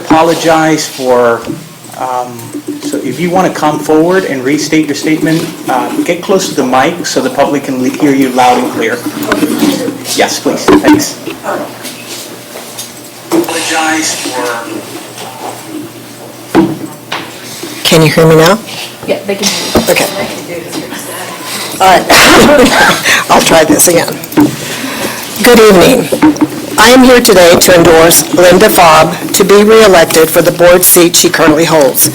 apologize for, so if you want to come forward and restate your statement, get close to the mic so the public can hear you loud and clear. Yes, please. Thanks. Apologize for. Can you hear me now? Yeah, they can hear you. Okay. All right. I'll try this again. Good evening. I am here today to endorse Linda Fobb to be re-elected for the board seat she currently holds.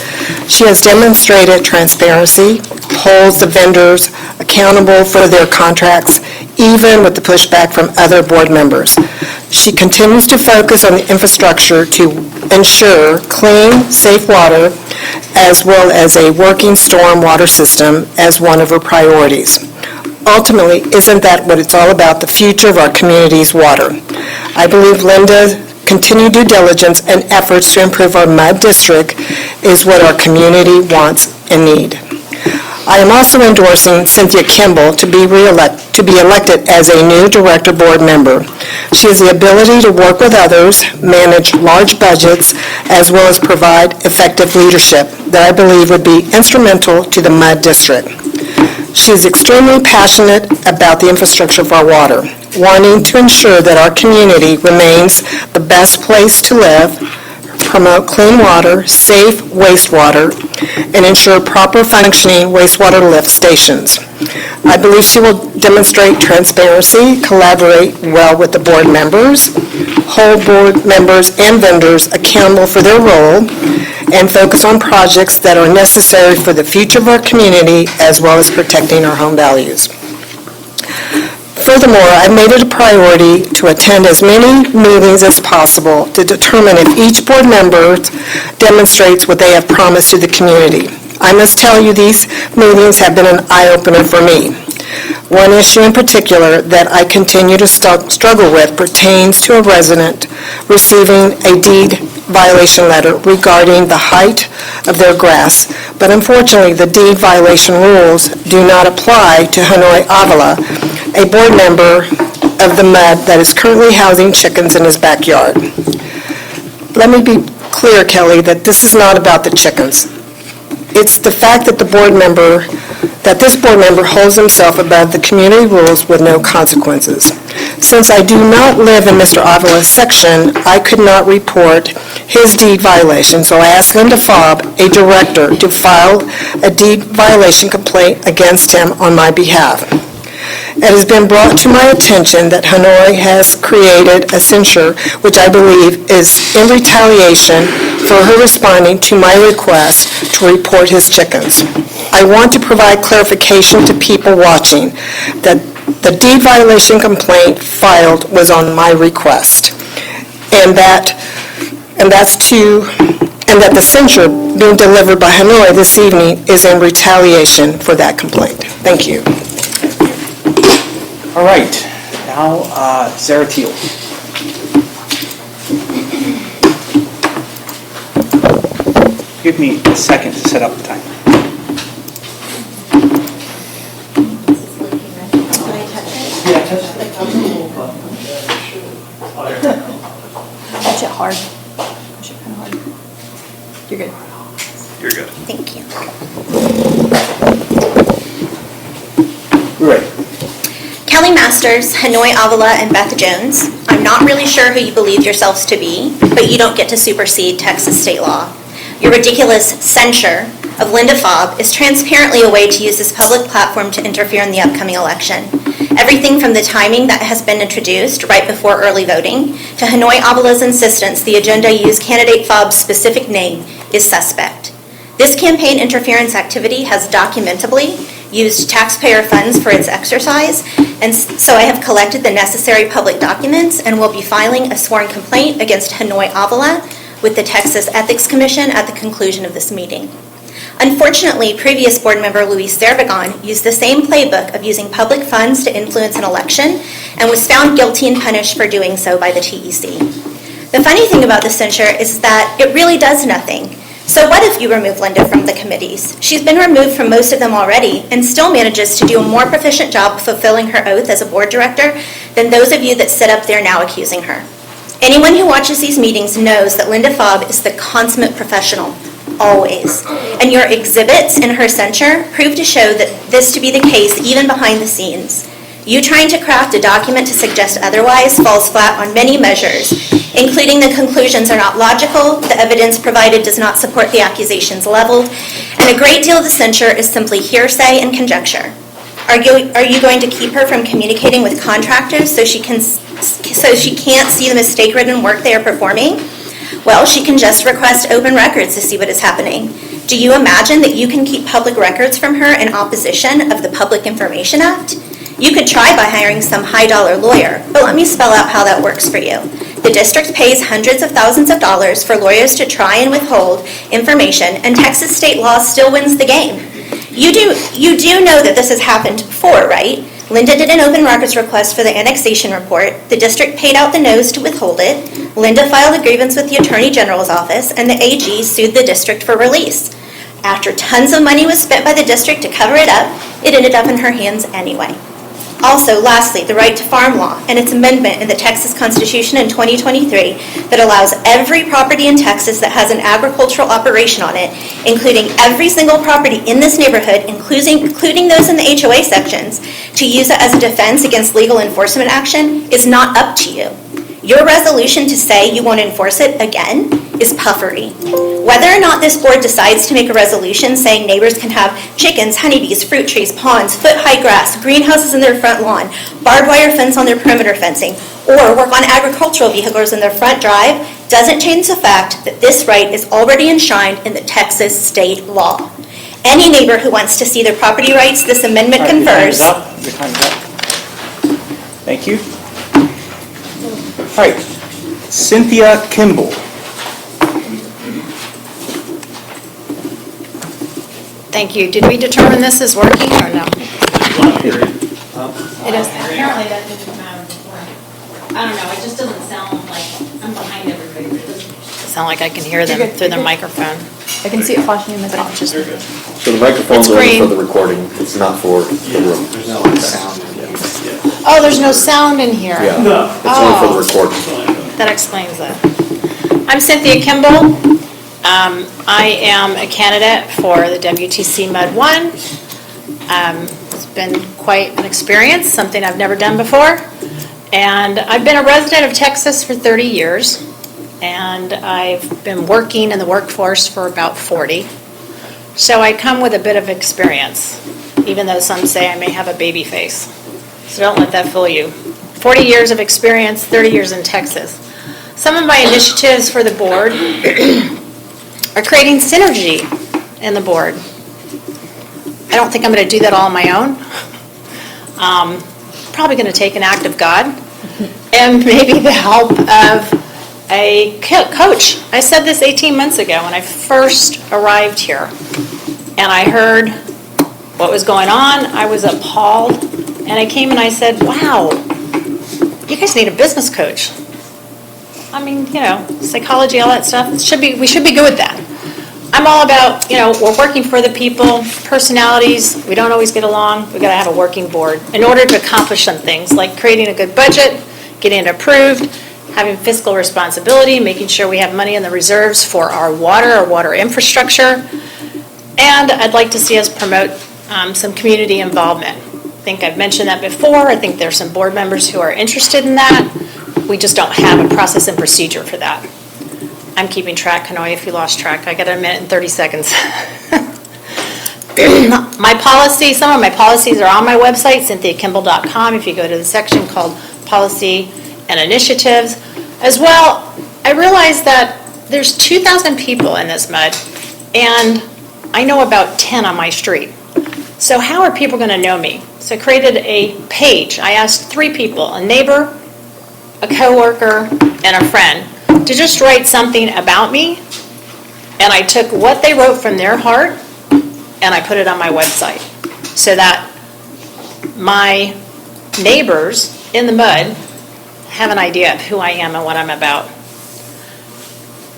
She has demonstrated transparency, holds the vendors accountable for their contracts, even with the pushback from other board members. She continues to focus on the infrastructure to ensure clean, safe water, as well as a working storm water system as one of her priorities. Ultimately, isn't that what it's all about, the future of our community's water? I believe Linda's continued due diligence and efforts to improve our MUD district is what our community wants and need. I am also endorsing Cynthia Kimball to be elected as a new director board member. She has the ability to work with others, manage large budgets, as well as provide effective leadership that I believe would be instrumental to the MUD district. She is extremely passionate about the infrastructure of our water, wanting to ensure that our community remains the best place to live, promote clean water, safe wastewater, and ensure proper functioning wastewater lift stations. I believe she will demonstrate transparency, collaborate well with the board members, hold board members and vendors accountable for their role, and focus on projects that are necessary for the future of our community as well as protecting our home values. Furthermore, I've made it a priority to attend as many meetings as possible to determine if each board member demonstrates what they have promised to the community. I must tell you, these meetings have been an eye-opener for me. One issue in particular that I continue to struggle with pertains to a resident receiving a deed violation letter regarding the height of their grass, but unfortunately the deed violation rules do not apply to Hanoi Avila, a board member of the MUD that is currently housing chickens in his backyard. Let me be clear, Kelly, that this is not about the chickens. It's the fact that this board member holds himself above the community rules with no consequences. Since I do not live in Mr. Avila's section, I could not report his deed violation, so I asked Linda Fobb, a director, to file a deed violation complaint against him on my behalf. It has been brought to my attention that Hanoi has created a censure, which I believe is in retaliation for her responding to my request to report his chickens. I want to provide clarification to people watching that the deed violation complaint filed was on my request, and that the censure being delivered by Hanoi this evening is in retaliation for that complaint. Thank you. All right. Now, Sarah Teal. Give me a second to set up the timer. Yeah, touch Touch it hard. Touch it kind of hard. You're good. You're good. Thank you. We're ready. Kelly Masters, Hanoi Avila, and Beth Jones, I'm not really sure who you believe yourselves to be, but you don't get to supersede Texas state law. Your ridiculous censure of Linda Fobb is transparently a way to use this public platform to interfere in the upcoming election. Everything from the timing that has been introduced right before early voting to Hanoi Avila's insistence the agenda use candidate Fobb's specific name is suspect. This campaign interference activity has documentably used taxpayer funds for its exercise, and so I have collected the necessary public documents and will be filing a sworn complaint against Hanoi Avila with the Texas Ethics Commission at the conclusion of this meeting. Unfortunately, previous board member Luis Zervigon used the same playbook of using public funds to influence an election and was found guilty and punished for doing so by the TEC. The funny thing about the censure is that it really does nothing. So what if you remove Linda from the committees? She's been removed from most of them already and still manages to do a more proficient job of fulfilling her oath as a board director than those of you that sit up there now accusing her. Anyone who watches these meetings knows that Linda Fobb is the consummate professional, always. And your exhibits in her censure prove to show that this to be the case even behind the scenes. You trying to craft a document to suggest otherwise falls flat on many measures, including the conclusions are not logical, the evidence provided does not support the accusations leveled, and a great deal of the censure is simply hearsay and conjecture. Are you going to keep her from communicating with contractors so she can't see the mistake-ridden work they are performing? Well, she can just request open records to see what is happening. Do you imagine that you can keep public records from her in opposition of the Public Information Act? You could try by hiring some high-dollar lawyer, but let me spell out how that works for you. The district pays hundreds of thousands of dollars for lawyers to try and withhold information, and Texas state law still wins the game. You do know that this has happened before, right? Linda did an open records request for the annexation report. The district paid out the nose to withhold it. Linda filed a grievance with the Attorney General's office, and the AG sued the district for release. After tons of money was spent by the district to cover it up, it ended up in her hands anyway. Also, lastly, the right to farm law and its amendment in the Texas Constitution in 2023 that allows every property in Texas that has an agricultural operation on it, including every single property in this neighborhood, including those in the HOA sections, to use it as a defense against legal enforcement action is not up to you. Your resolution to say you won't enforce it again is puffery. Whether or not this board decides to make a resolution saying neighbors can have chickens, honeybees, fruit trees, ponds, foot-high grass, greenhouses in their front lawn, barbed wire fence on their perimeter fencing, or work on agricultural vehicles in their front drive, doesn't change the fact that this right is already enshrined in the Texas state law. Any neighbor who wants to see their property rights this amendment confers. Your time's up. Thank you. All right, Cynthia Kimball. Thank you. Did we determine this is working or no? It is. Apparently that didn't matter before. I don't know, it just doesn't sound like I'm behind everybody. It doesn't. Sound like I can hear them through their microphone. I can see it flashing in the top. Just So the microphone's It's only green. for the recording, it's not for the room. There's no sound. Oh, there's no sound in here. Yeah, it's only for the recording. That explains it. I'm Cynthia Kimball. I am a candidate for the WTCMUD1. It's been quite an experience, something I've never done before. And I've been a resident of Texas for 30 years. And I've been working in the workforce for about 40. So I come with a bit of experience, even though some say I may have a baby face. So don't let that fool you. 40 years of experience, 30 years in Texas. Some of my initiatives for the board are creating synergy in the board. I don't think I'm going to do that all on my own. Probably going to take an act of God and maybe the help of a coach. I said this 18 months ago when I first arrived here, and I heard what was going on. I was appalled, and I came and I said, wow, you guys need a business coach. I mean, psychology, all that stuff, we should be good with that. I'm all about, we're working for the people, personalities, we don't always get along, we got to have a working board in order to accomplish some things, like creating a good budget, getting it approved, having fiscal responsibility, making sure we have money in the reserves for our water infrastructure, and I'd like to see us promote some community involvement. I think I've mentioned that before. I think there's some board members who are interested in that. We just don't have a process and procedure for that. I'm keeping track, Hanoi, if you lost track. I got a minute and 30 seconds. My policy, some of my policies are on my website, cynthiakimball.com. If you go to the section called Policy and Initiatives. As well, I realized that there's 2,000 people in this MUD, and I know about 10 on my street. So how are people going to know me? So I created a page. I asked 3 people, a neighbor, a coworker, and a friend, to just write something about me, and I took what they wrote from their heart, and I put it on my website, so that my neighbors in the MUD have an idea of who I am and what I'm about.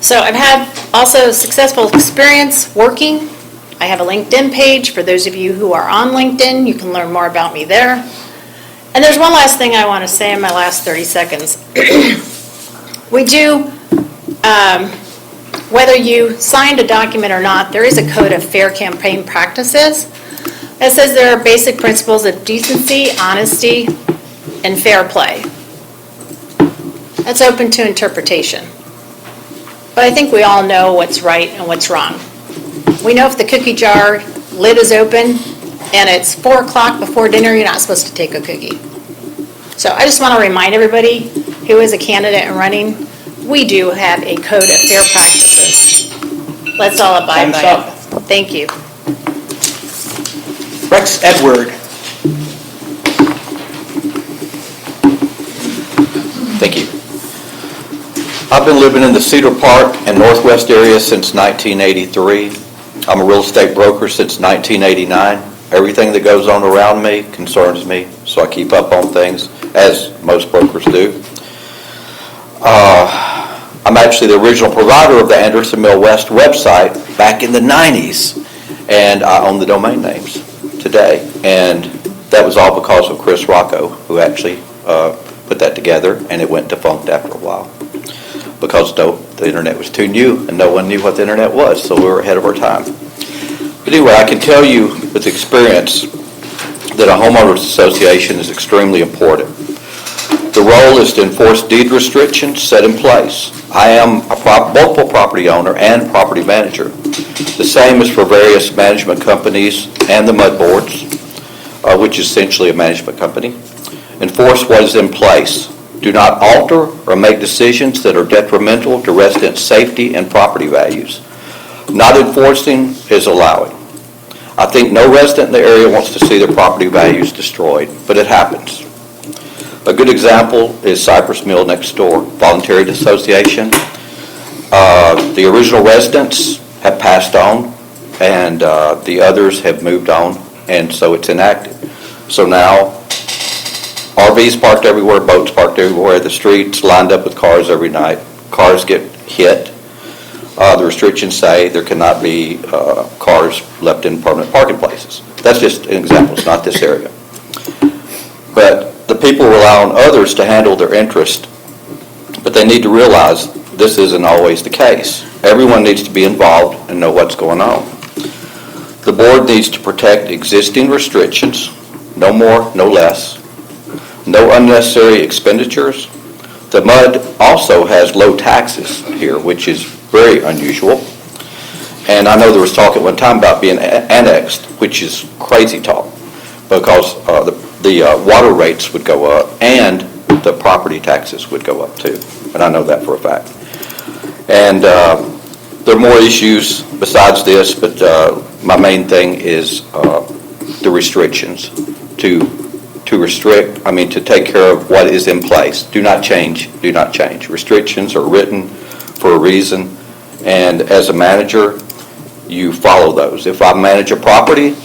So I've had also successful experience working. I have a LinkedIn page. For those of you who are on LinkedIn, you can learn more about me there. And there's one last thing I want to say in my last 30 seconds. We do, whether you signed a document or not, there is a code of fair campaign practices that says there are basic principles of decency, honesty, and fair play. That's open to interpretation. But I think we all know what's right and what's wrong. We know if the cookie jar lid is open and it's 4 o'clock before dinner, you're not supposed to take a cookie. So I just want to remind everybody who is a candidate and running, we do have a code of fair practices. Let's all abide by Time's it. up. Thank you. Rex Edward. Thank you. I've been living in the Cedar Park and Northwest area since 1983. I'm a real estate broker since 1989. Everything that goes on around me concerns me, so I keep up on things, as most brokers do. I'm actually the original provider of the Anderson Mill West website back in the 90s, and I own the domain names today. And that was all because of Chris Rocco, who actually put that together, and it went defunct after a while because the internet was too new and no one knew what the internet was, so we were ahead of our time. But anyway, I can tell you with experience that a homeowners association is extremely important. The role is to enforce deed restrictions set in place. I am a multiple property owner and property manager. The same is for various management companies and the MUD boards, which is essentially a management company. Enforce what is in place. Do not alter or make decisions that are detrimental to resident safety and property values. Not enforcing is allowing. I think no resident in the area wants to see their property values destroyed, but it happens. A good example is Cypress Mill next door, voluntary association. The original residents have passed on, and the others have moved on, and so it's inactive. So now, RVs parked everywhere, boats parked everywhere, the streets lined up with cars every night. Cars get hit. The restrictions say there cannot be cars left in permanent parking places. That's just an example. It's not this area. But the people rely on others to handle their interest, but they need to realize this isn't always the case. Everyone needs to be involved and know what's going on. The board needs to protect existing restrictions, no more, no less. No unnecessary expenditures. The MUD also has low taxes here, which is very unusual. And I know there was talk at one time about being annexed, which is crazy talk, because the water rates would go up and the property taxes would go up too. And I know that for a fact. And there are more issues besides this, but my main thing is the restrictions. To take care of what is in place. Do not change, do not change. Restrictions are written for a reason, and as a manager, you follow those. If I manage a property,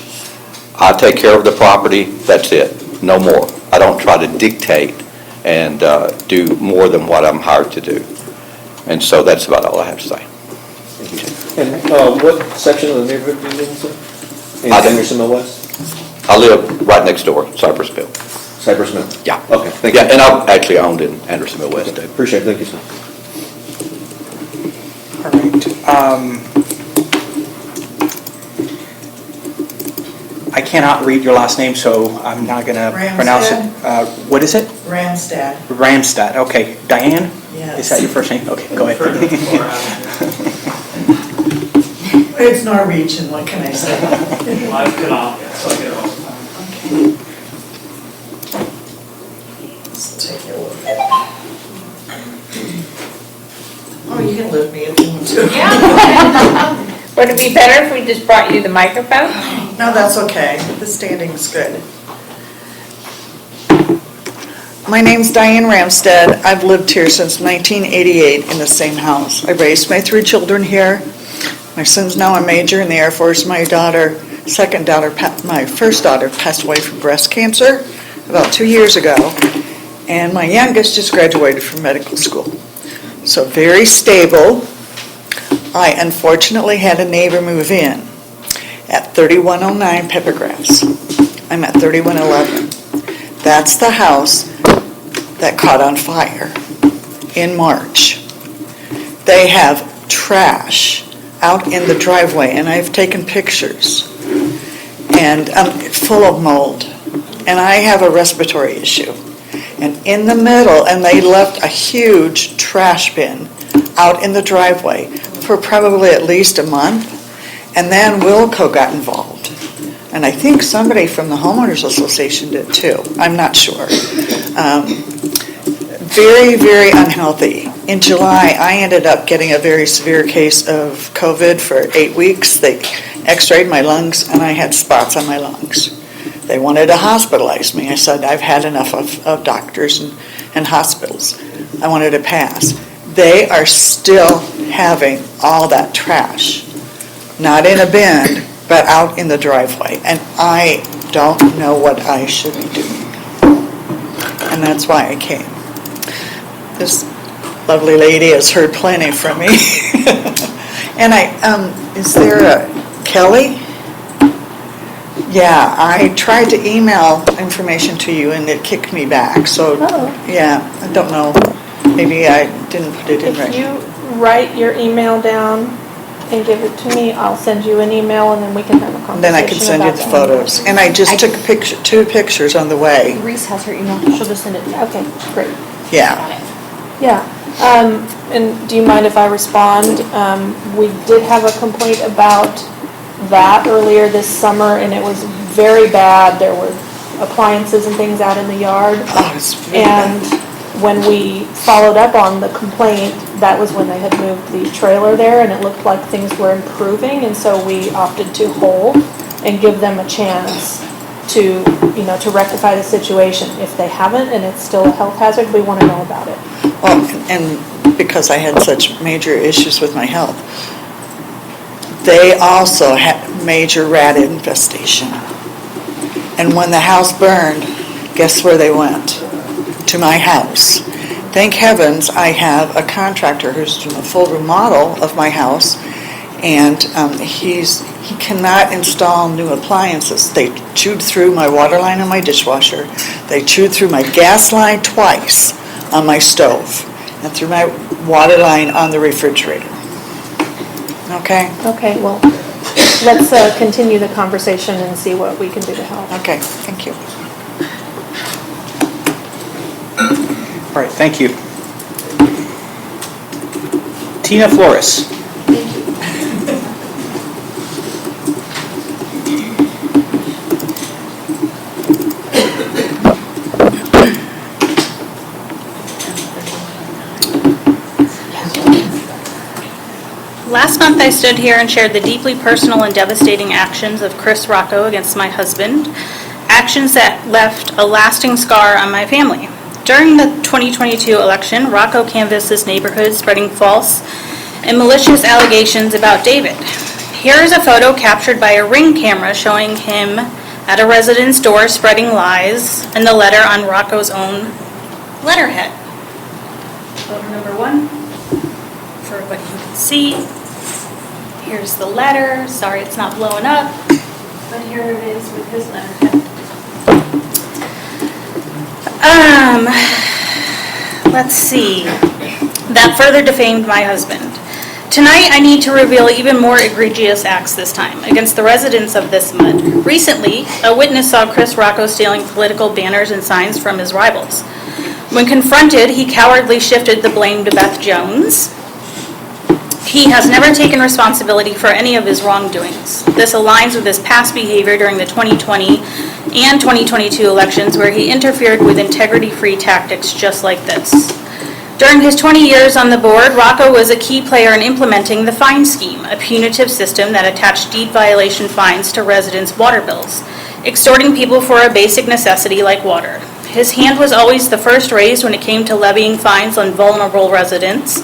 I take care of the property, that's it, no more. I don't try to dictate and do more than what I'm hired to do. And so that's about all I have to say. And what section of the neighborhood do you live in? In Anderson Mill West? I live right next door, Cypress Mill. Cypress Mill? Yeah. Okay, thank you. Yeah, and I've actually owned in Anderson Mill West too. Appreciate it, thank you, sir. All right. I cannot read your last name, so I'm not going to pronounce it. What is it? Ramstad. Ramstad. Okay. Diane? Yes. Is that your first name? Okay, go ahead. It's Norwegian, what can I say? Live canal, so I get it all the time. Okay. Let's take a look. Oh, you can lift me if you want to. Yeah. Would it be better if we just brought you the microphone? No, that's okay. The standing's good. My name's Diane Ramstad. I've lived here since 1988 in the same house. I raised my 3 children here. My son's now a major in the Air Force. My first daughter passed away from breast cancer about 2 years ago. And my youngest just graduated from medical school. So very stable. I unfortunately had a neighbor move in at 3109 Peppergrass. I'm at 3111. That's the house that caught on fire in March. They have trash out in the driveway, and I've taken pictures, and full of mold. And I have a respiratory issue. And in the middle, and they left a huge trash bin out in the driveway for probably at least a month. And then Wilco got involved. And I think somebody from the Homeowners Association did too. I'm not sure. Very, very unhealthy. In July, I ended up getting a very severe case of COVID for 8 weeks. They x-rayed my lungs, and I had spots on my lungs. They wanted to hospitalize me. I said, I've had enough of doctors and hospitals. I wanted to pass. They are still having all that trash, not in a bin, but out in the driveway. And I don't know what I should be doing. And that's why I came. This lovely lady has heard plenty from me. And is there a Kelly? Yeah, I tried to email information to you and it kicked me back, so, yeah, I don't know, maybe I didn't put it in right. If you write your email down and give it to me, I'll send you an email and then we can have a conversation. Then I can send you the photos. And I just took two pictures on the way. Reese has her email. She'll just send it to you. Okay, great. Yeah. Yeah, and do you mind if I respond? We did have a complaint about that earlier this summer, and it was very bad. There were appliances and things out in the yard. Oh, it's really And bad. when we followed up on the complaint, that was when they had moved the trailer there, and it looked like things were improving, and so we opted to hold and give them a chance to, to rectify the situation. If they haven't, and it's still a health hazard, we want to know about it. Well, and because I had such major issues with my health, they also had major rat infestation. And when the house burned, guess where they went? To my house. Thank heavens I have a contractor who's doing a full remodel of my house, and he cannot install new appliances. They chewed through my water line on my dishwasher. They chewed through my gas line twice on my stove, and through my water line on the refrigerator. Okay? Okay, well, let's continue the conversation and see what we can do to help. Okay, thank you. All right, thank you. Tina Flores. Last month, I stood here and shared the deeply personal and devastating actions of Chris Rocco against my husband, actions that left a lasting scar on my family. During the 2022 election, Rocco canvassed this neighborhood, spreading false and malicious allegations about David. Here is a photo captured by a Ring camera showing him at a resident's door spreading lies and the letter on Rocco's own letterhead. Photo number 1, for everybody who can see. Here's the letter. Sorry it's not blowing up, but here it is with his letterhead. Let's see. That further defamed my husband. Tonight, I need to reveal even more egregious acts this time against the residents of this MUD. Recently, a witness saw Chris Rocco stealing political banners and signs from his rivals. When confronted, he cowardly shifted the blame to Beth Jones. He has never taken responsibility for any of his wrongdoings. This aligns with his past behavior during the 2020 and 2022 elections, where he interfered with integrity-free tactics just like this. During his 20 years on the board, Rocco was a key player in implementing the fine scheme, a punitive system that attached deed violation fines to residents' water bills, extorting people for a basic necessity like water. His hand was always the first raised when it came to levying fines on vulnerable residents.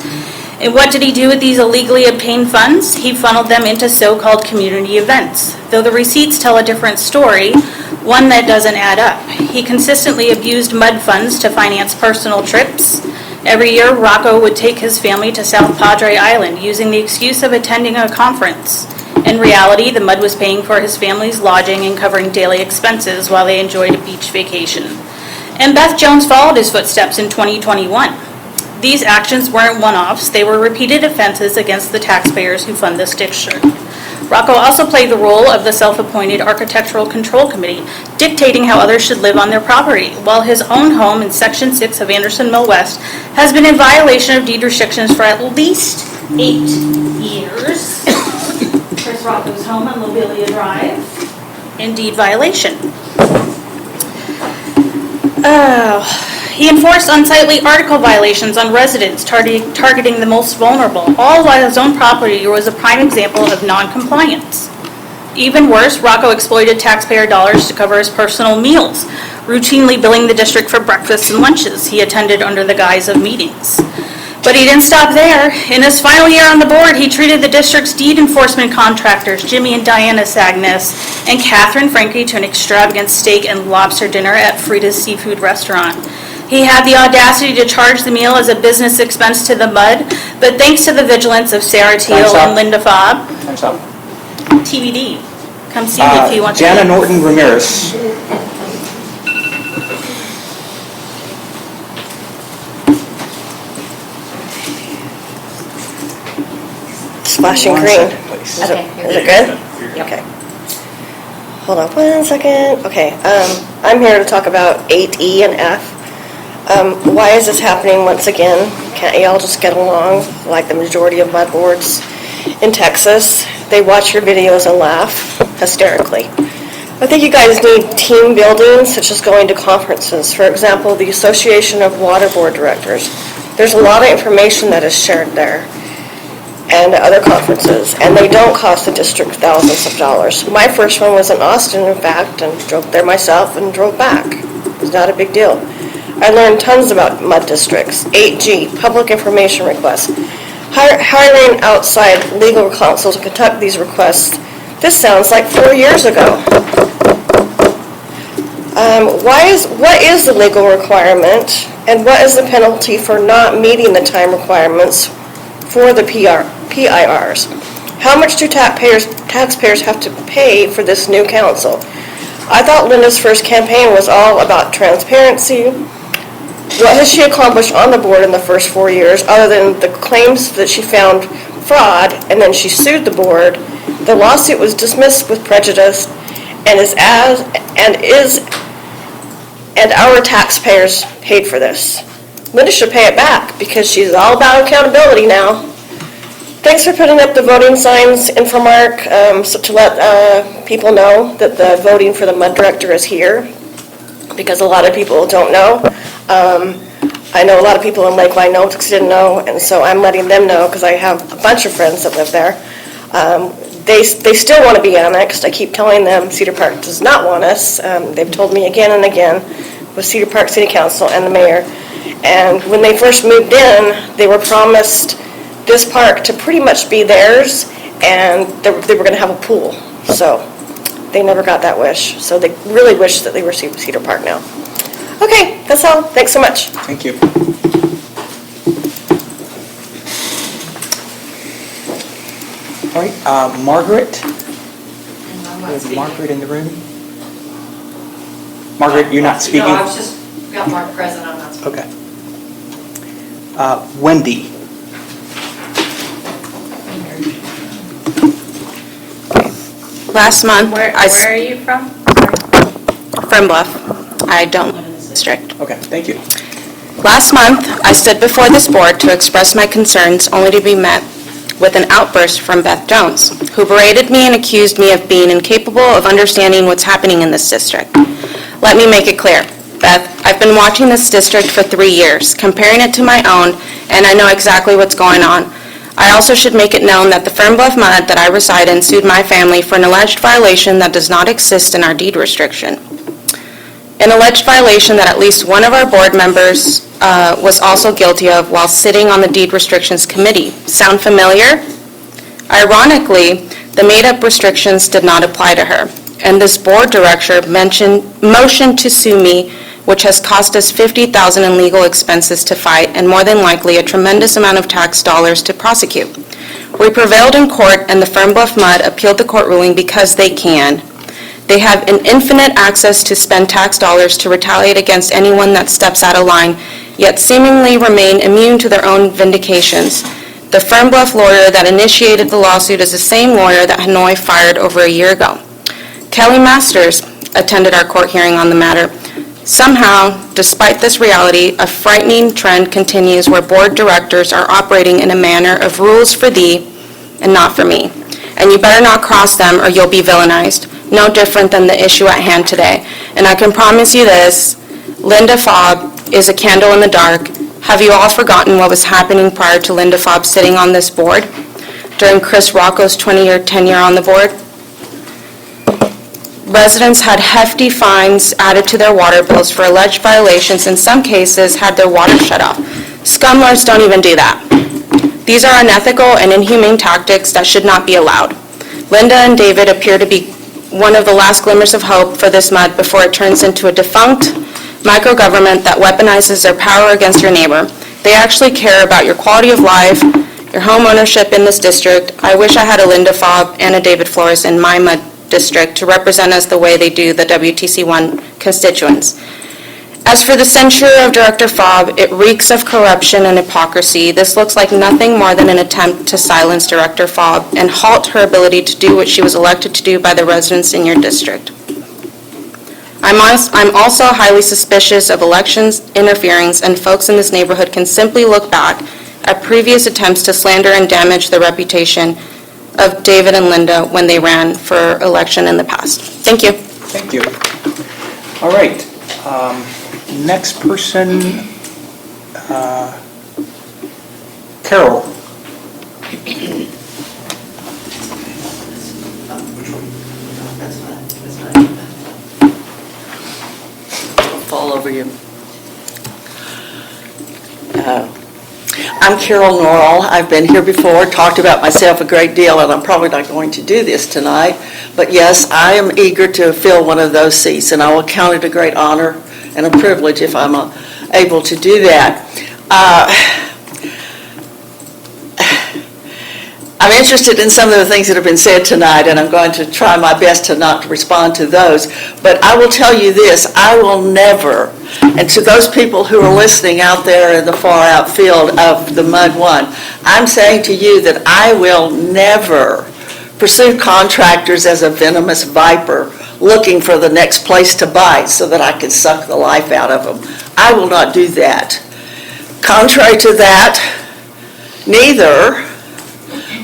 And what did he do with these illegally obtained funds? He funneled them into so-called community events. Though the receipts tell a different story, one that doesn't add up. He consistently abused MUD funds to finance personal trips. Every year, Rocco would take his family to South Padre Island using the excuse of attending a conference. In reality, the MUD was paying for his family's lodging and covering daily expenses while they enjoyed a beach vacation. And Beth Jones followed his footsteps in 2021. These actions weren't one-offs, they were repeated offenses against the taxpayers who fund this district. Rocco also played the role of the self-appointed Architectural Control Committee, dictating how others should live on their property, while his own home in Section 6 of Anderson Mill West has been in violation of deed restrictions for at least 8 years. Chris Rocco's home on Lobelia Drive, in deed violation. He enforced unsightly article violations on residents, targeting the most vulnerable, all while his own property was a prime example of non-compliance. Even worse, Rocco exploited taxpayer dollars to cover his personal meals, routinely billing the district for breakfasts and lunches he attended under the guise of meetings. But he didn't stop there. In his final year on the board, he treated the district's deed enforcement contractors, Jimmy and Diana Sagnes and Catherine Franke, to an extravagant steak and lobster dinner at Frida's Seafood Restaurant. He had the audacity to charge the meal as a business expense to the MUD, but thanks to the vigilance of Sarah Teal and Linda Fobb, Time's up. TBD. Come see me if you want to. Jana Norton Ramirez. It's flashing green. Is it good? Okay. Hold on 1 second. Okay, I'm here to talk about 8E and F. Why is this happening once again? Can't y'all just get along like the majority of my boards in Texas? They watch your videos and laugh hysterically. I think you guys need team building, such as going to conferences. For example, the Association of Water Board Directors. There's a lot of information that is shared there and other conferences, and they don't cost the district thousands of dollars. My first one was in Austin, in fact, and drove there myself and drove back. It's not a big deal. I learned tons about MUD districts. 8G, public information requests. Hiring outside legal counsel to conduct these requests. This sounds like 4 years ago. What is the legal requirement, and what is the penalty for not meeting the time requirements for the PIRs? How much do taxpayers have to pay for this new council? I thought Linda's first campaign was all about transparency. What has she accomplished on the board in the first 4 years, other than the claims that she found fraud and then she sued the board? The lawsuit was dismissed with prejudice, and our taxpayers paid for this. Linda should pay it back because she's all about accountability now. Thanks for putting up the voting signs, Infomark, so to let people know that the voting for the MUD director is here, because a lot of people don't know. I know a lot of people in Lake Wynotix didn't know, and so I'm letting them know because I have a bunch of friends that live there. They still want to be annexed. I keep telling them Cedar Park does not want us. They've told me again and again with Cedar Park City Council and the mayor. And when they first moved in, they were promised this park to pretty much be theirs, and they were going to have a pool. So they never got that wish. So they really wish that they were Cedar Park now. Okay, that's all. Thanks so much. Thank you. All right, Margaret? Is Margaret in the room? Margaret, you're not speaking? No, I was just, got Mark present, I'm not speaking. Okay. Wendy? Last month, Where are you from? From Bluff. I don't live in this district. Okay, thank you. Last month, I stood before this board to express my concerns, only to be met with an outburst from Beth Jones, who berated me and accused me of being incapable of understanding what's happening in this district. Let me make it clear. Beth, I've been watching this district for 3 years, comparing it to my own, and I know exactly what's going on. I also should make it known that the Fernbluff MUD that I reside in sued my family for an alleged violation that does not exist in our deed restriction. An alleged violation that at least one of our board members was also guilty of while sitting on the deed restrictions committee. Sound familiar? Ironically, the made-up restrictions did not apply to her, and this board director motioned to sue me, which has cost us $50,000 in legal expenses to fight and more than likely a tremendous amount of tax dollars to prosecute. We prevailed in court, and the Fernbluff MUD appealed the court ruling because they can. They have an infinite access to spend tax dollars to retaliate against anyone that steps out of line, yet seemingly remain immune to their own vindications. The Fernbluff lawyer that initiated the lawsuit is the same lawyer that Hanoi fired over a year ago. Kelly Masters attended our court hearing on the matter. Somehow, despite this reality, a frightening trend continues where board directors are operating in a manner of rules for thee and not for me. And you better not cross them or you'll be villainized. No different than the issue at hand today. And I can promise you this, Linda Fobb is a candle in the dark. Have you all forgotten what was happening prior to Linda Fobb sitting on this board? During Chris Rocco's 20-year tenure on the board? Residents had hefty fines added to their water bills for alleged violations, in some cases had their water shut off. Scumlords don't even do that. These are unethical and inhumane tactics that should not be allowed. Linda and David appear to be one of the last glimmers of hope for this mud before it turns into a defunct microgovernment that weaponizes their power against your neighbor. They actually care about your quality of life, your home ownership in this district. I wish I had a Linda Fobb and a David Flores in my mud district to represent us the way they do the WTC1 constituents. As for the censure of Director Fobb, it reeks of corruption and hypocrisy. This looks like nothing more than an attempt to silence Director Fobb and halt her ability to do what she was elected to do by the residents in your district. I'm also highly suspicious of elections interference, and folks in this neighborhood can simply look back at previous attempts to slander and damage the reputation of David and Linda when they ran for election in the past. Thank you. Thank you. All right. Next person, Carol. Fall over you. I'm Carol Norrell. I've been here before, talked about myself a great deal, and I'm probably not going to do this tonight. But yes, I am eager to fill one of those seats, and I will count it a great honor and a privilege if I'm able to do that. I'm interested in some of the things that have been said tonight, and I'm going to try my best to not respond to those. But I will tell you this, I will never, and to those people who are listening out there in the far out field of the MUD1, I'm saying to you that I will never pursue contractors as a venomous viper looking for the next place to bite so that I can suck the life out of them. I will not do that. Contrary to that, neither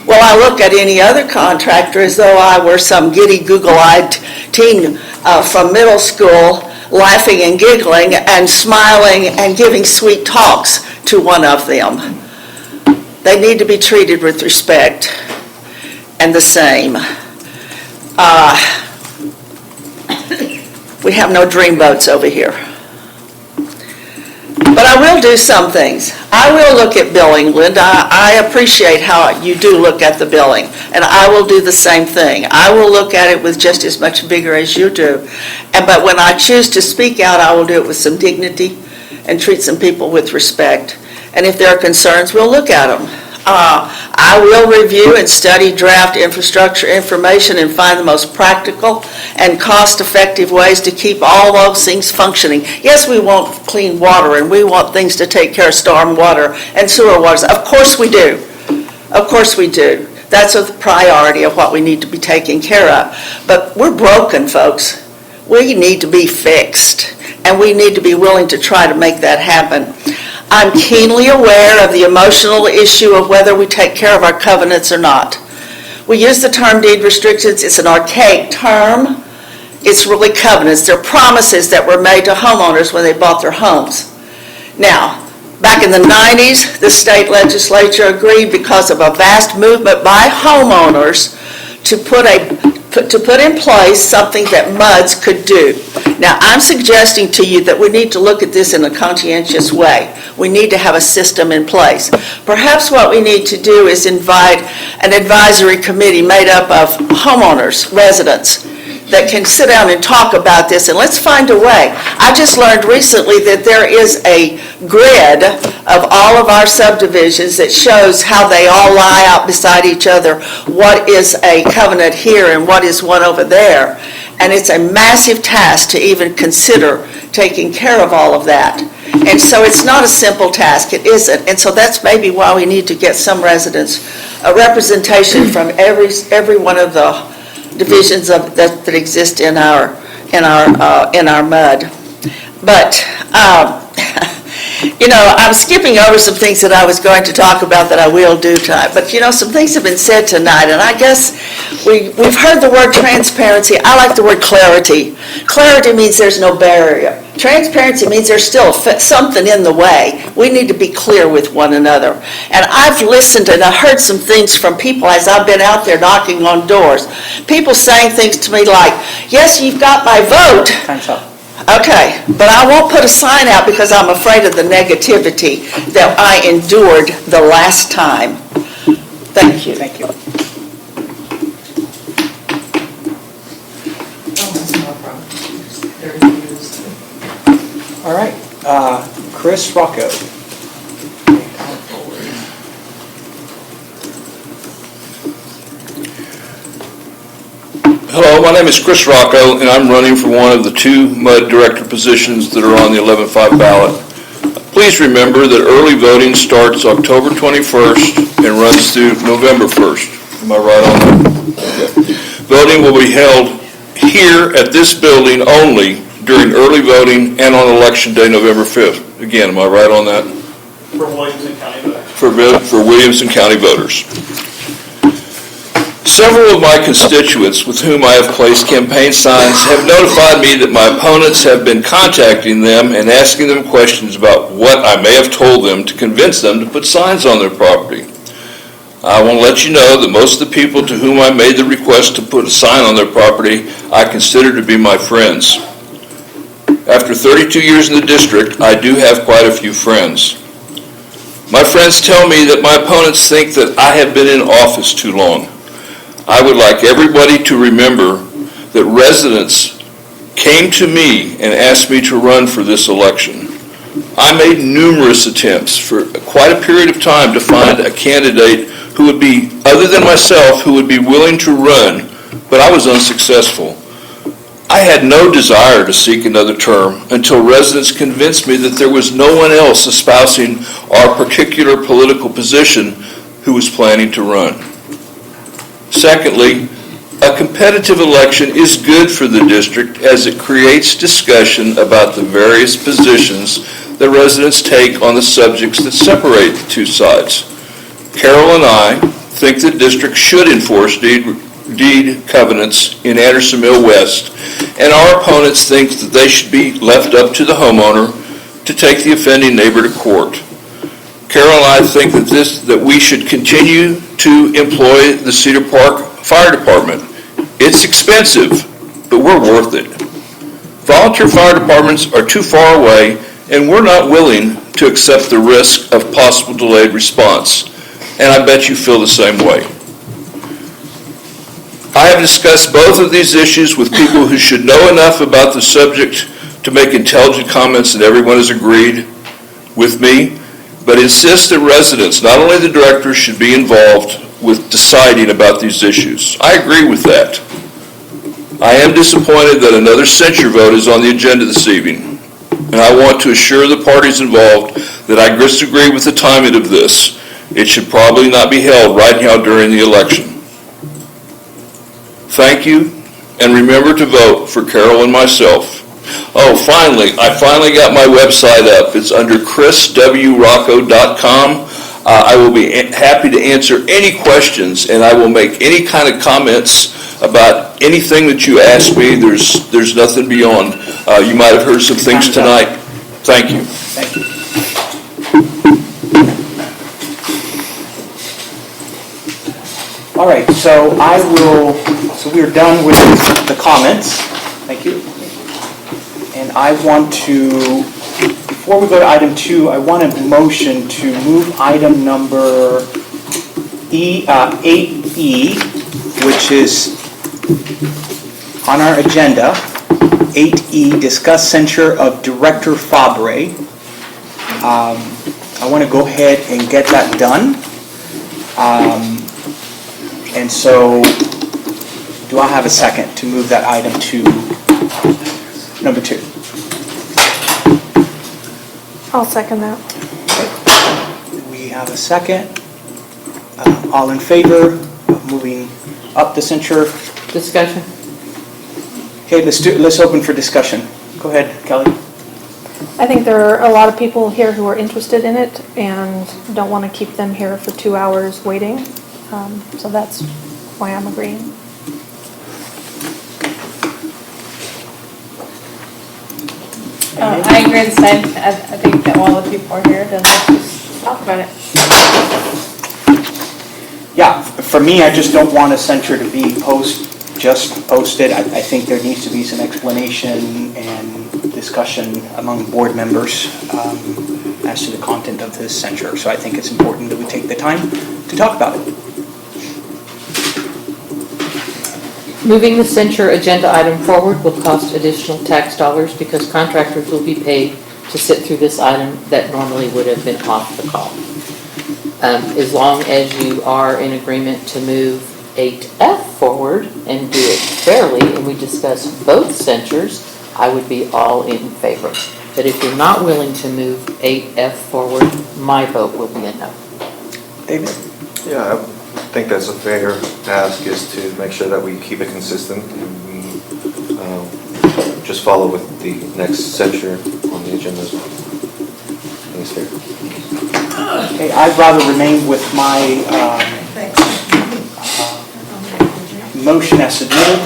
will I look at any other contractor as though I were some giddy, Google-eyed teen from middle school laughing and giggling and smiling and giving sweet talks to one of them. They need to be treated with respect and the same. We have no dreamboats over here. But I will do some things. I will look at billing, Linda. I appreciate how you do look at the billing, and I will do the same thing. I will look at it with just as much vigor as you do. But when I choose to speak out, I will do it with some dignity and treat some people with respect. And if there are concerns, we'll look at them. I will review and study draft infrastructure information and find the most practical and cost-effective ways to keep all those things functioning. Yes, we want clean water and we want things to take care of storm water and sewer waters. Of course we do. Of course we do. That's a priority of what we need to be taking care of. But we're broken, folks. We need to be fixed, and we need to be willing to try to make that happen. I'm keenly aware of the emotional issue of whether we take care of our covenants or not. We use the term deed restrictions. It's an archaic term. It's really covenants. They're promises that were made to homeowners when they bought their homes. Now, back in the 90s, the state legislature agreed because of a vast movement by homeowners to put in place something that MUDs could do. Now, I'm suggesting to you that we need to look at this in a conscientious way. We need to have a system in place. Perhaps what we need to do is invite an advisory committee made up of homeowners, residents, that can sit down and talk about this, and let's find a way. I just learned recently that there is a grid of all of our subdivisions that shows how they all lie out beside each other, what is a covenant here and what is one over there. And it's a massive task to even consider taking care of all of that. And so it's not a simple task, it isn't. And so that's maybe why we need to get some residents, a representation from every one of the divisions that exist in our MUD. But, I'm skipping over some things that I was going to talk about that I will do tonight. But, some things have been said tonight, and I guess we've heard the word transparency. I like the word clarity. Clarity means there's no barrier. Transparency means there's still something in the way. We need to be clear with one another. And I've listened and I heard some things from people as I've been out there knocking on doors. People saying things to me like, yes, you've got my vote. Time's up. Okay, but I won't put a sign out because I'm afraid of the negativity that I endured the last time. Thank you. Thank you. All right, Chris Rocco. Hello, my name is Chris Rocco, and I'm running for one of the two MUD director positions that are on the 11-5 ballot. Please remember that early voting starts October 21st and runs through November 1st. Am I right on that? Okay. Voting will be held here at this building only during early voting and on Election Day, November 5th. Again, am I right on that? For Williamson County voters. For Williamson County voters. Several of my constituents with whom I have placed campaign signs have notified me that my opponents have been contacting them and asking them questions about what I may have told them to convince them to put signs on their property. I want to let you know that most of the people to whom I made the request to put a sign on their property I consider to be my friends. After 32 years in the district, I do have quite a few friends. My friends tell me that my opponents think that I have been in office too long. I would like everybody to remember that residents came to me and asked me to run for this election. I made numerous attempts for quite a period of time to find a candidate who would be, other than myself, who would be willing to run, but I was unsuccessful. I had no desire to seek another term until residents convinced me that there was no one else espousing our particular political position who was planning to run. Secondly, a competitive election is good for the district as it creates discussion about the various positions that residents take on the subjects that separate the two sides. Carol and I think the district should enforce deed covenants in Anderson Mill West, and our opponents think that they should be left up to the homeowner to take the offending neighbor to court. Carol and I think that we should continue to employ the Cedar Park Fire Department. It's expensive, but we're worth it. Volunteer fire departments are too far away, and we're not willing to accept the risk of possible delayed response. And I bet you feel the same way. I have discussed both of these issues with people who should know enough about the subject to make intelligent comments, and everyone has agreed with me, but insist that residents, not only the directors, should be involved with deciding about these issues. I agree with that. I am disappointed that another censure vote is on the agenda this evening, and I want to assure the parties involved that I disagree with the timing of this. It should probably not be held right now during the election. Thank you, and remember to vote for Carol and myself. Oh, finally, I finally got my website up. It's under chriswrocco.com. I will be happy to answer any questions, and I will make any kind of comments about anything that you ask me. There's nothing beyond. You might have heard some things tonight. Thank you. Thank you. All right, so we're done with the comments. Thank you. And I want to, before we go to item 2, I want a motion to move item number 8E, which is on our agenda. 8E, discuss censure of Director Fabre. I want to go ahead and get that done. And so, do I have a second to move that item to number 2? I'll second that. We have a second. All in favor of moving up the censure? Discussion? Okay, let's open for discussion. Go ahead, Kelly. I think there are a lot of people here who are interested in it and don't want to keep them here for 2 hours waiting. So that's why I'm agreeing. I agree with the same. I think that while the people are here, then let's just talk about it. Yeah, for me, I just don't want a censure to be just posted. I think there needs to be some explanation and discussion among board members as to the content of this censure. So I think it's important that we take the time to talk about it. Moving the censure agenda item forward will cost additional tax dollars because contractors will be paid to sit through this item that normally would have been off the call. As long as you are in agreement to move 8F forward and do it fairly, and we discuss both censures, I would be all in favor. But if you're not willing to move 8F forward, my vote will be a no. David? Yeah, I think that's a fair ask, is to make sure that we keep it consistent and just follow with the next censure on the agenda as well. I think it's fair. Okay, I'd rather remain with my motion as submitted.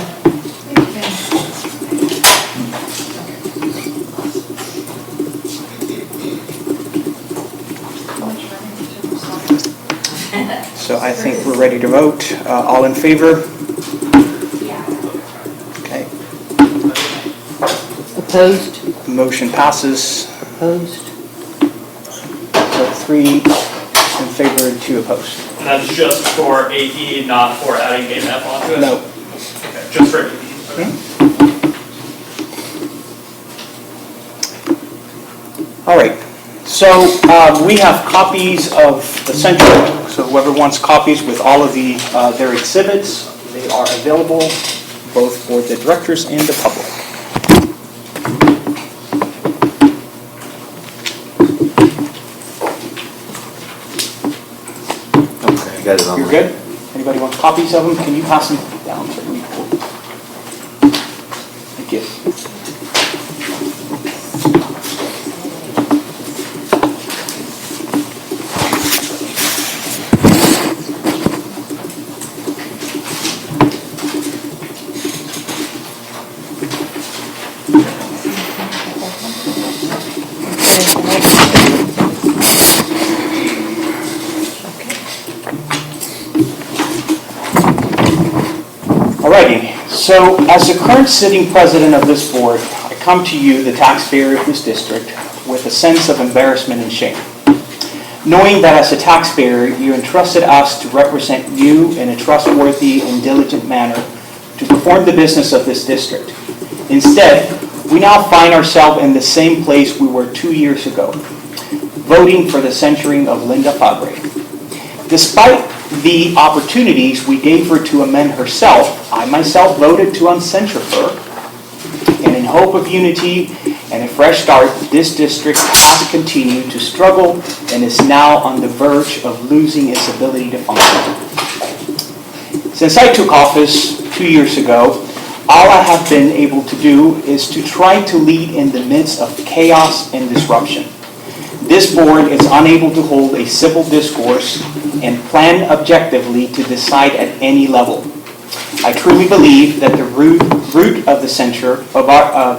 So I think we're ready to vote. All in favor? Okay. Opposed? Motion passes. Opposed? So 3 in favor and 2 opposed. And that's just for AE, not for adding 8F onto it? No. Okay, just for AE. Okay. All right. So we have copies of the censure. So whoever wants copies with all of their exhibits, they are available both for the directors and the public. Okay, I got it on. You're good? Anybody want copies of them? Can you pass them down for me? Thank you. Alrighty, so as the current sitting president of this board, I come to you, the taxpayer of this district, with a sense of embarrassment and shame. Knowing that as a taxpayer, you entrusted us to represent you in a trustworthy and diligent manner to perform the business of this district. Instead, we now find ourselves in the same place we were 2 years ago, voting for the censuring of Linda Fabre. Despite the opportunities we gave her to amend herself, I myself voted to uncensure her. And in hope of unity and a fresh start, this district has continued to struggle and is now on the verge of losing its ability to function. Since I took office 2 years ago, all I have been able to do is to try to lead in the midst of chaos and disruption. This board is unable to hold a civil discourse and plan objectively to decide at any level. I truly believe that the root of the censure of our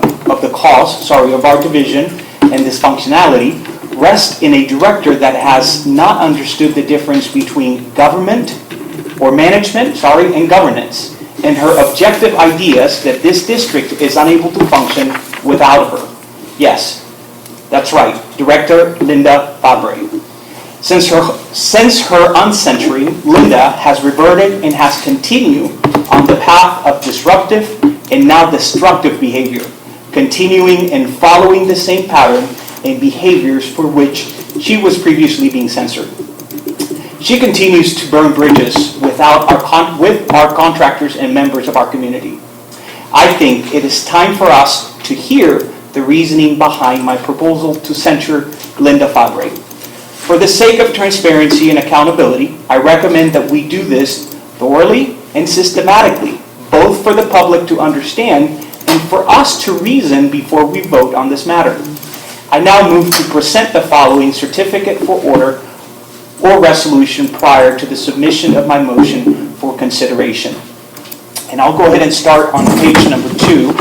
division and dysfunctionality rests in a director that has not understood the difference between government or management, and governance, and her objective ideas that this district is unable to function without her. Yes, that's right, Director Linda Fabre. Since her uncensoring, Linda has reverted and has continued on the path of disruptive and now destructive behavior, continuing and following the same pattern and behaviors for which she was previously being censored. She continues to burn bridges with with our contractors and members of our community. I think it is time for us to hear the reasoning behind my proposal to censure Linda Fabre. For the sake of transparency and accountability, I recommend that we do this thoroughly and systematically, both for the public to understand and for us to reason before we vote on this matter. I now move to present the following certificate for order or resolution prior to the submission of my motion for consideration. And I'll go ahead and start on page number 2,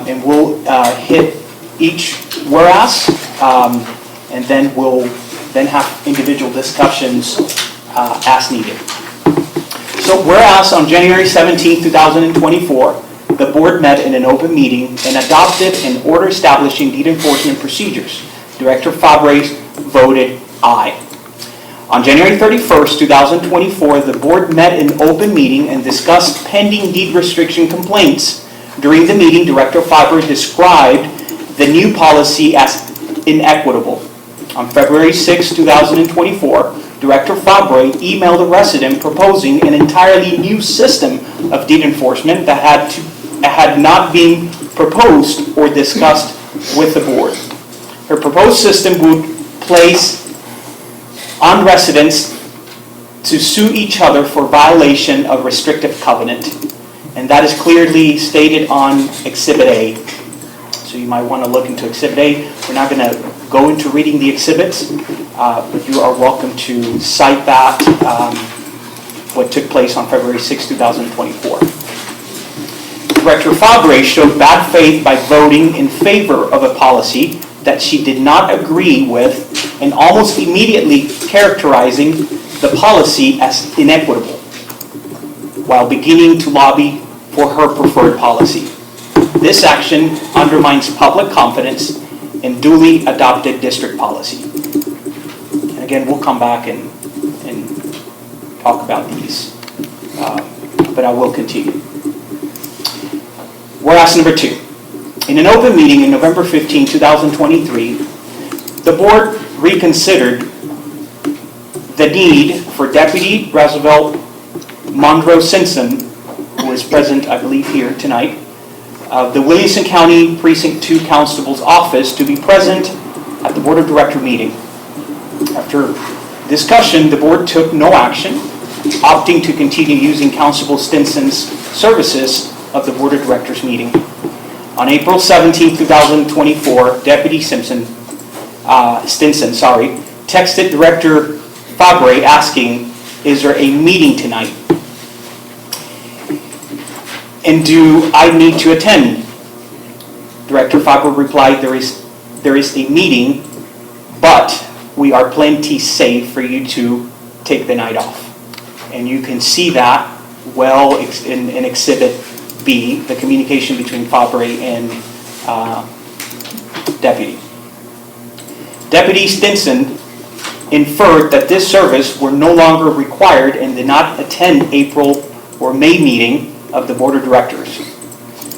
and we'll hit each whereas, and then we'll have individual discussions as needed. So whereas on January 17, 2024, the board met in an open meeting and adopted an order establishing deed enforcement procedures. Director Fabre voted aye. On January 31st, 2024, the board met in open meeting and discussed pending deed restriction complaints. During the meeting, Director Fabre described the new policy as inequitable. On February 6, 2024, Director Fabre emailed a resident proposing an entirely new system of deed enforcement that had not been proposed or discussed with the board. Her proposed system would place on residents to sue each other for violation of restrictive covenant, and that is clearly stated on Exhibit A. So you might want to look into Exhibit A. We're not going to go into reading the exhibits, but you are welcome to cite that, what took place on February 6, 2024. Director Fabre showed bad faith by voting in favor of a policy that she did not agree with and almost immediately characterizing the policy as inequitable, while beginning to lobby for her preferred policy. This action undermines public confidence in duly adopted district policy. And again, we'll come back and talk about these, but I will continue. Whereas number 2, in an open meeting in November 15, 2023, the board reconsidered the need for Deputy Roosevelt Monroe Simpson, who is present, I believe, here tonight, of the Williamson County Precinct 2 Constable's office to be present at the Board of Director meeting. After discussion, the board took no action, opting to continue using Constable Stinson's services of the Board of Directors meeting. On April 17, 2024, Deputy Stinson, texted Director Fabre asking, "Is there a meeting tonight? And do I need to attend?" Director Fabre replied, there is a meeting, but we are plenty safe for you to take the night off." And you can see that well in Exhibit B, the communication between Fabre and Deputy. Deputy Stinson inferred that this service were no longer required and did not attend April or May meeting of the Board of Directors.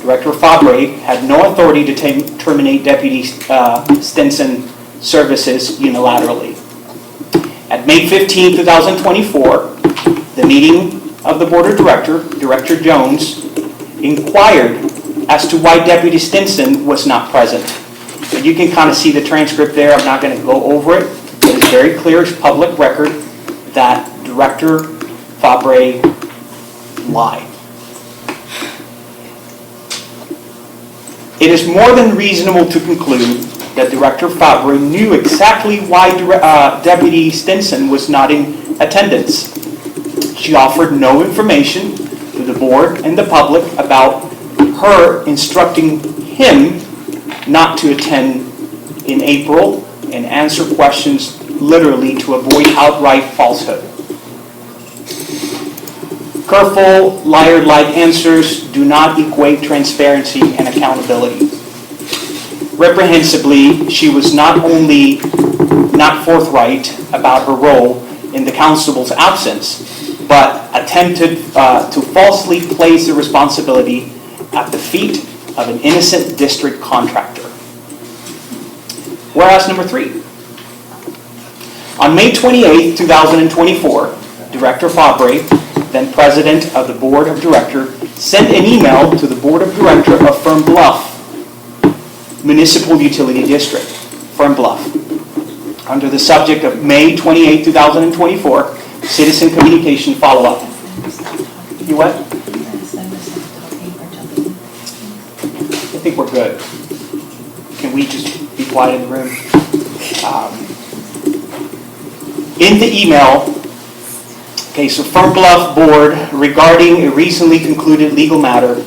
Director Fabre had no authority to terminate Deputy Stinson services unilaterally. At May 15, 2024, the meeting of the Board of Directors, Director Jones inquired as to why Deputy Stinson was not present. And you can kind of see the transcript there. I'm not going to go over it. It is very clear as public record that Director Fabre lied. It is more than reasonable to conclude that Director Fabre knew exactly why Deputy Stinson was not in attendance. She offered no information to the board and the public about her instructing him not to attend in April and answer questions literally to avoid outright falsehood. Careful, liar-like answers do not equate transparency and accountability. Reprehensibly, she was not only not forthright about her role in the constable's absence, but attempted to falsely place the responsibility at the feet of an innocent district contractor. Whereas number 3. On May 28, 2024, Director Fabre then president of the board of director, sent an email to the board of director of Fern Bluff Municipal Utility District, Fern Bluff, under the subject of May 28, 2024, citizen communication follow-up. You what? I think we're good. Can we just be quiet in the room? In the email, okay, so Fern Bluff Board regarding a recently concluded legal matter,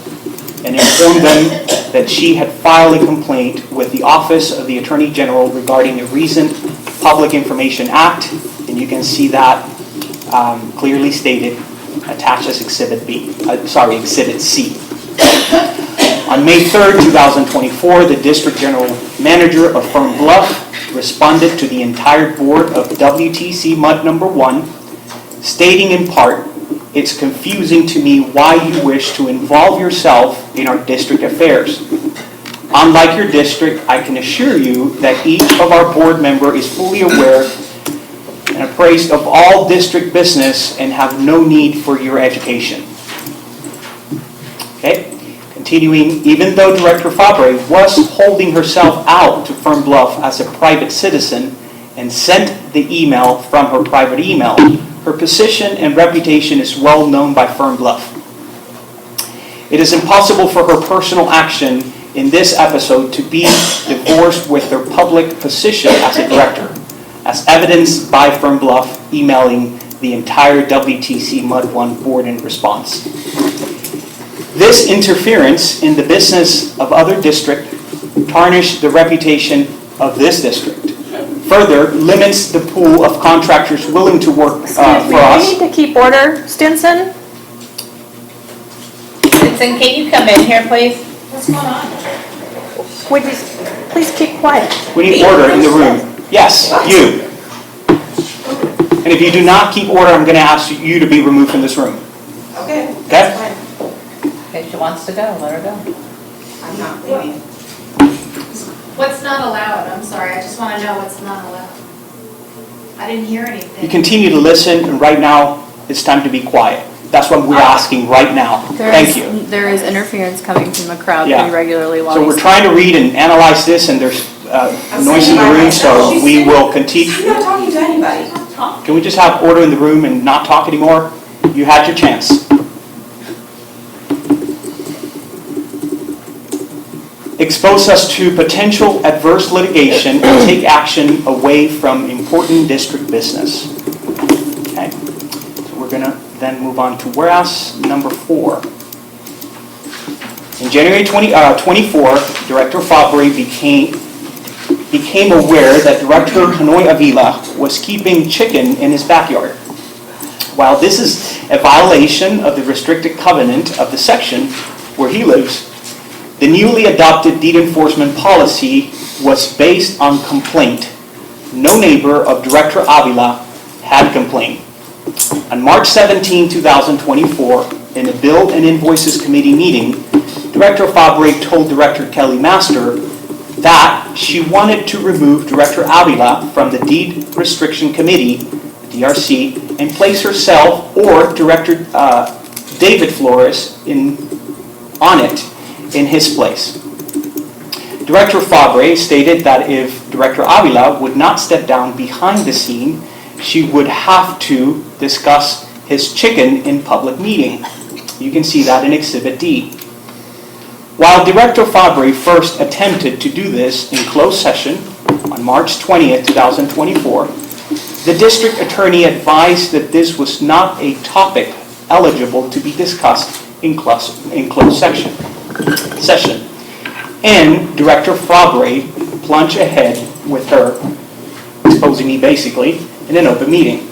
and informed them that she had filed a complaint with the Office of the Attorney General regarding a recent Public Information Act, and you can see that clearly stated, attached as Exhibit Exhibit C. On May 3rd, 2024, the District General Manager of Fern Bluff responded to the entire board of WTCMUD1, stating in part, "It's confusing to me why you wish to involve yourself in our district affairs. Unlike your district, I can assure you that each of our board member is fully aware and appraised of all district business and have no need for your education." Okay, continuing, even though Director Fabre was holding herself out to Fern Bluff as a private citizen and sent the email from her private email, her position and reputation is well known by Fern Bluff. It is impossible for her personal action in this episode to be divorced with her public position as a director, as evidenced by Fern Bluff emailing the entire WTCMUD1 board in response. This interference in the business of other districts tarnished the reputation of this district. Further, limits the pool of contractors willing to work for us. We need to keep order. Stinson? Stinson, can you come in here, please? What's going on? Would you please keep quiet? We need order in the room. Yes, you. And if you do not keep order, I'm going to ask you to be removed from this room. Okay. Okay? Okay, she wants to go, let her go. I'm not leaving. What's not allowed? I'm sorry, I just want to know what's not allowed. I didn't hear anything. You continue to listen, and right now, it's time to be quiet. That's what we're asking right now. Thank you. There is interference coming from the crowd Yeah. pretty regularly while So we're trying to read and analyze this, and there's noise in the room, so we will continue. I'm not talking to anybody. Can we just have order in the room and not talk anymore? You had your chance. Expose us to potential adverse litigation and take action away from important district business. Okay, so we're going to then move on to whereas number 4. In January 24, Director Fabre became aware that Director Hanoi Avila was keeping chicken in his backyard. While this is a violation of the restricted covenant of the section where he lives, the newly adopted deed enforcement policy was based on complaint. No neighbor of Director Avila had complained. On March 17, 2024, in a Bill and Invoices Committee meeting, Director Fabre told Director Kelly Master that she wanted to remove Director Avila from the Deed Restriction Committee, DRC, and place herself or Director David Flores on it in his place. Director Fabre stated that if Director Avila would not step down behind the scene, she would have to discuss his chicken in public meeting. You can see that in Exhibit D. While Director Fabre first attempted to do this in closed session on March 20th, 2024, the district attorney advised that this was not a topic eligible to be discussed in closed session. And Director Fabre plunged ahead with her, exposing me basically, in an open meeting.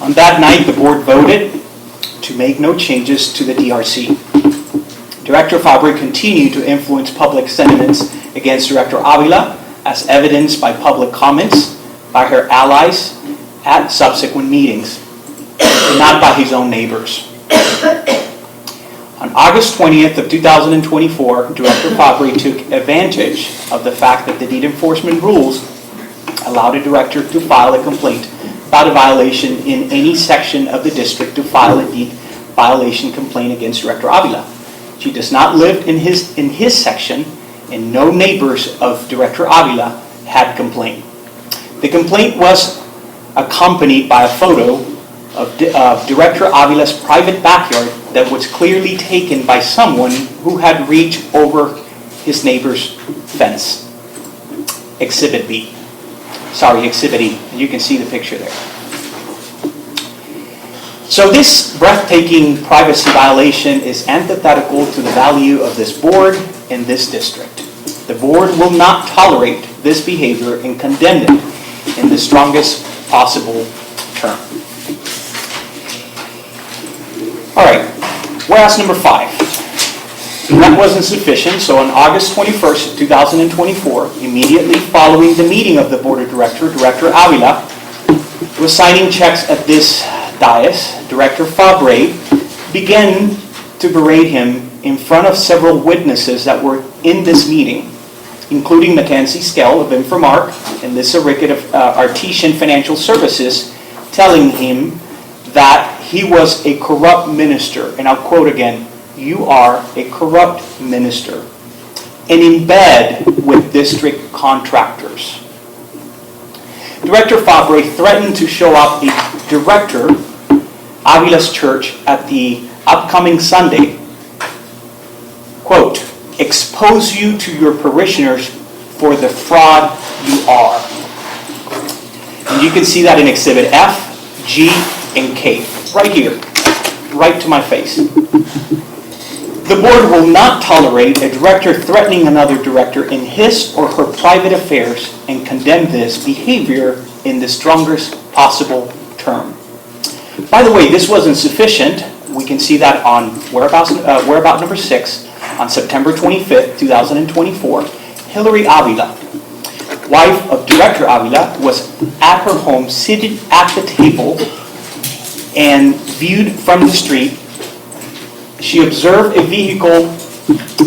On that night, the board voted to make no changes to the DRC. Director Fabre continued to influence public sentiments against Director Avila, as evidenced by public comments by her allies at subsequent meetings, not by his own neighbors. On August 20th of 2024, Director Fabre took advantage of the fact that the deed enforcement rules allowed a director to file a complaint about a violation in any section of the district to file a deed violation complaint against Director Avila. She does not live in his section, and no neighbors of Director Avila had complained. The complaint was accompanied by a photo of Director Avila's private backyard that was clearly taken by someone who had reached over his neighbor's fence. Exhibit B. Sorry, Exhibit E. You can see the picture there. So this breathtaking privacy violation is antithetical to the value of this board and this district. The board will not tolerate this behavior and condemn it in the strongest possible term. All right, whereas number 5. That wasn't sufficient, so on August 21st, 2024, immediately following the meeting of the Board of Directors, Director Avila was signing checks at this dais. Director Fabre began to berate him in front of several witnesses that were in this meeting, including Mackenzie Skell of Infomark and Lisa Rickett of Artesian Financial Services, telling him that he was a corrupt minister, and I'll quote again, "You are a corrupt minister, and in bed with district contractors." Director Fabre threatened to show up a director, Avila's church, at the upcoming Sunday, quote, "expose you to your parishioners for the fraud you are." And you can see that in Exhibit F, G, and K, right here, right to my face. The board will not tolerate a director threatening another director in his or her private affairs and condemn this behavior in the strongest possible term. By the way, this wasn't sufficient. We can see that on whereabout number 6, on September 25th, 2024, Hillary Avila, wife of Director Avila, was at her home seated at the table and viewed from the street. She observed a vehicle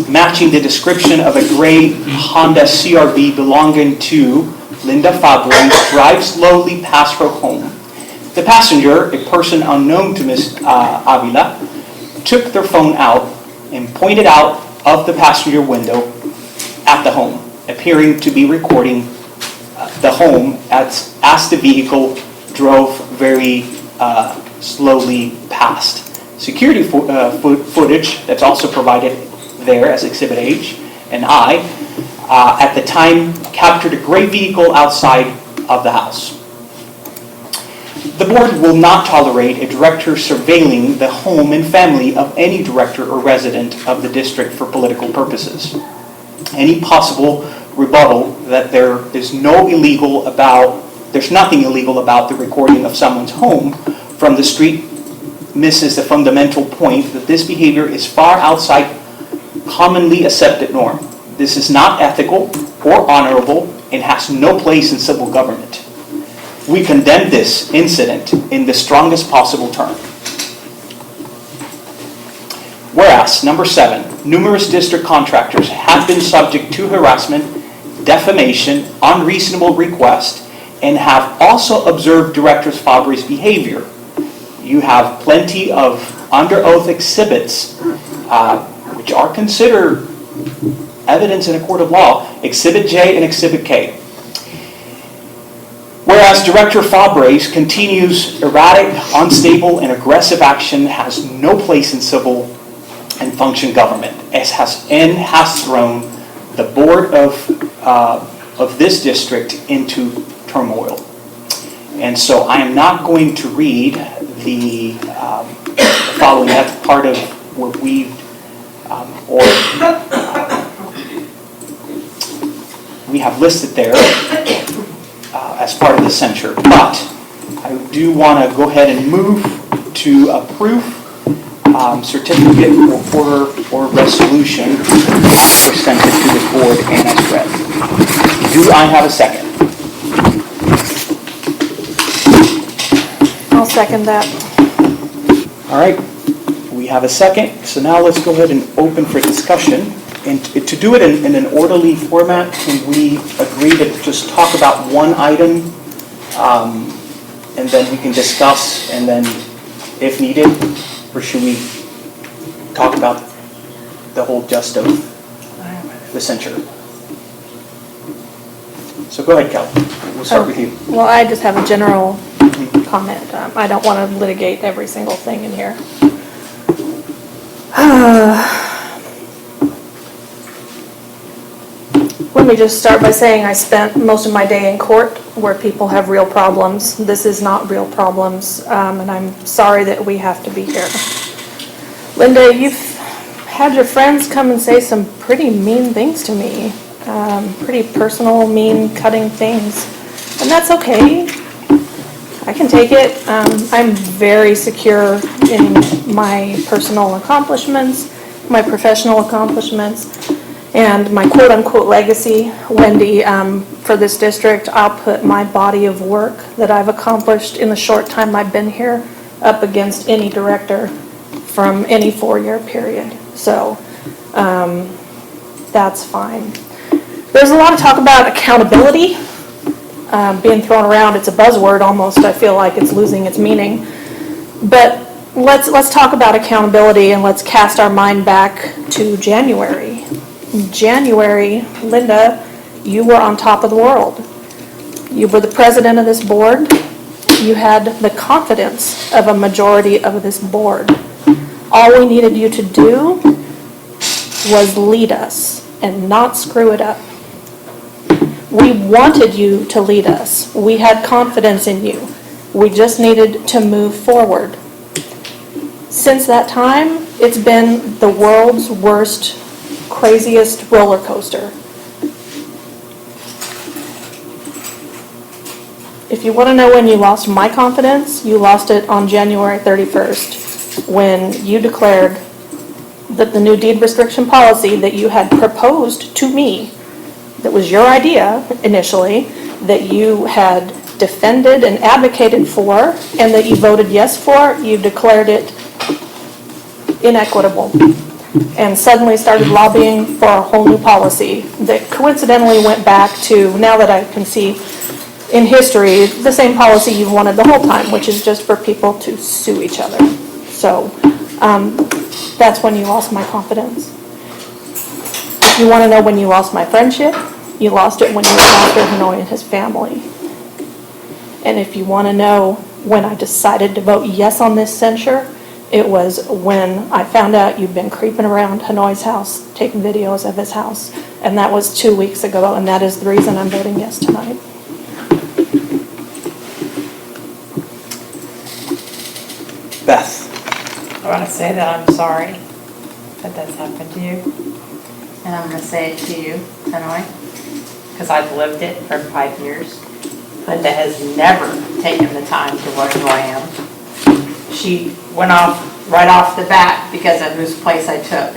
matching the description of a gray Honda CRV belonging to Linda Fabre drive slowly past her home. The passenger, a person unknown to Ms. Avila, took their phone out and pointed out of the passenger window at the home, appearing to be recording the home as the vehicle drove very slowly past. Security footage that's also provided there as Exhibit H and I, at the time captured a gray vehicle outside of the house. The board will not tolerate a director surveilling the home and family of any director or resident of the district for political purposes. Any possible rebuttal that there's nothing illegal about the recording of someone's home from the street misses the fundamental point that this behavior is far outside commonly accepted norm. This is not ethical or honorable and has no place in civil government. We condemn this incident in the strongest possible term. Whereas, number 7, numerous district contractors have been subject to harassment, defamation, unreasonable request, and have also observed Director Fabre's behavior. You have plenty of under oath exhibits, which are considered evidence in a court of law, Exhibit J and Exhibit K. Whereas Director Fabre's continues erratic, unstable, and aggressive action has no place in civil and function government, as has thrown the board of this district into turmoil. And so I am not going to read the following. That's part of what we have listed there as part of the censure. But I do want to go ahead and move to approve certificate or resolution presented to the board and as read. Do I have a second? I'll second that. All right, we have a second. So now let's go ahead and open for discussion. And to do it in an orderly format, can we agree to just talk about one item, and then we can discuss, and then if needed, or should we talk about the whole gist of the censure? So go ahead, Cal. We'll start with you. Well, I just have a general comment. I don't want to litigate every single thing in here. Let me just start by saying I spent most of my day in court where people have real problems. This is not real problems, and I'm sorry that we have to be here. Linda, you've had your friends come and say some pretty mean things to me, pretty personal, mean, cutting things, and that's okay. I can take it. I'm very secure in my personal accomplishments, my professional accomplishments, and my quote-unquote legacy. Wendy, for this district, I'll put my body of work that I've accomplished in the short time I've been here up against any director from any 4-year period. So that's fine. There's a lot of talk about accountability being thrown around. It's a buzzword almost. I feel like it's losing its meaning. But let's talk about accountability, and let's cast our mind back to January. In January, Linda, you were on top of the world. You were the president of this board. You had the confidence of a majority of this board. All we needed you to do was lead us and not screw it up. We wanted you to lead us. We had confidence in you. We just needed to move forward. Since that time, it's been the world's worst, craziest roller coaster. If you want to know when you lost my confidence, you lost it on January 31st, when you declared that the new deed restriction policy that you had proposed to me, that was your idea initially, that you had defended and advocated for, and that you voted yes for, you declared it inequitable, and suddenly started lobbying for a whole new policy that coincidentally went back to, now that I can see in history, the same policy you've wanted the whole time, which is just for people to sue each other. So that's when you lost my confidence. If you want to know when you lost my friendship, you lost it when you went after Hanoi and his family. And if you want to know when I decided to vote yes on this censure, it was when I found out you'd been creeping around Hanoi's house, taking videos of his house. And that was 2 weeks ago, and that is the reason I'm voting yes tonight. Beth. I want to say that I'm sorry that that's happened to you. And I'm going to say it to you, Hanoi, because I've lived it for 5 years. Linda has never taken the time to learn who I am. She went off right off the bat because of whose place I took.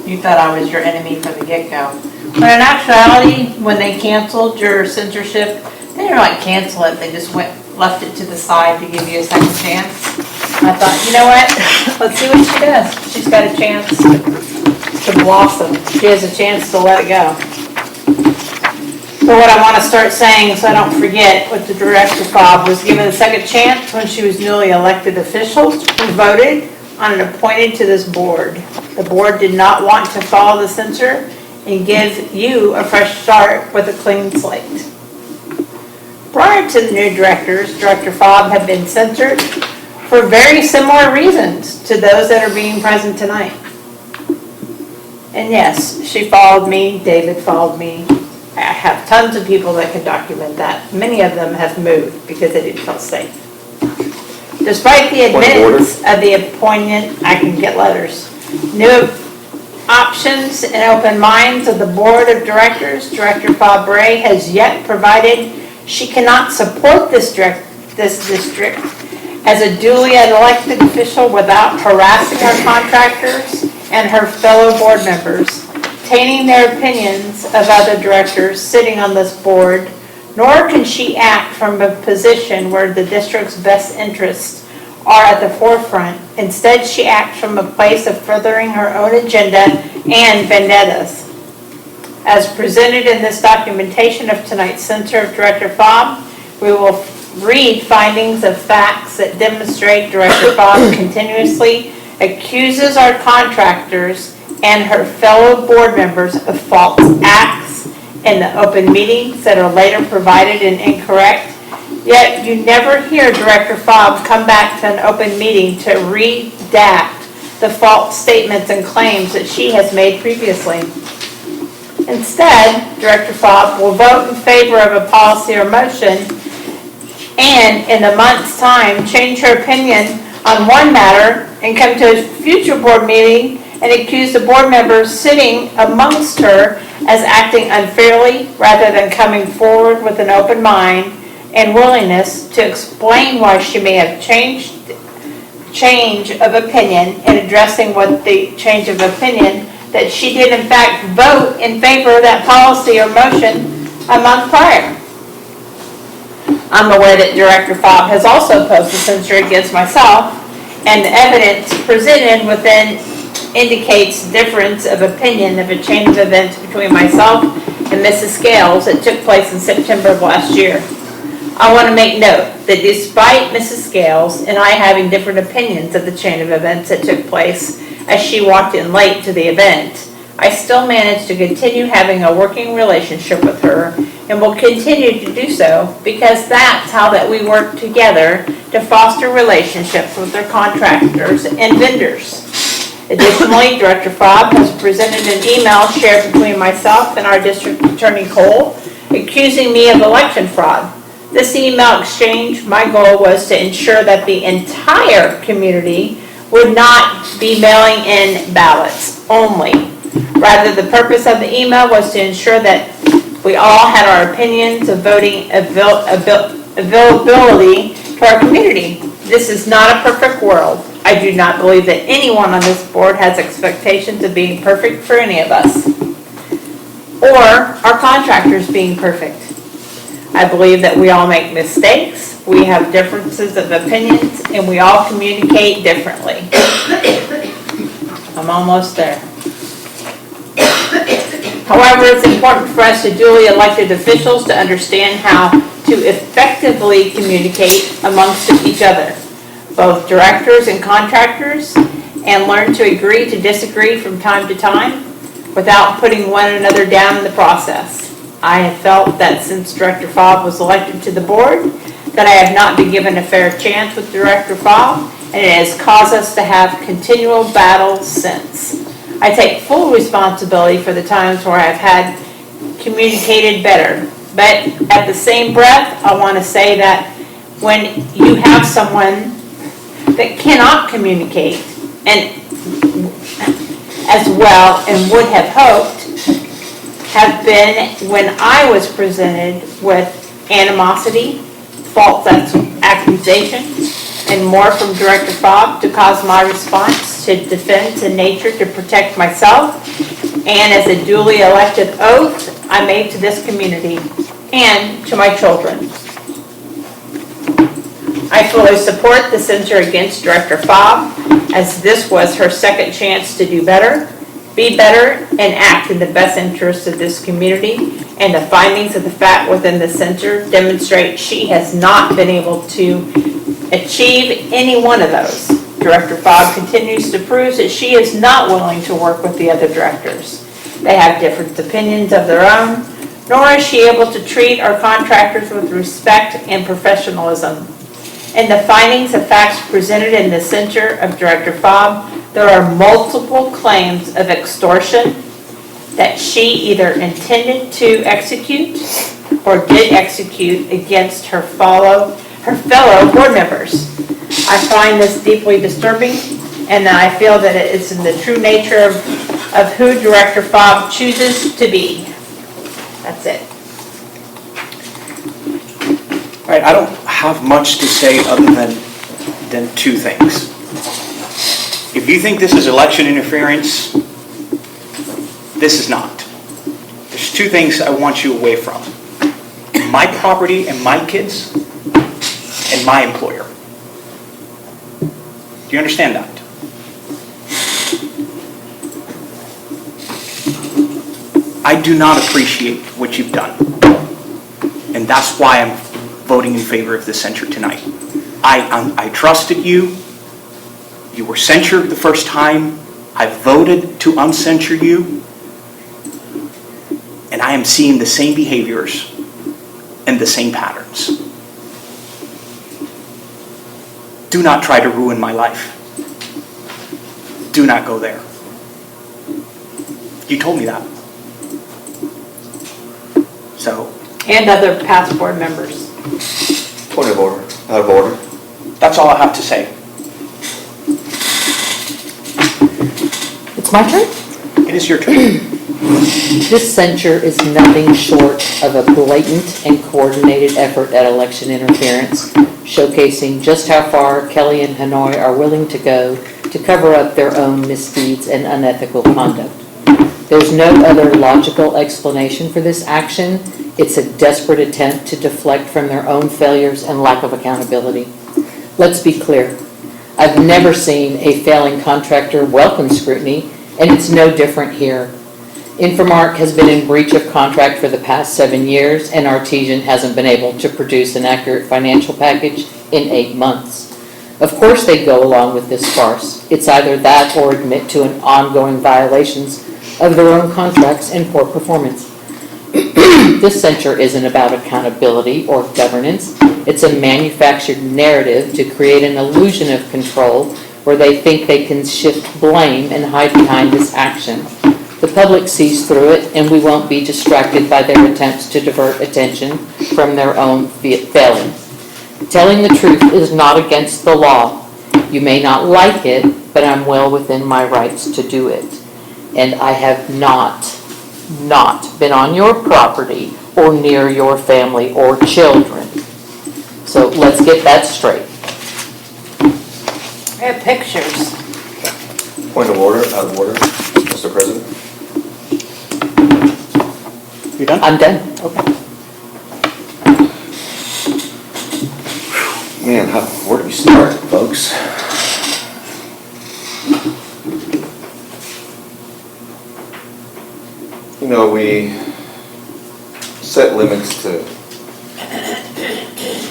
You thought I was your enemy from the get-go. But in actuality, when they canceled your censorship, they didn't really cancel it. They just left it to the side to give you a second chance. I thought, you know what? Let's see what she does. She's got a chance to blossom. She has a chance to let it go. But what I want to start saying, so I don't forget, what the Director Bob was given a second chance when she was newly elected official who voted on and appointed to this board. The board did not want to follow the censure and give you a fresh start with a clean slate. Prior to the new directors, Director Fobb had been censored for very similar reasons to those that are being present tonight. And yes, she followed me, David followed me. I have tons of people that can document that. Many of them have moved because they didn't feel safe. Despite the admittance of the appointment, I can get letters. New options and open minds of the board of directors, Director Bob Bray has yet provided she cannot support this district as a duly elected official without harassing our contractors and her fellow board members, tainting their opinions of other directors sitting on this board, nor can she act from a position where the district's best interests are at the forefront. Instead, she acts from a place of furthering her own agenda and vendettas. As presented in this documentation of tonight's censure of Director Fobb, we will read findings of facts that demonstrate Director Fobb continuously accuses our contractors and her fellow board members of false acts in the open meetings that are later provided and incorrect. Yet you never hear Director Fobb come back to an open meeting to redact the false statements and claims that she has made previously. Instead, Director Fobb will vote in favor of a policy or motion and in a month's time change her opinion on one matter and come to a future board meeting and accuse the board members sitting amongst her as acting unfairly rather than coming forward with an open mind and willingness to explain why she may have change of opinion in addressing what the change of opinion that she did in fact vote in favor of that policy or motion a month prior. I'm aware that Director Fobb has also posted censure against myself, and the evidence presented within indicates difference of opinion of a chain of events between myself and Mrs. Scales that took place in September of last year. I want to make note that despite Mrs. Scales and I having different opinions of the chain of events that took place as she walked in late to the event, I still managed to continue having a working relationship with her and will continue to do so because that's how that we work together to foster relationships with our contractors and vendors. Additionally, Director Fobb has presented an email shared between myself and our District Attorney Cole accusing me of election fraud. This email exchange, my goal was to ensure that the entire community would not be mailing in ballots only. Rather, the purpose of the email was to ensure that we all had our opinions of voting availability to our community. This is not a perfect world. I do not believe that anyone on this board has expectations of being perfect for any of us, or our contractors being perfect. I believe that we all make mistakes, we have differences of opinions, and we all communicate differently. I'm almost there. However, it's important for us as duly elected officials to understand how to effectively communicate amongst each other, both directors and contractors, and learn to agree to disagree from time to time without putting one another down in the process. I have felt that since Director Fobb was elected to the board, that I have not been given a fair chance with Director Fobb, and it has caused us to have continual battles since. I take full responsibility for the times where I've had communicated better, but at the same breath, I want to say that when you have someone that cannot communicate and as well and would have hoped have been when I was presented with animosity, false accusations, and more from Director Fobb to cause my response to defense in nature to protect myself and as a duly elected oath I made to this community and to my children. I fully support the censure against Director Fobb, as this was her second chance to do better, be better, and act in the best interest of this community, and the findings of the fact within the censure demonstrate she has not been able to achieve any one of those. Director Fobb continues to prove that she is not willing to work with the other directors. They have different opinions of their own, nor is she able to treat our contractors with respect and professionalism. In the findings of facts presented in the censure of Director Fobb, there are multiple claims of extortion that she either intended to execute or did execute against her fellow board members. I find this deeply disturbing, and I feel that it is in the true nature of who Director Fobb chooses to be. That's it. All right, I don't have much to say other than two things. If you think this is election interference, this is not. There's two things I want you away from. My property and my kids and my employer. Do you understand that? I do not appreciate what you've done. And that's why I'm voting in favor of the censure tonight. I trusted you. You were censured the first time. I voted to uncensure you. And I am seeing the same behaviors and the same patterns. Do not try to ruin my life. Do not go there. You told me that. So. And other past board members. Point of order, out of order. That's all I have to say. It's my turn? It is your turn. This censure is nothing short of a blatant and coordinated effort at election interference, showcasing just how far Kelly and Hanoi are willing to go to cover up their own misdeeds and unethical conduct. There's no other logical explanation for this action. It's a desperate attempt to deflect from their own failures and lack of accountability. Let's be clear. I've never seen a failing contractor welcome scrutiny, and it's no different here. Infomark has been in breach of contract for the past 7 years, and Artesian hasn't been able to produce an accurate financial package in 8 months. Of course they go along with this farce. It's either that or admit to an ongoing violations of their own contracts and poor performance. This censure isn't about accountability or governance. It's a manufactured narrative to create an illusion of control where they think they can shift blame and hide behind this action. The public sees through it, and we won't be distracted by their attempts to divert attention from their own failing. Telling the truth is not against the law. You may not like it, but I'm well within my rights to do it. And I have not been on your property or near your family or children. So let's get that straight. I have pictures. Point of order, out of order, Mr. President. You done? I'm done. Okay. Man, where do we start, folks? You know, we set limits to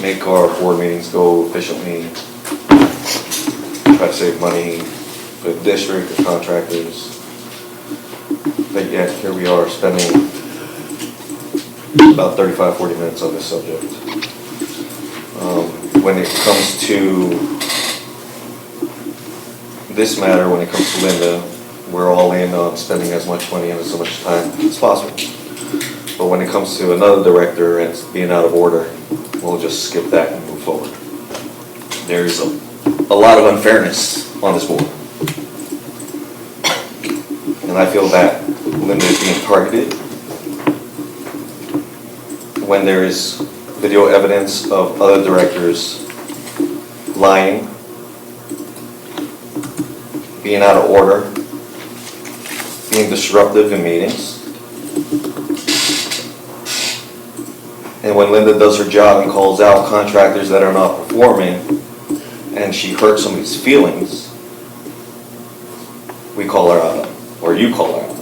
make our board meetings go efficiently, try to save money for the district, the contractors. But yet, here we are spending about 35, 40 minutes on this subject. When it comes to this matter, when it comes to Linda, we're all in on spending as much money and as much time as possible. But when it comes to another director and being out of order, we'll just skip that and move forward. There's a lot of unfairness on this board. And I feel that Linda is being targeted when there is video evidence of other directors lying, being out of order, being disruptive in meetings. And when Linda does her job and calls out contractors that are not performing, and she hurts somebody's feelings, we call her out, or you call her out.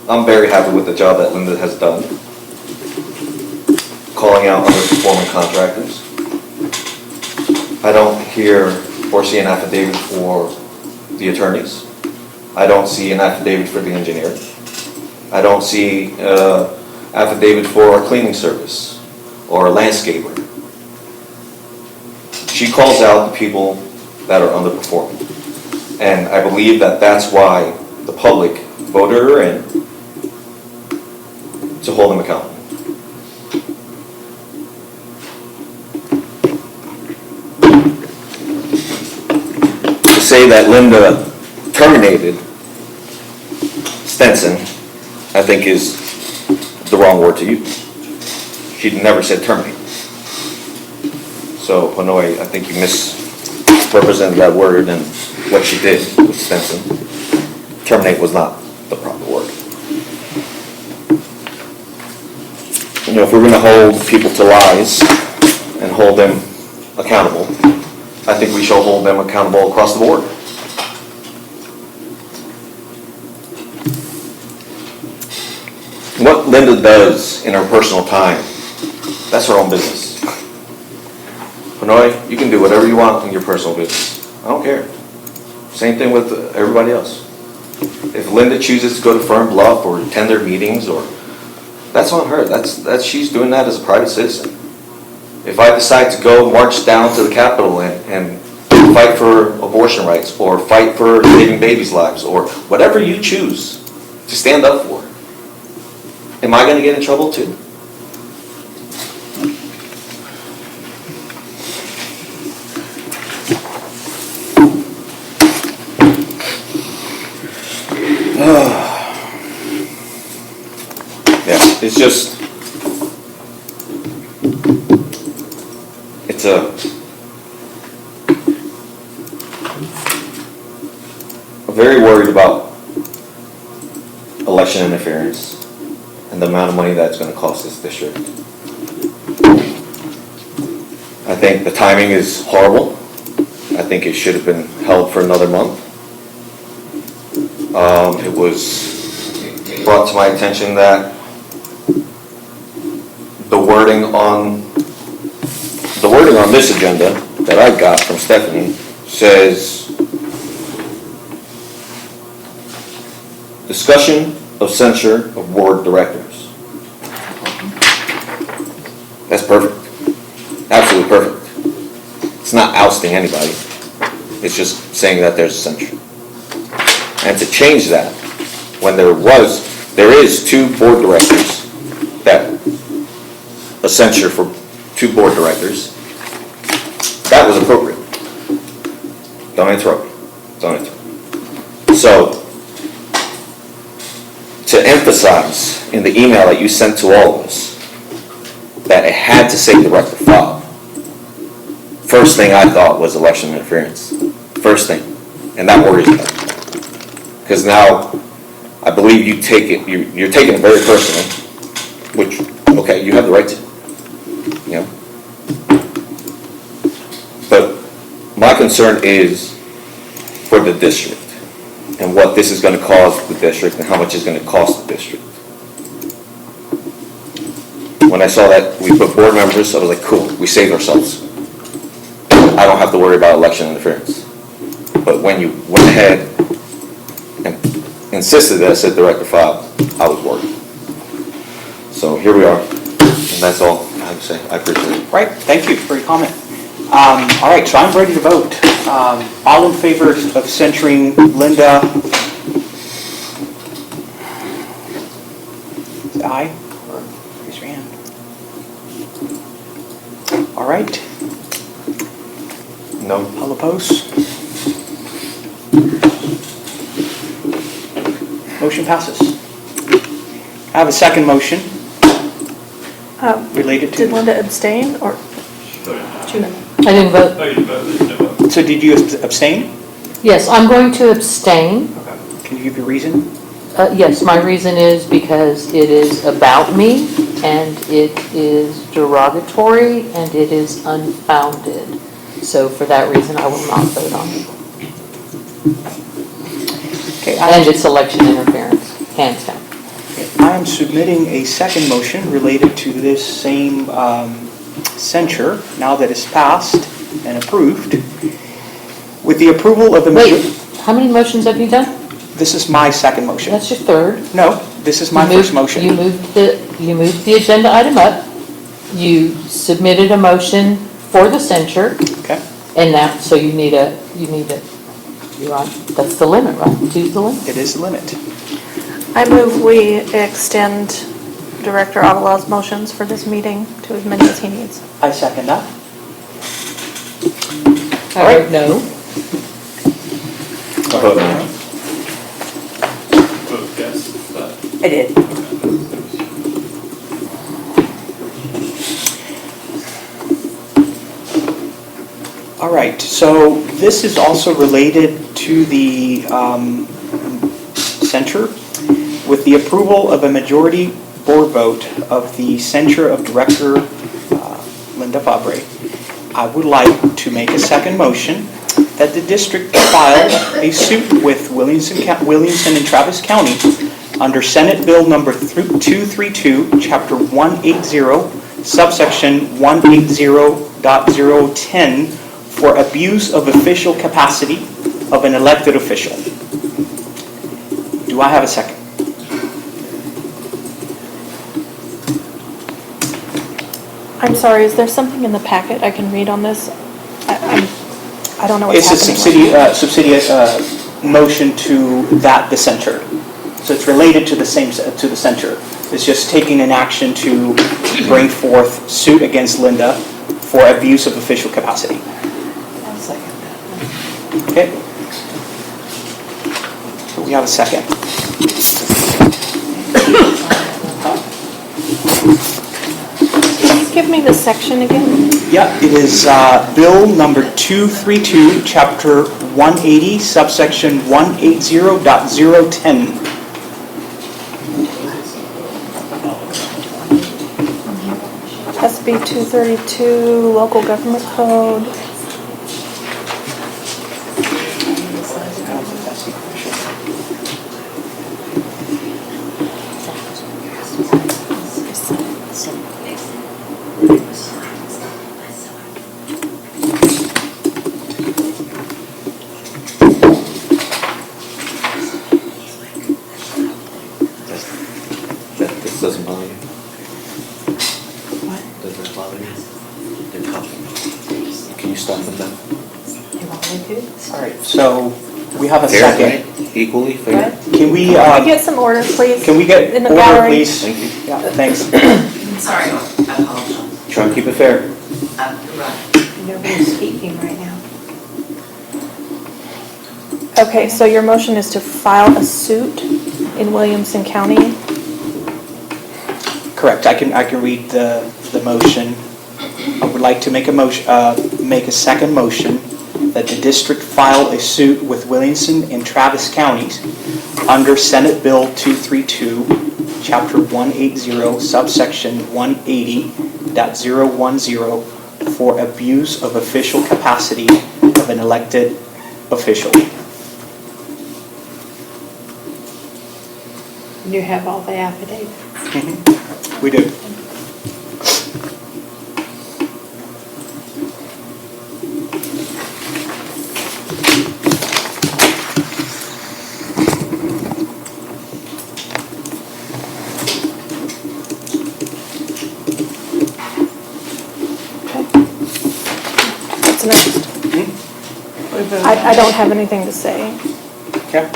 I'm very happy with the job that Linda has done, calling out underperforming contractors. I don't hear or see an affidavit for the attorneys. I don't see an affidavit for the engineer. I don't see an affidavit for a cleaning service or a landscaper. She calls out the people that are underperforming. And I believe that that's why the public voted her in to hold them accountable. To say that Linda terminated Stenson, I think is the wrong word to use. She never said terminate. So, Hanoi, I think you misrepresented that word and what she did with Stenson. Terminate was not the proper word. You know, if we're going to hold people to lies and hold them accountable, I think we shall hold them accountable across the board. What Linda does in her personal time, that's her own business. Hanoi, you can do whatever you want in your personal business. I don't care. Same thing with everybody else. If Linda chooses to go to Fern Bluff or attend their meetings, or that's on her. That's she's doing that as a private citizen. If I decide to go march down to the Capitol and fight for abortion rights or fight for saving babies' lives or whatever you choose to stand up for, am I going to get in trouble too? Yeah, it's just, I'm very worried about election interference and the amount of money that's going to cost this district. I think the timing is horrible. I think it should have been held for another month. It was brought to my attention that the wording on this agenda that I got from Stephanie says discussion of censure of board directors. That's perfect. Absolutely perfect. It's not ousting anybody. It's just saying that there's a censure. And to change that, when there is 2 board directors, that a censure for 2 board directors, that was appropriate. Don't interrupt me. Don't interrupt me. So, to emphasize in the email that you sent to all of us that it had to say Director Fobb, first thing I thought was election interference. First thing. And that worries me. Because now, I believe you're taking it very personally, which, okay, you have the right to, you know. But my concern is for the district and what this is going to cause the district and how much it's going to cost the district. When I saw that we put board members, I was like, cool, we saved ourselves. I don't have to worry about election interference. But when you went ahead and insisted that I said Director Fobb, I was worried. So here we are, and that's all I have to say. I appreciate it. Right, thank you for your comment. All right, so I'm ready to vote. All in favor of censuring Linda? Say aye, or raise your hand. All right. No. All opposed? Motion passes. I have a second motion related to... Did Linda abstain, or? I didn't vote. So did you abstain? Yes, I'm going to abstain. Can you give your reason? Yes, my reason is because it is about me, and it is derogatory, and it is unfounded. So for that reason, I will not vote on it. Okay, And it's election interference, hands down. I am submitting a second motion related to this same censure, now that it's passed and approved, with the approval of the... Wait, how many motions have you done? This is my second motion. That's your third. No, this is my first motion. You moved the agenda item up. You submitted a motion for the censure. Okay. And now, so you need a, that's the limit, right? Two's the limit? It is the limit. I move we extend Director Avila's motions for this meeting to as many as he needs. I second that. I vote no. I vote no. Vote yes. I did. All right, so this is also related to the censure. With the approval of a majority board vote of the censure of Director Linda Fabre, I would like to make a second motion that the district file a suit with Williamson and Travis County under Senate Bill number 232, Chapter 180, subsection 180.010, for abuse of official capacity of an elected official. Do I have a second? I'm sorry, is there something in the packet I can read on this? I don't know what's It's happening. a subsidiary motion to that dissenter. So it's related to the censure. It's just taking an action to bring forth suit against Linda for abuse of official capacity. I'll second that. Okay? So we have a second. Please give me the section again. Yeah, it is Bill number 232, Chapter 180, subsection 180.010. SB 232, local government code. This doesn't bother you? What? Does that bother you? They're talking. Can you stop them now? You want me to? All right, so we have a Fair, second. right? Equally fair? Can we Can we get some order, please? can we get in the order, gallery? please? Thank you. Yeah, thanks. Sorry, I apologize. Try and keep it fair. You're right. Nobody's speaking right now. Okay, so your motion is to file a suit in Williamson County. Correct, I can read the motion. I would like to make a second motion that the district file a suit with Williamson and Travis counties under Senate Bill 232, Chapter 180, subsection 180.010 for abuse of official capacity of an elected official. You have all the affidavits. We do. What's next? I don't have anything to say. Okay.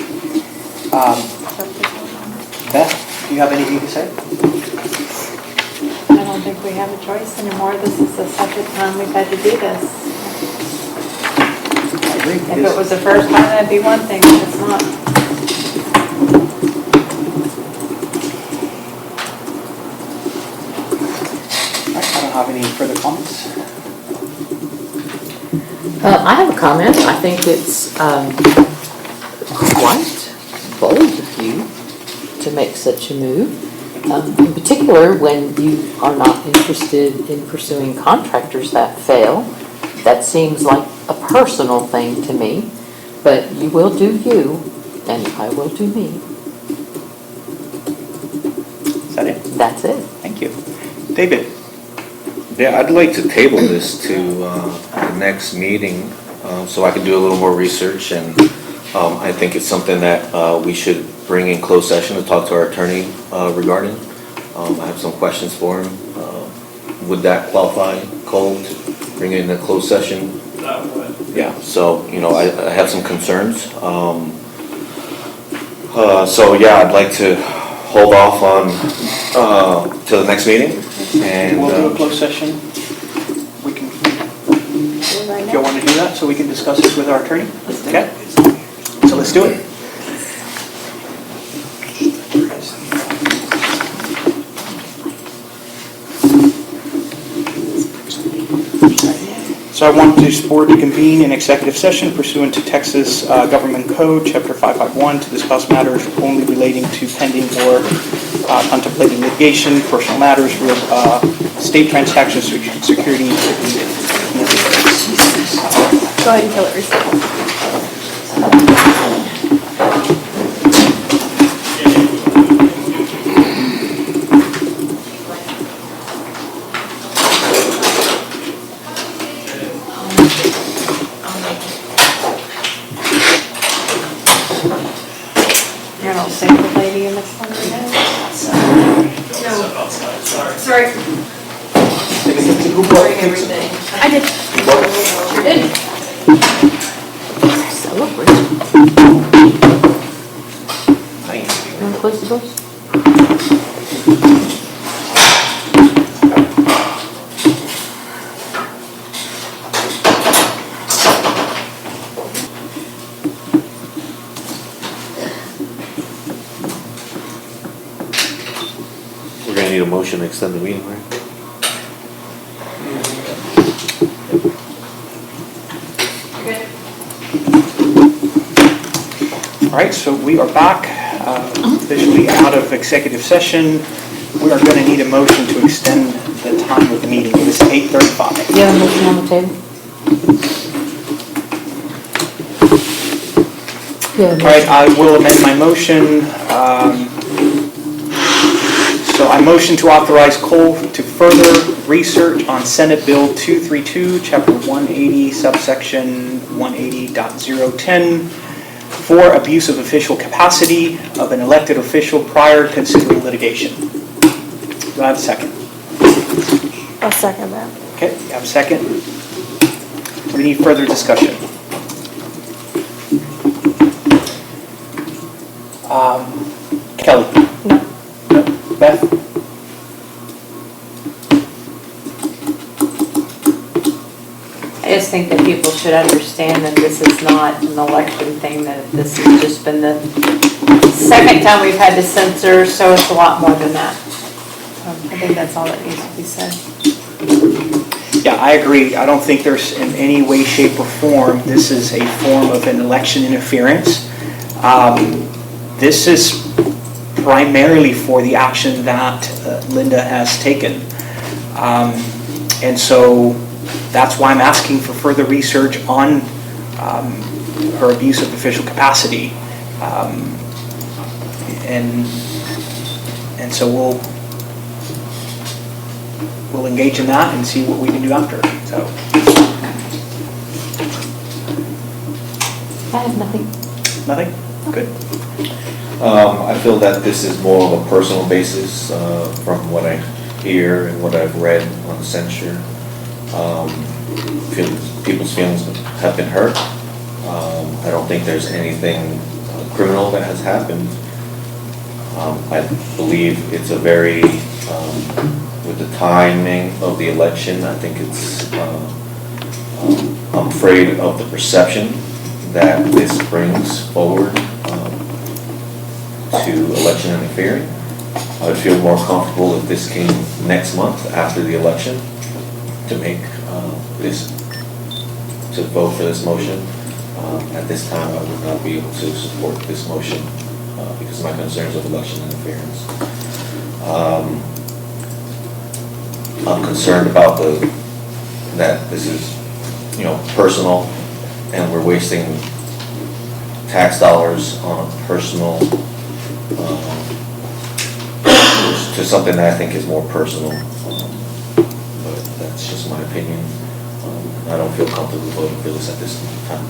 Beth, do you have anything to say? I don't think we have a choice anymore. This is the second time we've had to do this. I agree. If it was the first time, that'd be one thing, but it's not. I don't have any further comments. I have a comment. I think it's quite bold of you to make such a move. In particular, when you are not interested in pursuing contractors that fail. That seems like a personal thing to me, but you will do you, and I will do me. Is that it? That's it. Thank you. David? Yeah, I'd like to table this to the next meeting so I can do a little more research, and I think it's something that we should bring in closed session to talk to our attorney regarding. I have some questions for him. Would that qualify, Cole, to bring in a closed session? That would. Yeah, so, I have some concerns. So, yeah, I'd like to hold off on, till the next meeting, and. We'll do a closed session. We can, if you want to do that, so we can discuss this with our attorney? Okay? So let's do it. So I want this board to convene an executive session pursuant to Texas Government Code, Chapter 551, to discuss matters only relating to pending or contemplating litigation, personal matters, real estate transactions, security. Go ahead and kill it yourself. disabled lady in the corner now. Sorry. Everything. I did. Sure did. Celebrate. Want to close the doors? We're gonna need a motion to extend the meeting, right? All right, so we are back, officially out of executive session. We are going to need a motion to extend the time of the meeting. It is 8:35. Do you have a motion on the table? All right, I will amend my motion. So I motion to authorize Cole to further research on Senate Bill 232, Chapter 180, subsection 180.010, for abuse of official capacity of an elected official prior to considering litigation. Do I have a second? I'll second that. Okay, you have a second. Do we need further discussion? Kelly? No. No. Beth? I just think that people should understand that this is not an election thing, that this has just been the second time we've had to censor, so it's a lot more than that. I think that's all that needs to be said. Yeah, I agree. I don't think there's in any way, shape, or form, this is a form of an election interference. This is primarily for the action that Linda has taken. And so that's why I'm asking for further research on her abuse of official capacity. And so we'll engage in that and see what we can do after. So I have nothing. nothing? Good. I feel that this is more of a personal basis from what I hear and what I've read on censure. People's feelings have been hurt. I don't think there's anything criminal that has happened. I believe it's a very, with the timing of the election, I think it's, I'm afraid of the perception that this brings forward to election interfering. I would feel more comfortable if this came next month after the election to make to vote for this motion. At this time, I would not be able to support this motion because of my concerns of election interference. I'm concerned about that this is, personal, and we're wasting tax dollars on a personal, to something that I think is more personal. But that's just my opinion. I don't feel comfortable voting for this at this time.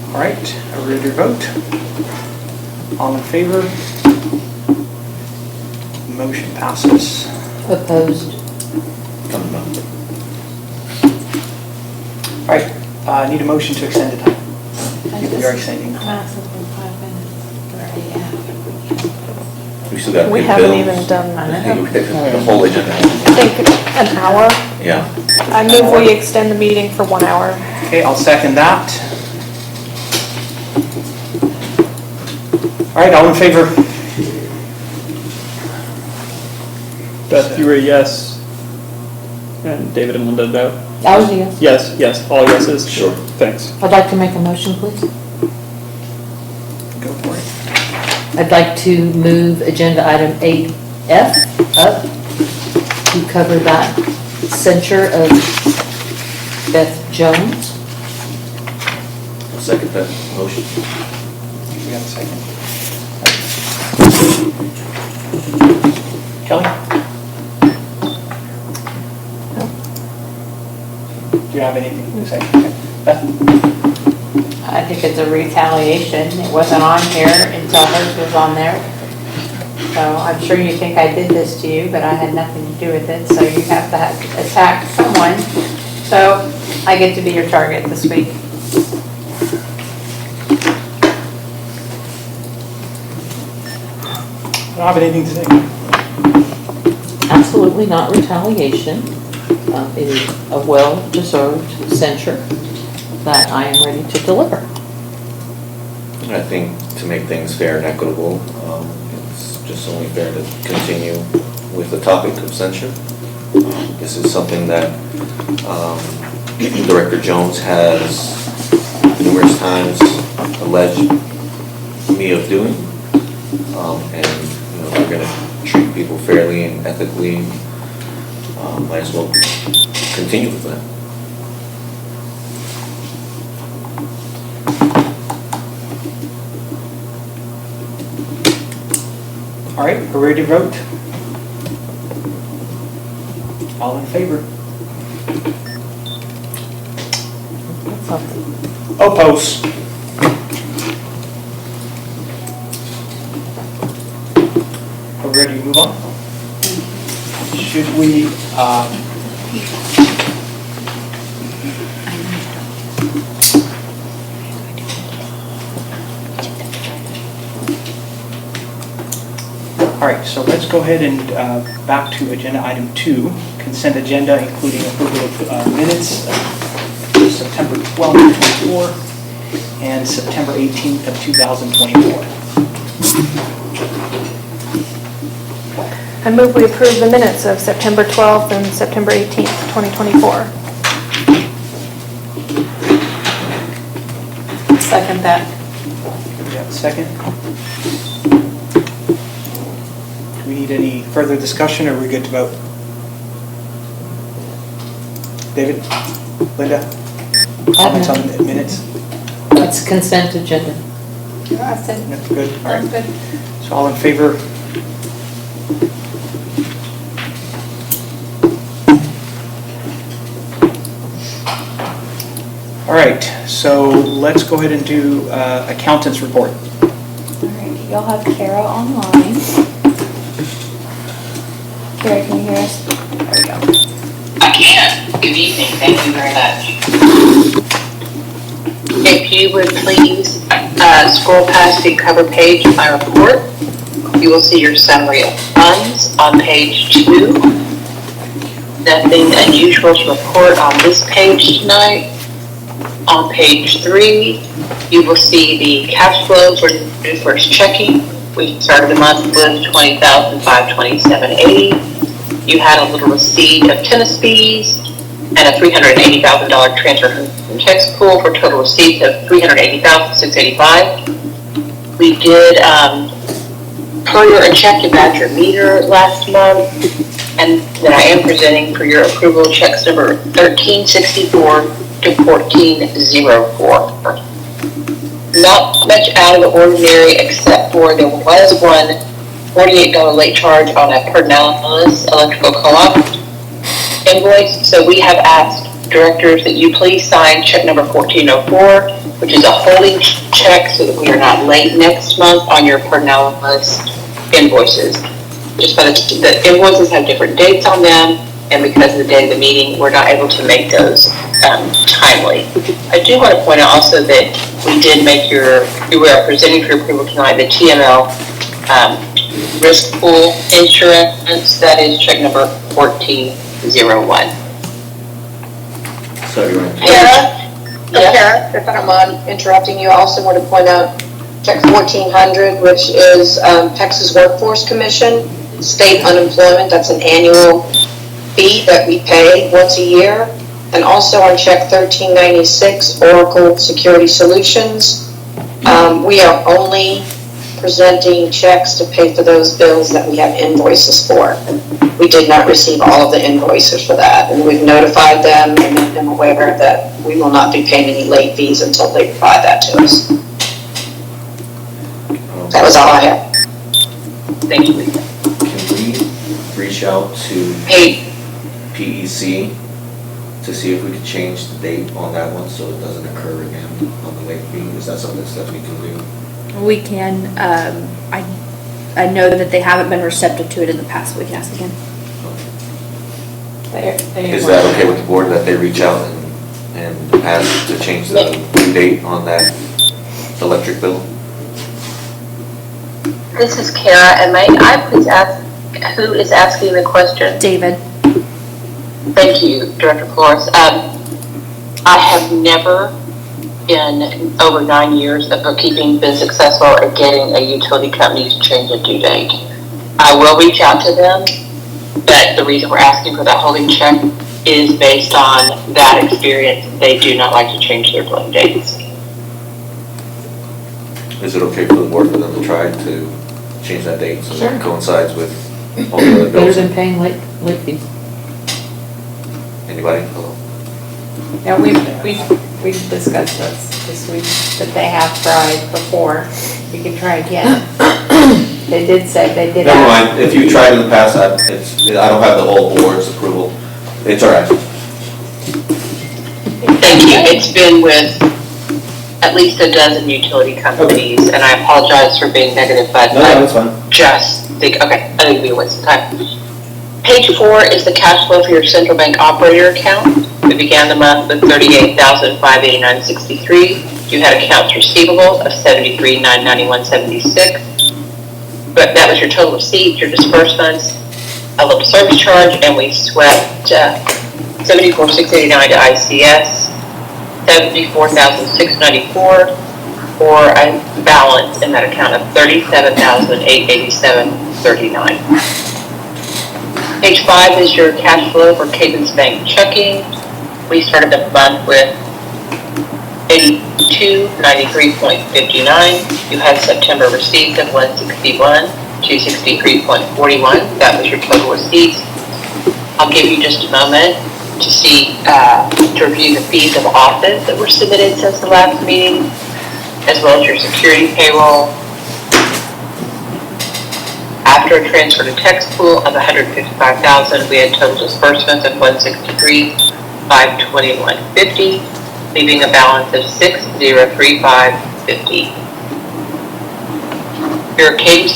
All right, are we ready to vote? All in favor? Motion passes. Opposed? All right, need a motion to extend the time. We are extending. We still got to We pay haven't bills. even done The whole agenda. I think an hour. Yeah. I move we extend the meeting for 1 hour. Okay, I'll second that. All right, all in favor? Beth, you were a yes. And David and Linda, no? I was a yes. Yes, yes, all yeses? Sure. Thanks. I'd like to make a motion, please. Go for it. I'd like to move agenda item 8F up to cover that censure of Beth Jones. I'll second that motion. We got a second. Kelly? Do you have anything to say? Okay. Beth? I think it's a retaliation. It wasn't on here until hers was on there. So I'm sure you think I did this to you, but I had nothing to do with it, so you have to attack someone. So I get to be your target this week. I don't have anything to say. Absolutely not retaliation. It is a well-deserved censure that I am ready to deliver. I think to make things fair and equitable, it's just only fair to continue with the topic of censure. This is something that Director Jones has numerous times alleged me of doing, and if we're going to treat people fairly and ethically, might as well continue with that. All right, we're ready to vote. All in favor? Oppose. Are we ready to move on? Should we, all right, so let's go ahead and back to agenda item 2, consent agenda, including approval of minutes of September 12th, 24 and September 18th of 2024. I move we approve the minutes of September 12th and September 18th, 2024. Second that. We have a second. Do we need any further discussion, or are we good to vote? David? Linda? Comments on the minutes? It's consent agenda. That's it. No, good, all right. That's good. So all in favor? All right, so let's go ahead and do accountant's report. All right, y'all have Kara online. Kara, can you hear us? There we go. I can. Good evening. Thank you very much. If you would please scroll past the cover page of my report, you will see your summary of funds on page 2. Nothing unusual to report on this page tonight. On page 3, you will see the cash flows for new first checking. We started the month with $20,527.80. You had a little receipt of tennis fees and a $380,000 transfer from text pool for total receipts of $380,685. We did courier a check to Badger Meter last month, and then I am presenting for your approval checks number 1364 to 1404. Not much out of the ordinary, except for there was one $48 late charge on a Pernalis electrical co-op invoice. So we have asked directors that you please sign check number 1404, which is a holding check so that we are not late next month on your Pernalis invoices. Just by the invoices have different dates on them, and because of the day of the meeting, we're not able to make those timely. I do want to point out also that we did make we are presenting for your approval tonight the TML risk pool insurance. That is check number 1401. So you're in. Kara, if I'm interrupting you, I also want to point out check 1400, which is Texas Workforce Commission, state unemployment. That's an annual fee that we pay once a year. And also on check 1396, Oracle Security Solutions. We are only presenting checks to pay for those bills that we have invoices for. We did not receive all of the invoices for that, and we've notified them and made them aware that we will not be paying any late fees until they provide that to us. That was all I have. Thank you, Lisa. Can we reach out to PEC to see if we could change the date on that one so it doesn't occur again on the late fee? Is that something that we can do? We can, I know that they haven't been receptive to it in the past, we can ask again. Is that okay with the board that they reach out and ask to change the due date on that electric bill? This is Kara, and may I please ask, who is asking the question? David. Thank you, Director Flores. I have never, in over 9 years of bookkeeping, been successful at getting a utility company to change a due date. I will reach out to them, but the reason we're asking for that holding check is based on that experience. They do not like to change their billing dates. Is it okay for the board for them to try to change that date so Sure. that it coincides with all the other Better bills? than paying late fees. Anybody? Hello? Yeah, we've discussed this week, that they have tried before. We can try again. They did say they did. Never mind, if you tried in the past, I don't have the whole board's approval. It's all right. Thank you. It's been with at least a dozen utility companies, and I apologize for being negative, but No, that's fine. just think, okay, I think it'd be a waste of time. Page 4 is the cash flow for your central bank operator account. We began the month with $38,589.63. You had accounts receivable of $73,991.76. But that was your total receipts, your disbursements, a little service charge, and we swept $74,689 to ICS, $74,694 for a balance in that account of $37,887.39. Page 5 is your cash flow for Cadence Bank checking. We started the month with $82.93.59. You had September receipts of $161,263.41. That was your total receipts. I'll give you just a moment to see, to review the fees of office that were submitted since the last meeting, as well as your security payroll. After a transfer to tax pool of $155,000, we had total disbursements of $163,521.50, leaving a balance of $6,035.50. Your cash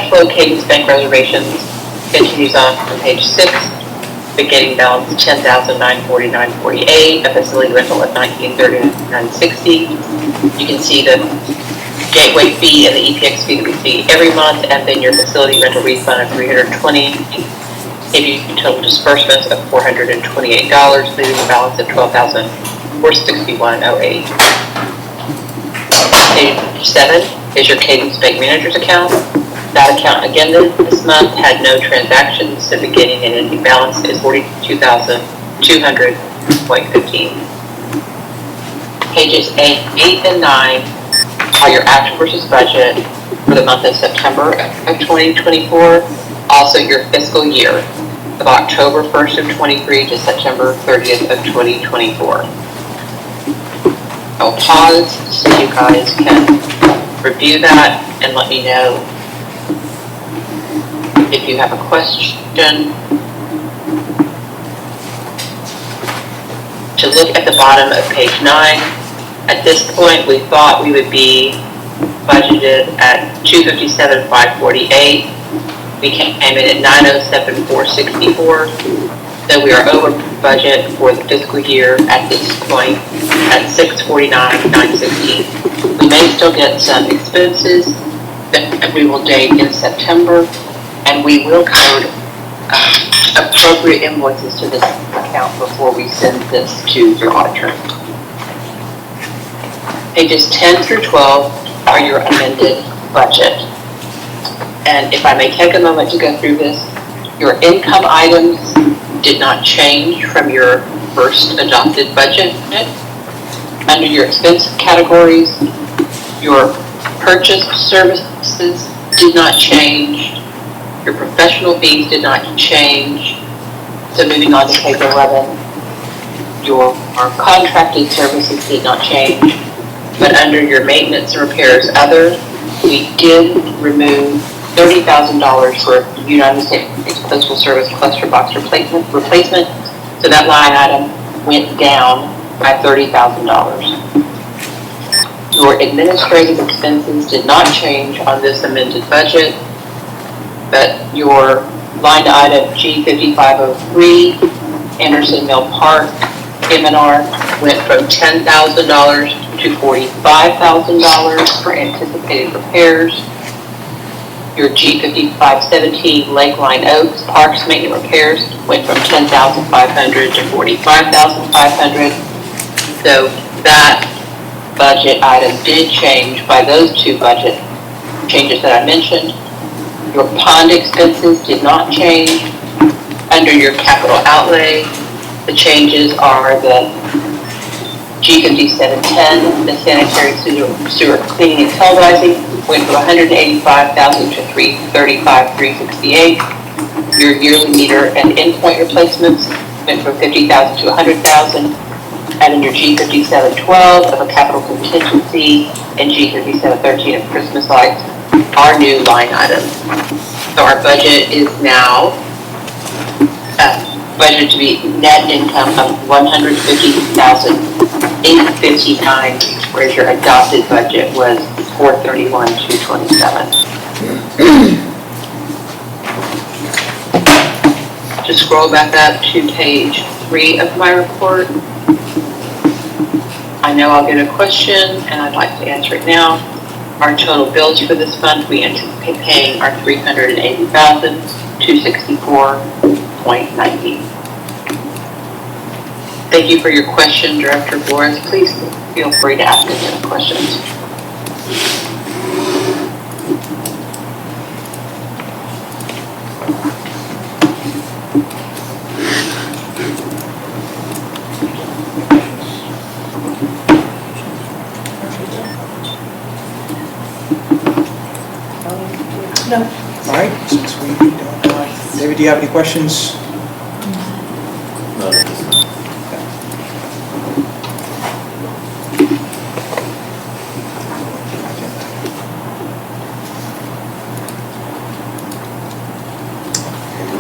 flow Cadence Bank reservations continues on page 6. Beginning balance of $10,949.48, a facility rental of $1939.60. You can see the gateway fee and the EPX fee that we see every month, and then your facility rental refund of $320. Give you total disbursements of $428, leaving a balance of $12,461.08. Page 7 is your Cadence Bank Manager's account. That account, again, this month had no transactions, so beginning and ending balance is $42,200.15. Pages 8 and 9 are your actual versus budget for the month of September of 2024, also your fiscal year of October 1st of 23 to September 30th of 2024. I'll pause so you guys can review that and let me know if you have a question. To look at the bottom of page 9, at this point we thought we would be budgeted at $257,548. We came in at $907,464. So we are over budget for the fiscal year at this point at $649,916. We may still get some expenses that we will date in September, and we will code appropriate invoices to this account before we send this to your auditor. Pages 10 through 12 are your amended budget. And if I may take a moment to go through this, your income items did not change from your first adopted budget. Under your expense categories, your purchase services did not change. Your professional fees did not change. So moving on to page 11, your contracted services did not change. But under your maintenance and repairs other, we did remove $30,000 for United States Postal Service cluster box replacement. So that line item went down by $30,000. Your administrative expenses did not change on this amended budget, but your line item G5503, Anderson Mill Park, M&R, went from $10,000 to $45,000 for anticipated repairs. Your G5517, Lakeline Oaks, Parks Maintenance Repairs, went from $10,500 to $45,500. So that budget item did change by those two budget changes that I mentioned. Your pond expenses did not change. Under your capital outlay, the changes are the G5710, the sanitary sewer cleaning and televising, went from $185,000 to $335,368. Your yearly meter and endpoint replacements went from $50,000 to $100,000. And in your G5712 of a capital contingency and G5713 of Christmas lights are new line items. So our budget is now budgeted to be net income of $150,859, whereas your adopted budget was $431,227. Just scroll back up to page 3 of my report. I know I'll get a question, and I'd like to answer it now. Our total bills for this month we anticipate paying are $380,264.90. Thank you for your question, Director Flores. Please feel free to ask us any questions. No. All right, since we don't, David, do you have any questions? No.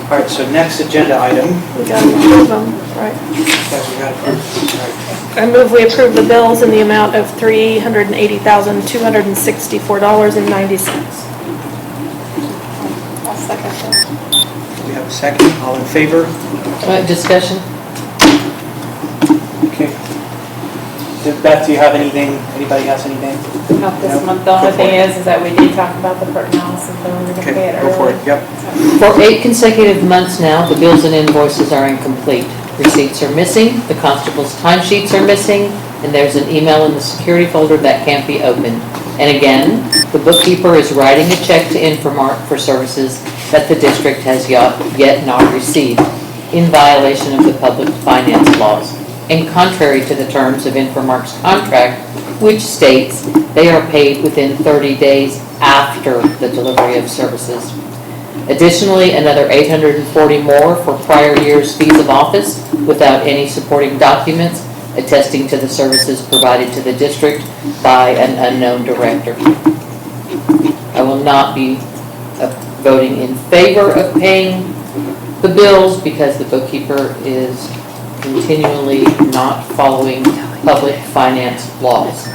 All right, so next agenda item. We got to approve them, right? Yes, we got it. All right. I move we approve the bills in the amount of $380,264.90. I'll second that. We have a second. All in favor? Discussion? Okay. Beth, do you have anything? Anybody has anything? Not this month. The only thing is that we did talk about the PERT analysis, but we were going to pay it early. Go for it. Yep. For 8 consecutive months now, the bills and invoices are incomplete. Receipts are missing, the constable's timesheets are missing, and there's an email in the security folder that can't be opened. And again, the bookkeeper is writing a check to Infomark for services that the district has yet not received, in violation of the public finance laws, and contrary to the terms of Infomark's contract, which states they are paid within 30 days after the delivery of services. Additionally, another $840 more for prior year's fees of office without any supporting documents attesting to the services provided to the district by an unknown director. I will not be voting in favor of paying the bills because the bookkeeper is continually not following public finance laws.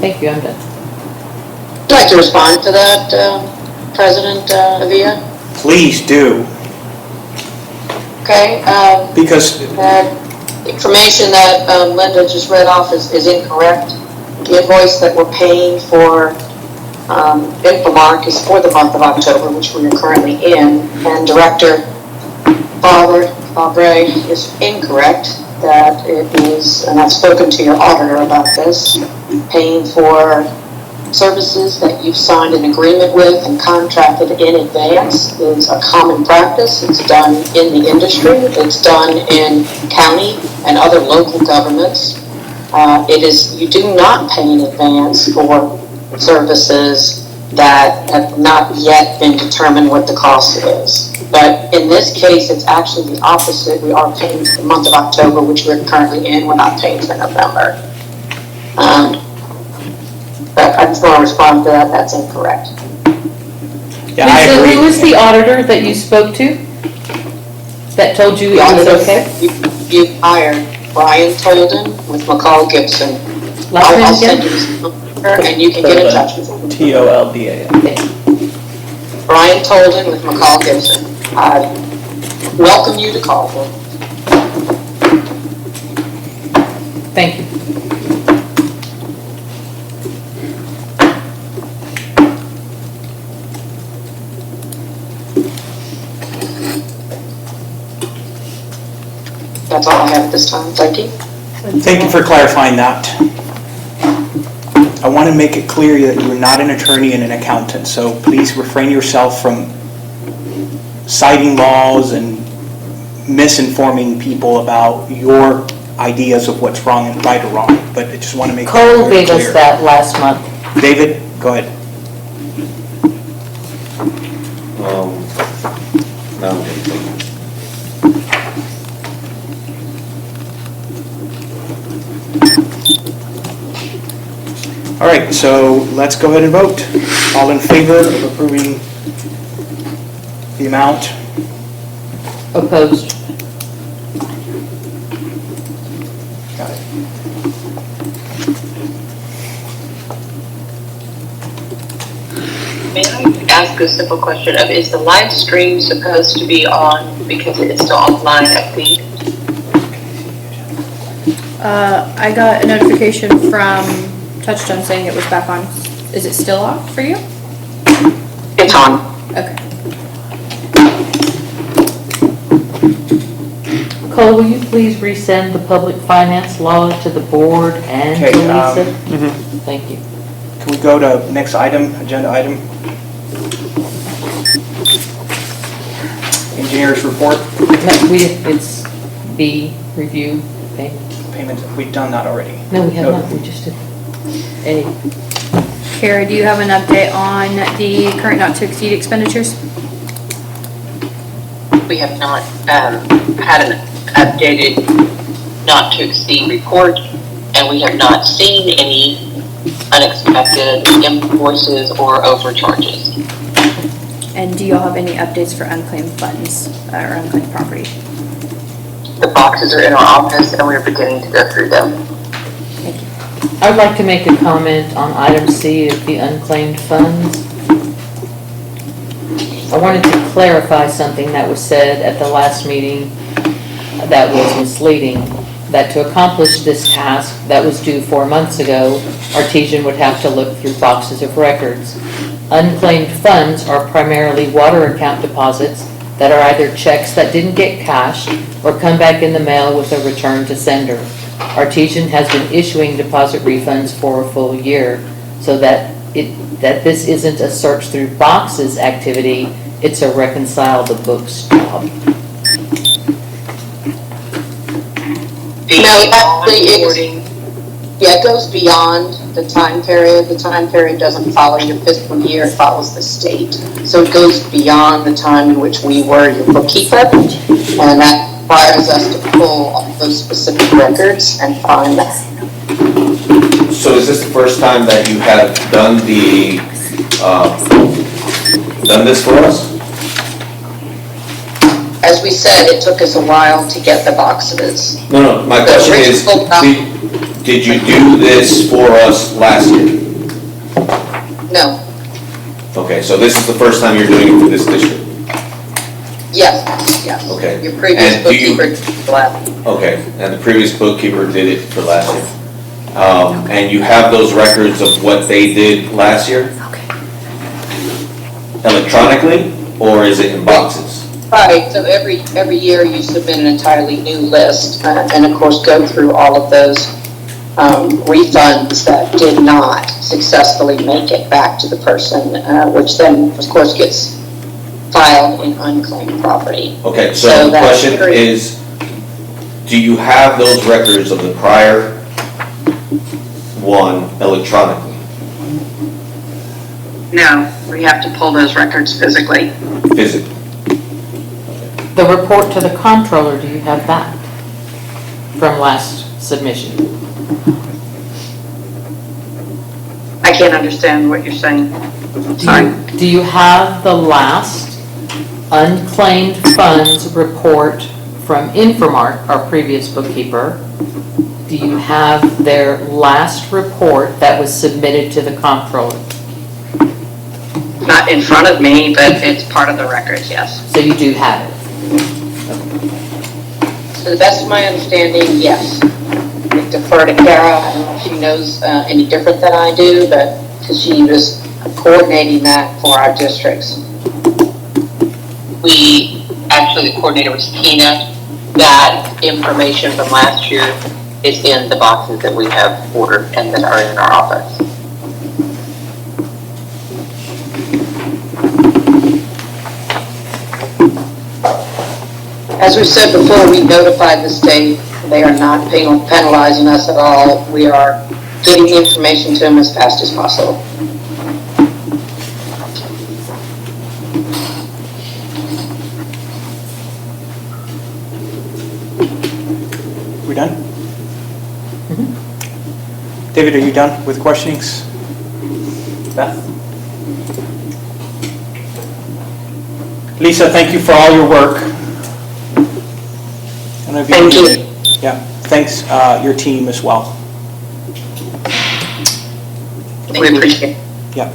Thank you, I'm done. I'd like to respond to that, President Avia. Please do. Okay. Because That information that Linda just read off is incorrect. The invoice that we're paying for Infomark is for the month of October, which we are currently in, and Director Fabre is incorrect. That it is, and I've spoken to your auditor about this, paying for services that you've signed an agreement with and contracted in advance is a common practice. It's done in the industry. It's done in county and other local governments. You do not pay in advance for services that have not yet been determined what the cost is. But in this case, it's actually the opposite. We are paying for the month of October, which we're currently in. We're not paying for November. But I just want to respond to that. That's incorrect. Yeah, I Lisa, agree. who was the auditor that you spoke to? That told you it was okay? You hired Brian Tolden with McCall Gibson. Last name I'll again? send you his number and you can get in touch with him. TOLDA. Brian Tolden with McCall Gibson. I welcome you to call him. Thank you. That's all I have at this time. Thank you. Thank you for clarifying that. I want to make it clear that you are not an attorney and an accountant, so please refrain yourself from citing laws and misinforming people about your ideas of what's wrong and right or wrong, but I just want to make Cole that very gave us clear. that last month. David, go ahead. No, anything. All right, so let's go ahead and vote. All in favor of approving the amount? Opposed. Got it. May I ask a simple question of, is the live stream supposed to be on because it is still online, I think? I got a notification from Touchstone saying it was back on. Is it still off for you? It's on. Okay. Cole, will you please resend the public finance law to the board and to Okay, Lisa? Thank you. Can we go to next item, agenda item? Engineers report, No, it's B, review, payment. payments, we've done that already. No, we have not, we just did A. Kara, do you have an update on the current not to exceed expenditures? We have not had an updated not to exceed report, and we have not seen any unexpected invoices or overcharges. And do y'all have any updates for unclaimed funds or unclaimed property? The boxes are in our office, and we're beginning to go through them. I would like to make a comment on item C of the unclaimed funds. I wanted to clarify something that was said at the last meeting that was misleading, that to accomplish this task that was due 4 months ago, Artesian would have to look through boxes of records. Unclaimed funds are primarily water account deposits that are either checks that didn't get cashed or come back in the mail with a return to sender. Artesian has been issuing deposit refunds for a full year, so that this isn't a search through boxes activity, it's a reconcile the books job. No, actually, it goes beyond the time period. The time period doesn't follow your fiscal year, it follows the state. So it goes beyond the time in which we were your bookkeeper, and that requires us to pull all those specific records and find that. So is this the first time that you have done done this for us? As we said, it took us a while to get the boxes. No, my question is, did you do this for us last year? No, Okay, so this is the first time you're doing it for this district? yes. Okay. Your previous And do you- bookkeeper left. Okay, and the previous bookkeeper did it for last year? And you have those records of what they did last year? Electronically, or is it in boxes? Right, so every year you submit an entirely new list, and of course go through all of those refunds that did not successfully make it back to the person, which then, of course, gets filed in unclaimed property. Okay, so the that question period- is, do you have those records of the prior one electronically? No, we have to pull those records physically. Physically? The report to the comptroller, do you have that from last submission? I can't understand what you're saying. Sorry. Do you have the last unclaimed funds report from Infomark, our previous bookkeeper? Do you have their last report that was submitted to the comptroller? Not in front of me, but it's part of the records, yes. So you do have it? To the best of my understanding, yes. I defer to Kara, I don't know if she knows any different than I do, but, because she was coordinating that for our districts. Actually, the coordinator was Tina. That information from last year is in the boxes that we have ordered and that are in our office. As we said before, we notified the state. They are not penalizing us at all. We are getting the information to them as fast as possible. We're done? David, are you done with questionings? Beth? Lisa, thank you for all your work. Thank you. Yeah, thanks your team as well. We appreciate it. Yeah.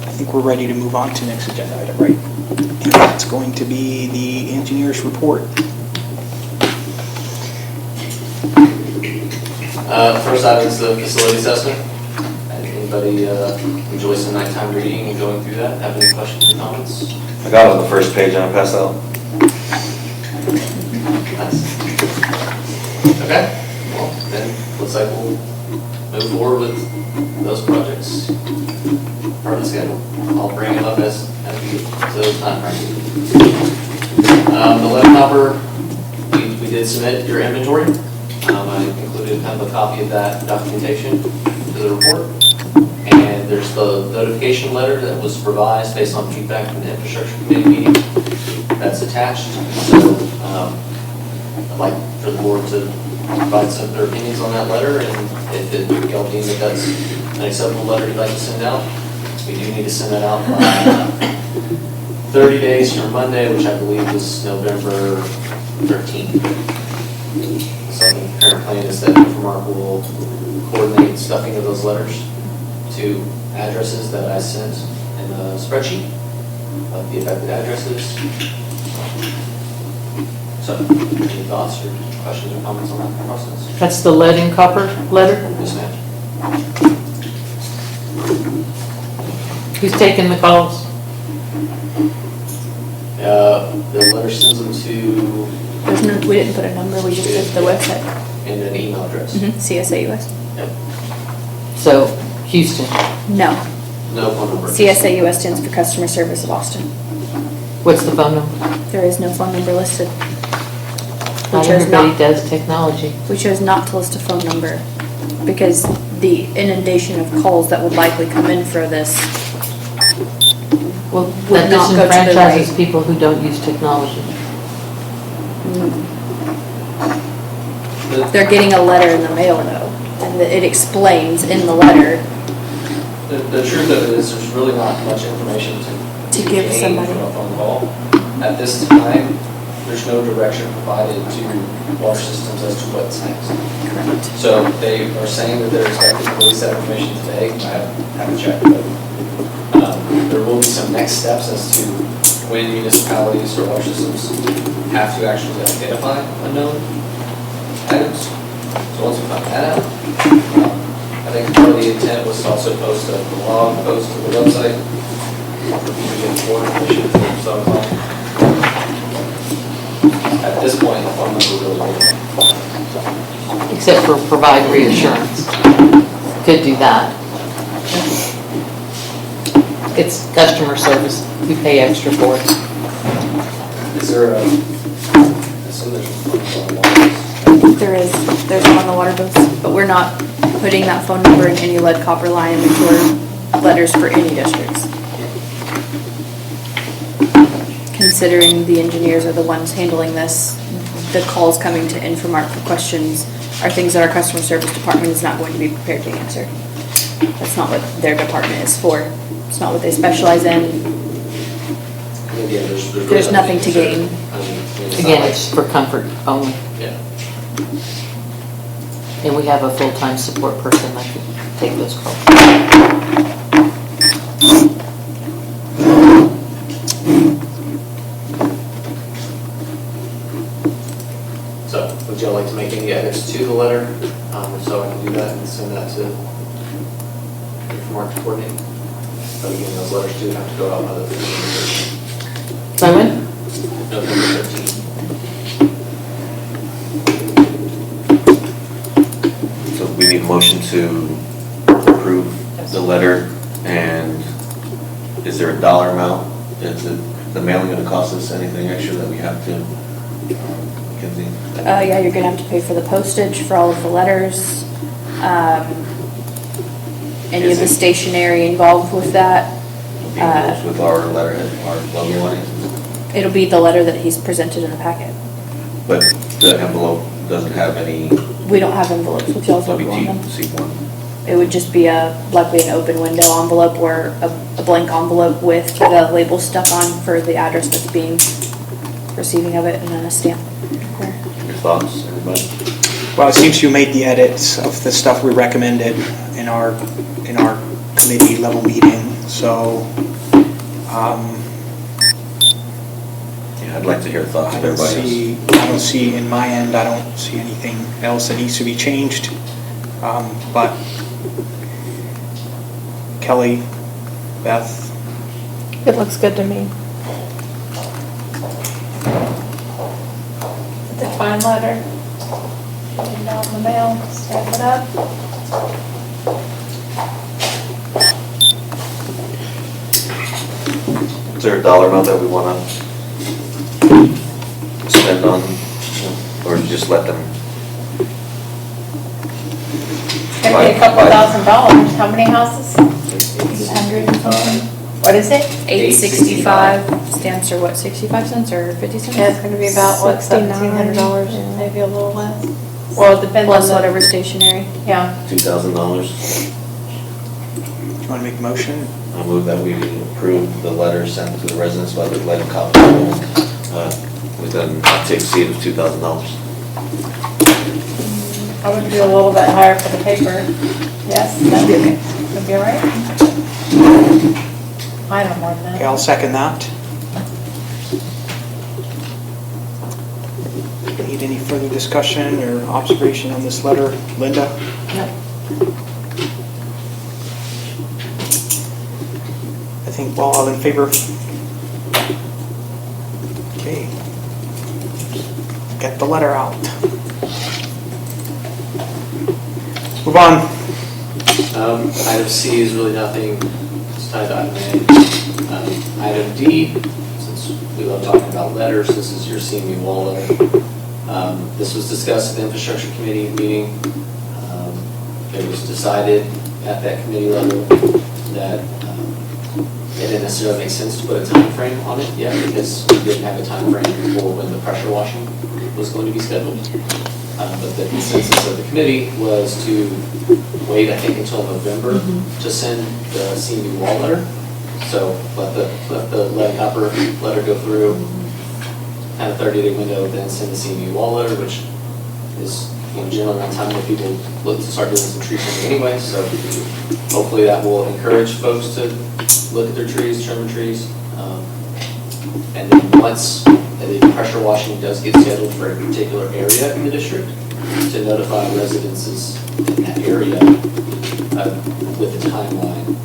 I think we're ready to move on to next agenda item, right? And that's going to be the engineer's report. First item is the facility assessment. Anybody enjoy some nighttime reading and going through that? Have any questions or comments? I got it on the first page and I passed out. Nice. Okay, well, then looks like we'll move forward with those projects. Part of the schedule. I'll bring them up as we get to those time frames. The lead copper, we did submit your inventory. I included kind of a copy of that documentation to the report. And there's the notification letter that was revised based on feedback from the infrastructure committee meeting. That's attached. So I'd like for the board to provide their opinions on that letter, and if y'all deem that that's an acceptable letter you'd like to send out, we do need to send that out by 30 days from Monday, which I believe is November 13th. So the current plan is that Infomark will coordinate stuffing of those letters to addresses that I sent in a spreadsheet of the affected addresses. So, any thoughts or questions or comments on that process? That's the lead and copper letter? Yes, ma'am. Who's taking the calls? The letter sends them to There's no, we didn't put a number, we just did the website. and an email address. CSAUS? Yep. So, Houston. No. No phone number. CSAUS stands for Customer Service of Austin. What's the phone number? There is no phone number listed. Not everybody does technology. We chose not to list a phone number because the inundation of calls that would likely come in for this Well, would that not go to the right. disenfranchises people who don't use technology. They're getting a letter in the mail though, and it explains in the letter. The truth of it is there's really not much information to give gain somebody. from a phone call. At this time, there's no direction provided to water systems as to what's next. Correct. So they are saying that they're expected to release that information today. I haven't checked, but there will be some next steps as to when municipalities or water systems have to actually identify unknown items. So once we find that out, I think part of the intent was to also post a blog post to the website for people to get more information from some. At this point, the phone number really isn't. Except for provide reassurance. Could do that. It's customer service. We pay extra for it. Is there a, I assume there's a phone number. There's one on the water bills, but we're not putting that phone number in any lead copper line or letters for any districts. Considering the engineers are the ones handling this, the calls coming to Infomark for questions are things that our customer service department is not going to be prepared to answer. That's not what their department is for. It's not what they specialize in. Again, There's nothing to gain. Again, it's for comfort only. Yeah. And we have a full-time support person that can take those calls. So, would y'all like to make any edits to the letter? If so, I can do that and send that to Mark to coordinate. But again, those letters do have to go out by the 15th. Simon? November 13th. So we need a motion to approve the letter, and is there a dollar amount? Is the mailing going to cost us anything extra that we have to, Mackenzie? Yeah, you're gonna have to pay for the postage for all of the letters, any of the stationery involved with that. With our letterhead, our logo on it? It'll be the letter that he's presented in the packet. But the envelope doesn't have any We don't have envelopes with y'all's logo on them. WTC1. It would just be likely an open window envelope or a blank envelope with the label stuck on for the address that's being receiving of it, and then a stamp. Your thoughts, everybody? Well, it seems you made the edits of the stuff we recommended in our committee level meeting, so, Yeah, I'd like to hear thoughts I of don't everybody else. see, in my end, I don't see anything else that needs to be changed. But Kelly, Beth, It looks good to me. The fine letter. Put it out in the mail, stamp it up. Is there a dollar amount that we want to spend on, or just let them? It's gonna be a couple $1,000. How many houses? 800 and something. What is it? $8.65. Stamps are what, 65 cents or 50 cents? Yeah, it's gonna be about, what, $1,700, Yeah. maybe a little less. Well, it depends on Plus the, whatever stationery. yeah. $2,000. do you want to make a motion? I move that we approve the letter sent to the residents by the letter copy with an not to exceed of $2,000. I would do a little bit higher for the paper. Yes, that'd be okay. That'd be all right? I don't more than Okay, that. I'll second that. Need any further discussion or observation on this letter? Linda? No. I think, well, all in favor? Okay. Get the letter out. Move on. Item C is really nothing, it's tied to item A. Item D, since we love talking about letters, this is your CMU wall letter. This was discussed at the infrastructure committee meeting. It was decided at that committee level that it didn't necessarily make sense to put a time frame on it yet, because we didn't have a time frame for when the pressure washing was going to be scheduled. But the consensus of the committee was to wait, I think, until November to send the CMU wall letter. So let the lead copper letter go through, kind of 30-day window, then send the CMU wall letter, which is generally around time when people look to start doing some tree trimming anyway. So hopefully that will encourage folks to look at their trees, trim their trees. And then once the pressure washing does get scheduled for a particular area in the district, to notify residences in that area with a timeline.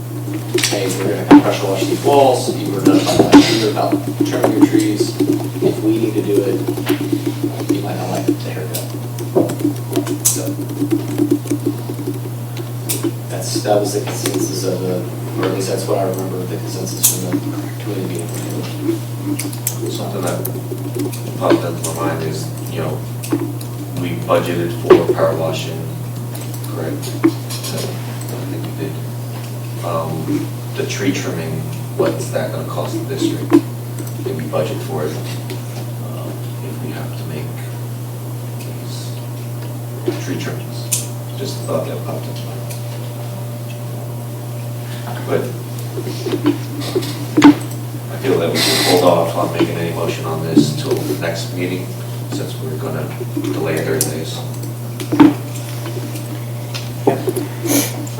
Hey, we're going to have pressure wash these walls. You were notified last year about trimming your trees. If we need to do it, you might not like the haircut. So that was the consensus of the, or at least that's what I remember the consensus from the committee meeting. Something that popped into my mind is, we budgeted for power washing, correct? I think we did. The tree trimming, what's that gonna cost the district? Did we budget for it? If we have to make these tree trimmings. Just a thought that popped into my mind. But I feel that we should hold off on making any motion on this until the next meeting, since we're gonna delay 30 days.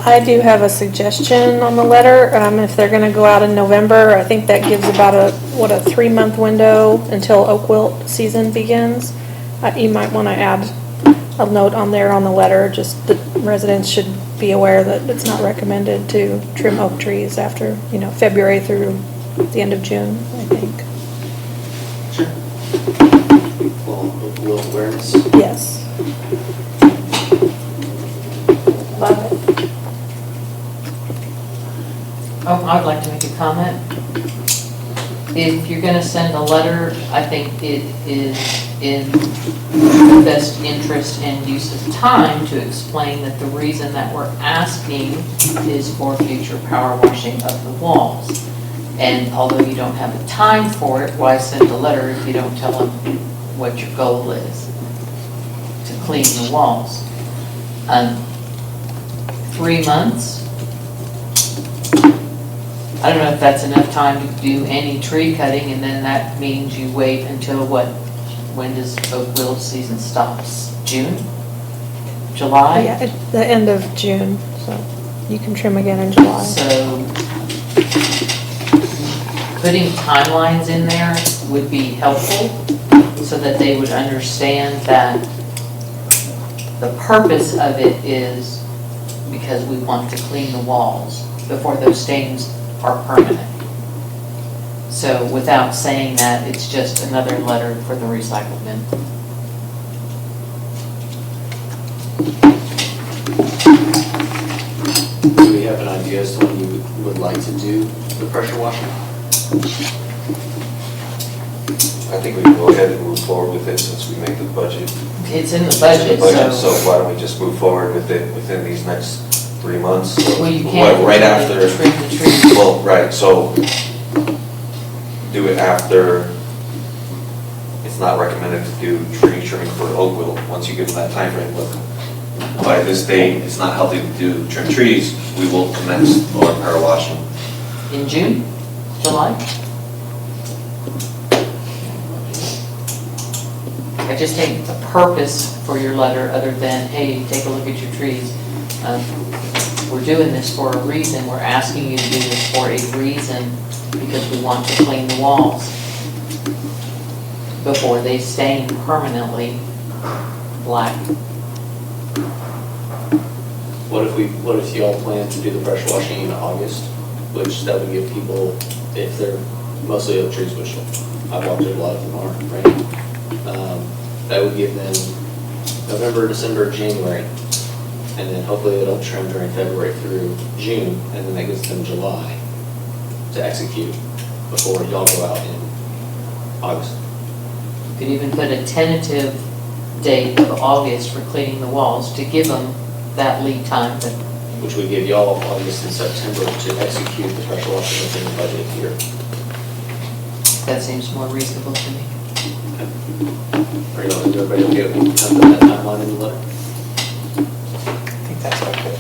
I do have a suggestion on the letter. If they're gonna go out in November, I think that gives about a 3-month window until oak wilt season begins. You might wanna add a note on there on the letter, just that residents should be aware that it's not recommended to trim oak trees after, February through the end of June, I think. Well, oak wilt awareness. Yes. Love it. Oh, I'd like to make a comment. If you're gonna send a letter, I think it is in the best interest and use of time to explain that the reason that we're asking is for future power washing of the walls. And although you don't have the time for it, why send a letter if you don't tell them what your goal is? To clean the walls. 3 months? I don't know if that's enough time to do any tree cutting, and then that means you wait until when does oak wilt season stops? June? July? Yeah, at the end of June, so you can trim again in July. So putting timelines in there would be helpful so that they would understand that the purpose of it is because we want to clean the walls before those stains are permanent. So without saying that, it's just another letter for the recycle bin. Do we have an idea as to when you would like to do the pressure washing? I think we can go ahead and move forward with it since we made the budget. It's in the budget, So why don't we just move forward with it within these next 3 months? Well, you can't Right after. trim the trees. Well, right, so do it after, it's not recommended to do tree trimming for oak wilt, once you give them that time frame. Look, by this date, it's not healthy to do trim trees, we will commence our power washing. In June? July? I just think the purpose for your letter, other than, hey, take a look at your trees, we're doing this for a reason, we're asking you to do this for a reason, because we want to clean the walls before they stain permanently black. What if y'all plan to do the pressure washing in August, which that would give people, if they're mostly oak trees, which I've walked through, a lot of them are, right? That would give them November, December, January, and then hopefully it'll trim during February through June, and then that gives them July to execute before y'all go out in August. You could even put a tentative date of August for cleaning the walls to give them that lead time. Which would give y'all August and September to execute the pressure washing within the budget year. That seems more reasonable to me. Are you, is everybody okay with me putting that timeline in the letter? I think that's okay.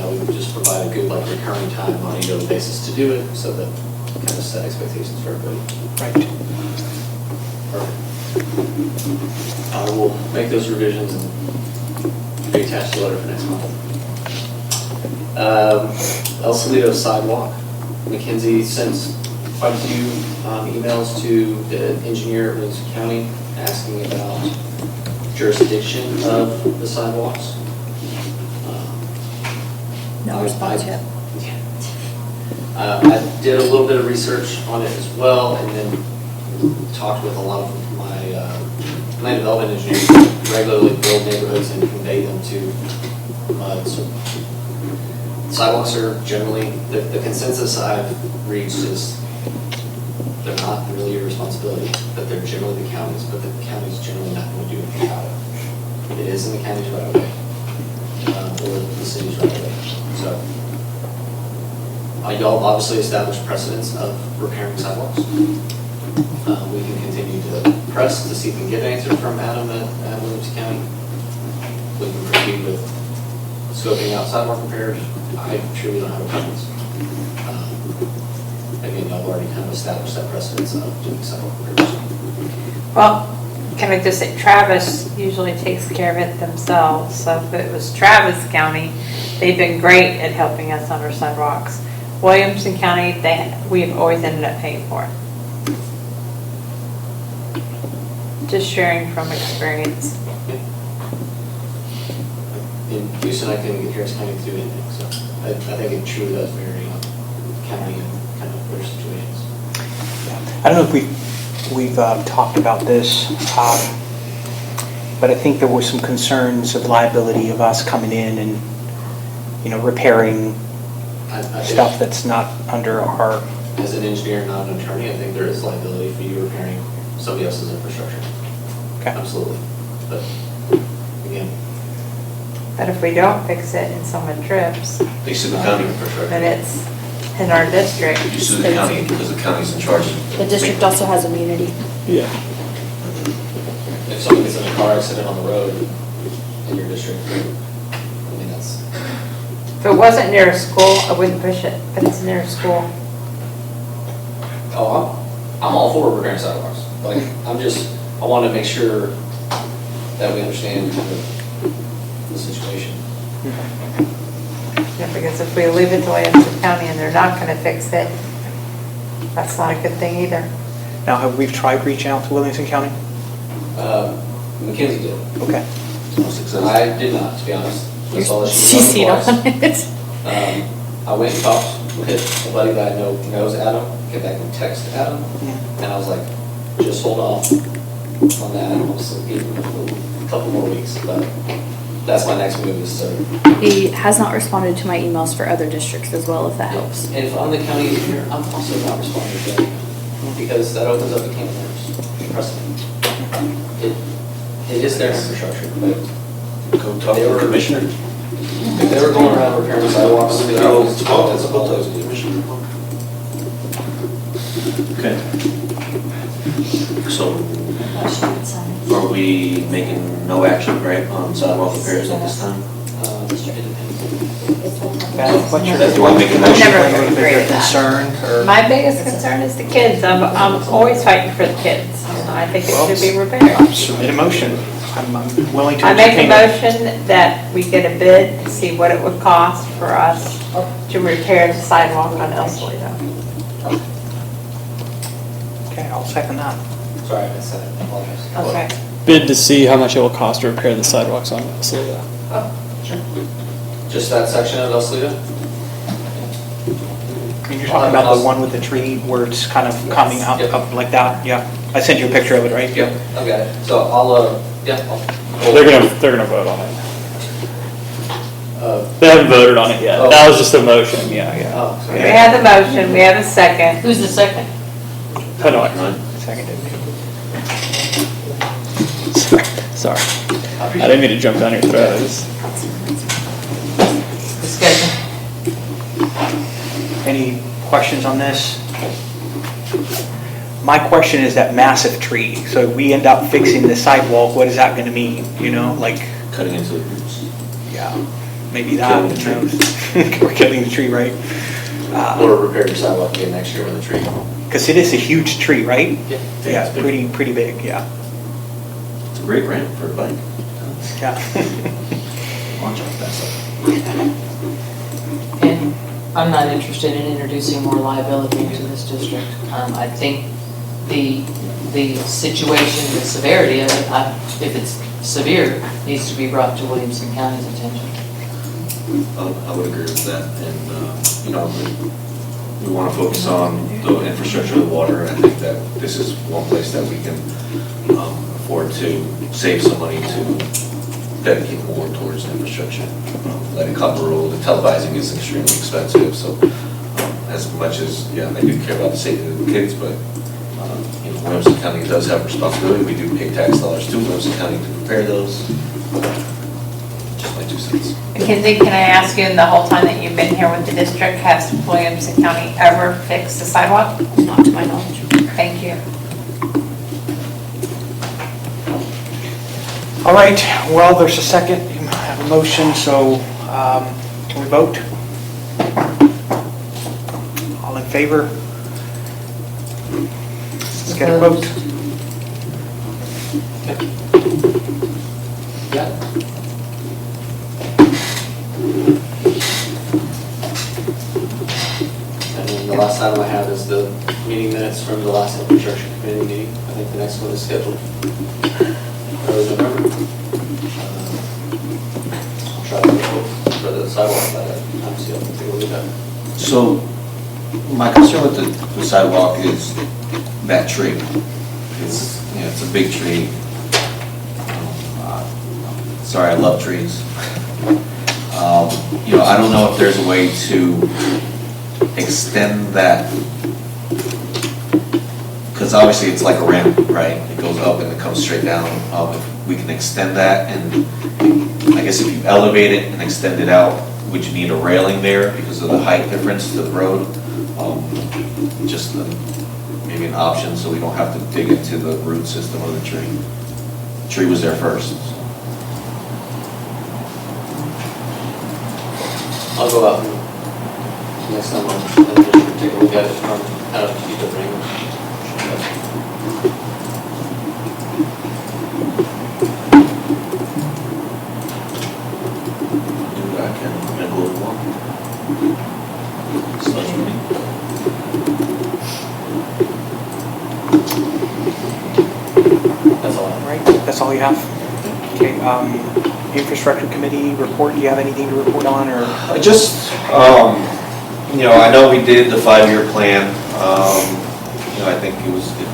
We would just provide a good recurring time on a yearly basis to do it, so that kind of set expectations for everybody. Right. Perfect. I will make those revisions and reattach the letter for next month. El Salido sidewalk. Mackenzie sent quite a few emails to the engineer at Williamson County asking about jurisdiction of the sidewalks. No response yet. I did a little bit of research on it as well, and then talked with a lot of my land development engineers who regularly build neighborhoods and convey them to so sidewalks are generally, the consensus I've reached is they're not really your responsibility, but they're generally the county's, but the county's generally not going to do anything about it. It is in the county's right of way. for the city's right of way. So, y'all have obviously established precedents of repairing sidewalks. We can continue to press to see if we can get an answer from Adam at Williamson County. We can proceed with scoping out sidewalk repairs. I truly don't have a preference. Again, y'all have already kind of established that precedence of doing sidewalk repairs. Well, can I just say, Travis usually takes care of it themselves, so if it was Travis County, they've been great at helping us on our sidewalks. Williamson County, we've always ended up paying for it. Just sharing from experience. In Houston, I couldn't get Harris County to do anything, so I think it truly does vary on county and kind of their situations. I don't know if we've talked about this, but I think there were some concerns of liability of us coming in and, repairing stuff that's not under our... As an engineer, not an attorney, I think there is liability for you repairing somebody else's infrastructure. Okay. Absolutely. But again, But if we don't fix it and someone trips, They sue the county infrastructure. then it's in our district. You sue the county because the county's in charge. The district also has immunity. Yeah. if someone gets in a car accident on the road in your district, I mean, that's, If it wasn't near a school, I wouldn't push it, but it's near a school. oh, I'm all for repairing sidewalks. Like, I want to make sure that we understand kind of the situation. Yeah, because if we leave it to Williamson County and they're not gonna fix it, that's not a good thing either. Now, have we tried reaching out to Williamson County? Mackenzie did. Okay. I did not, to be honest. That's all that she CC'd was. on it. I went and talked with a buddy that I know knows Adam, came back and texted Adam, and I was like, just hold off on that, and we'll still give him a couple more weeks, but that's my next move is to. He has not responded to my emails for other districts as well, if that helps. And if I'm the county engineer, I'm also not responding to that, because that opens up a can of worms, precedent. It is their infrastructure, but. Go talk to the commissioner. If they were going around repairing sidewalks, they always talk, that's a whole other commissioner. Okay. So, are we making no action, right, on sidewalk repairs at this time? What's your, Do I make a motion? Never a little bit agree of with that. concern or? My biggest concern is the kids. I'm always fighting for the kids. I think it should be repaired. Submit a motion. I'm willing to I make a entertain it. motion that we get a bid to see what it would cost for us to repair the sidewalk on El Solito. Okay, I'll second that. Sorry, I missed that, I apologize. Okay. Bid to see how much it will cost to repair the sidewalks on Solita. Just that section of El Solito? And you're talking about the one with the tree where it's kind of coming up like that? Yeah. I sent you a picture of it, right? Yep. Okay, so I'll. They're gonna vote on it. They haven't voted on it yet. Oh. That was just a motion, yeah. Oh, We have the motion, we have a second. Who's the second? Hanoi. Seconded. Sorry. I didn't mean to jump down your throat. Discussion. Any questions on this? My question is that massive tree. So we end up fixing the sidewalk, what is that gonna mean? Like, Cutting into the roots. yeah, maybe that, who knows? We're killing the tree, right? Or repair your sidewalk again next year with a tree. Because it is a huge tree, right? Yeah. Yeah, pretty big, yeah. It's a great ramp for a bike. Yeah. Launch off that side. And I'm not interested in introducing more liability into this district. I think the situation, the severity of it, if it's severe, needs to be brought to Williamson County's attention. I would agree with that, and, we want to focus on the infrastructure of the water, and I think that this is one place that we can afford to save some money to dedicate more towards infrastructure. Letting copper roll, the televising is extremely expensive, so as much as, I do care about the safety of the kids, but Williamson County does have responsibility. We do pay tax dollars to Williamson County to prepare those. Just like to 2 cents. Mackenzie, can I ask you, in the whole time that you've been here with the district, has Williamson County ever fixed the sidewalk? Not to my knowledge. Thank you. All right, well, there's a second, you have a motion, so can we vote? All in favor? Let's get a vote. Yeah. And then the last item I have is the meeting minutes from the last infrastructure committee meeting. I think the next one is scheduled early November. I'll try to vote for the sidewalk by that time, so you'll take a look at that. So, my concern with the sidewalk is that tree. It's, you know, it's a big tree. Sorry, I love trees. You know, I don't know if there's a way to extend that, because obviously it's like a ramp, right? It goes up and it comes straight down. If we can extend that, and I guess if you elevate it and extend it out, would you need a railing there because of the height difference to the road? Just maybe an option so we don't have to dig into the root system of the tree. The tree was there first. I'll go out and next time and just take a look at it from kind of a few different angles. Do I can make a little more? Special meeting. That's all I have. Right, that's all you have? Okay, infrastructure committee report, do you have anything to report on, or? Just, you know, I know we did the 5-year plan. You know, I think it was a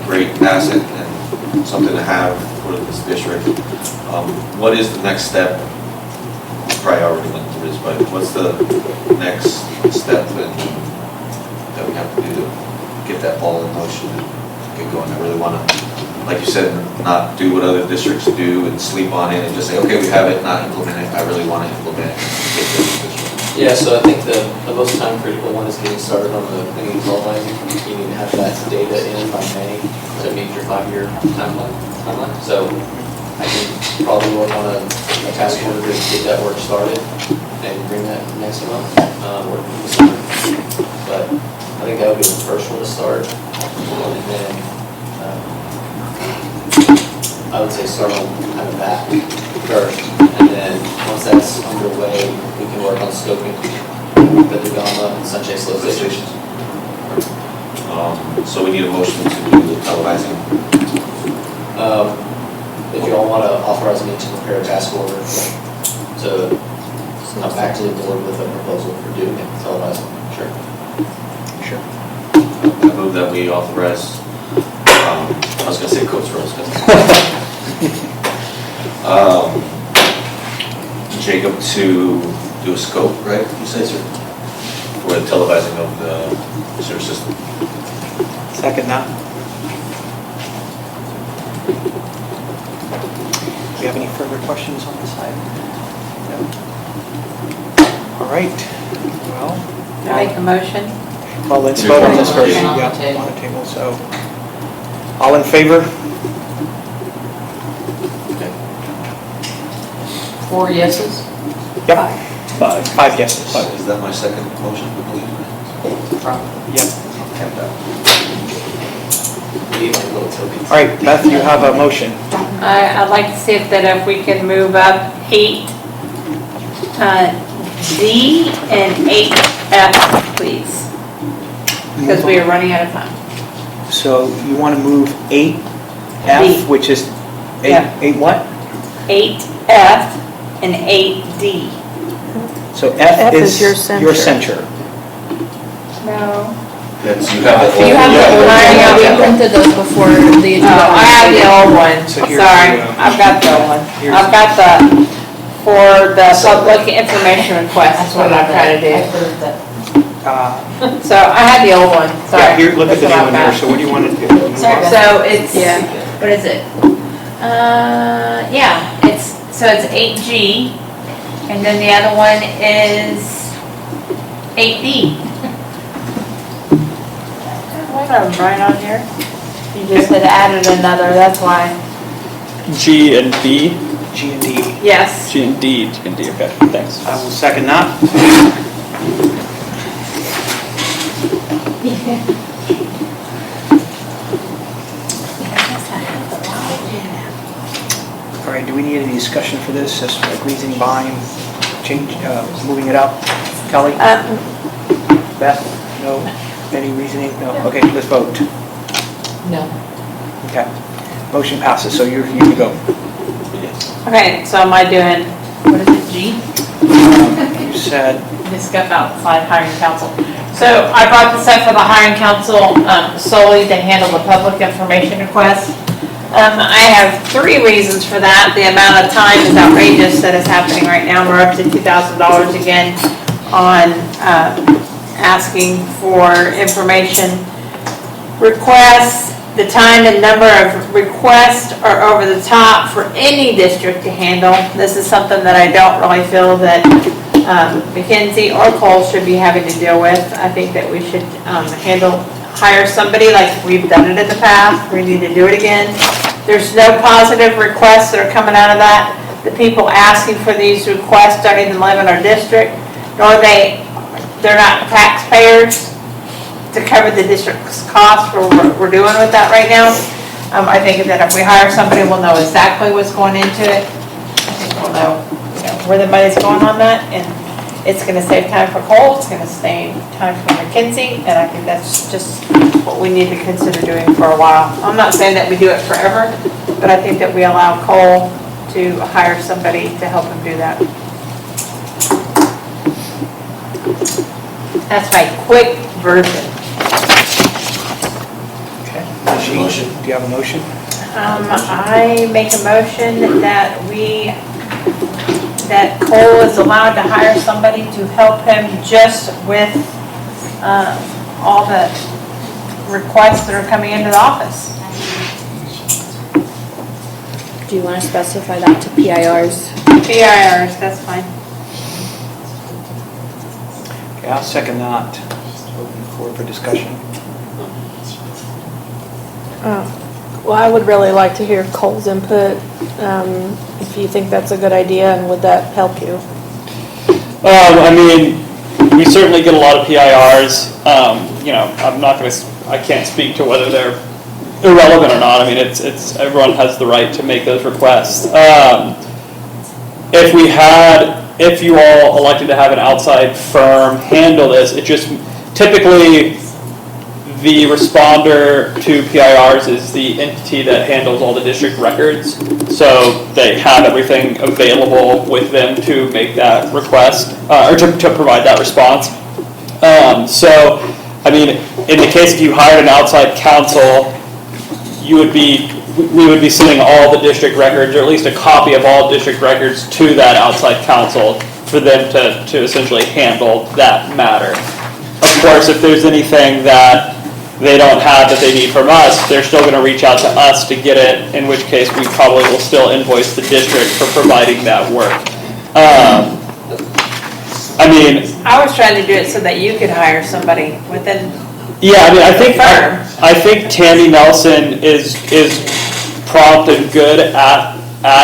great asset and something to have for this district. What is the next step? Probably already went through this, but what's the next step that we have to do to get that ball in motion and get going? I really want to, like you said, not do what other districts do and sleep on it and just say, okay, we have it, not implement it. I really want to implement it. Get this district. Yeah, so I think the most time critical one is getting started on the thinking line. You need to have that data in by May to meet your 5-year timeline. So I can probably work on a task order to get that work started and bring that next month, or December. But I think that would be the first one to start. And then I would say start on kind of that first. And then once that's underway, we can work on scoping the Degama and Sunshine Slow stations. So we need a motion to do the televising. If you all want to authorize me to prepare a task order to come back to the board with a proposal for doing it televising. Sure. Sure. I move that we authorize, I was going to say Coach Rose. Jacob to do a scope, right, you say, sir? For the televising of the sewer system. Second that. Do you have any further questions on this item? No? All right, well. Can I make a motion? Well, let's vote on this first. Motion on the Yeah, table. on the table, so. All in favor? 4 yeses? Yep. 5 yeses. Is that my second motion, I believe? Yep. Have that. All right, Beth, you have a motion. I'd like to see if we can move up 8D and 8F, please. Because we are running out of time. So you want to move 8F, B. which is Yeah. 8 what? 8F and 8D. So F is your your censure. censure. No. That's, you have the You have the old one. Yeah, we printed those before the. Oh, I have the old one. So here's Sorry, the, I've got the old one. here's I've got for the public information request, is what I'm trying to do. So I had the old one, sorry. Yeah, here, look at the That's new what one here. I've So what do you want to do? Sorry. So it's, Yeah. what is it? Yeah, it's 8G, And then the other one is 8D. What am I right on here? You just had added another, that's why. G and B? G and D. Yes. G and D, okay, thanks. I will second that. All right, do we need any discussion for this, just like reasoning behind change, moving it up? Kelly? Beth? No? Any reasoning? No? Okay, let's vote. No. Okay. Motion passes, so you can go. Okay, so am I doing, what is it, G? You said, Discuss outside hiring council. So I brought this up for the hiring council solely to handle the public information request. I have 3 reasons for that. The amount of time is outrageous that is happening right now. We're up to $2,000 again on asking for information requests. The time and number of requests are over the top for any district to handle. This is something that I don't really feel that McKinsey or Cole should be having to deal with. I think that we should hire somebody like we've done it in the past. We need to do it again. There's no positive requests that are coming out of that. The people asking for these requests don't even live in our district, nor they're not taxpayers to cover the district's costs for what we're doing with that right now. I think that if we hire somebody, we'll know exactly what's going into it. I think we'll know, where the money's going on that, and it's gonna save time for Cole, it's gonna save time for McKinsey, and I think that's just what we need to consider doing for a while. I'm not saying that we do it forever, but I think that we allow Cole to hire somebody to help him do that. That's my quick version. Motion. Do you have a motion? I make a motion that that Cole is allowed to hire somebody to help him just with all the requests that are coming into the office. Do you want to specify that to PIRs? PIRs, that's fine. Okay, I'll second that. Open forward for discussion. Well, I would really like to hear Cole's input, if you think that's a good idea, and would that help you? I mean, we certainly get a lot of PIRs. I can't speak to whether they're irrelevant or not. I mean, it's everyone has the right to make those requests. If you all elected to have an outside firm handle this, it just typically the responder to PIRs is the entity that handles all the district records. So they have everything available with them to make that request, or to provide that response. So, I mean, in the case if you hired an outside counsel, we would be sending all the district records, or at least a copy of all district records, to that outside counsel for them to essentially handle that matter. Of course, if there's anything that they don't have that they need from us, they're still going to reach out to us to get it, in which case we probably will still invoice the district for providing that work. I was trying to do it so that you could hire somebody within. Yeah, I mean, I think Tammy Nelson is prompt and good at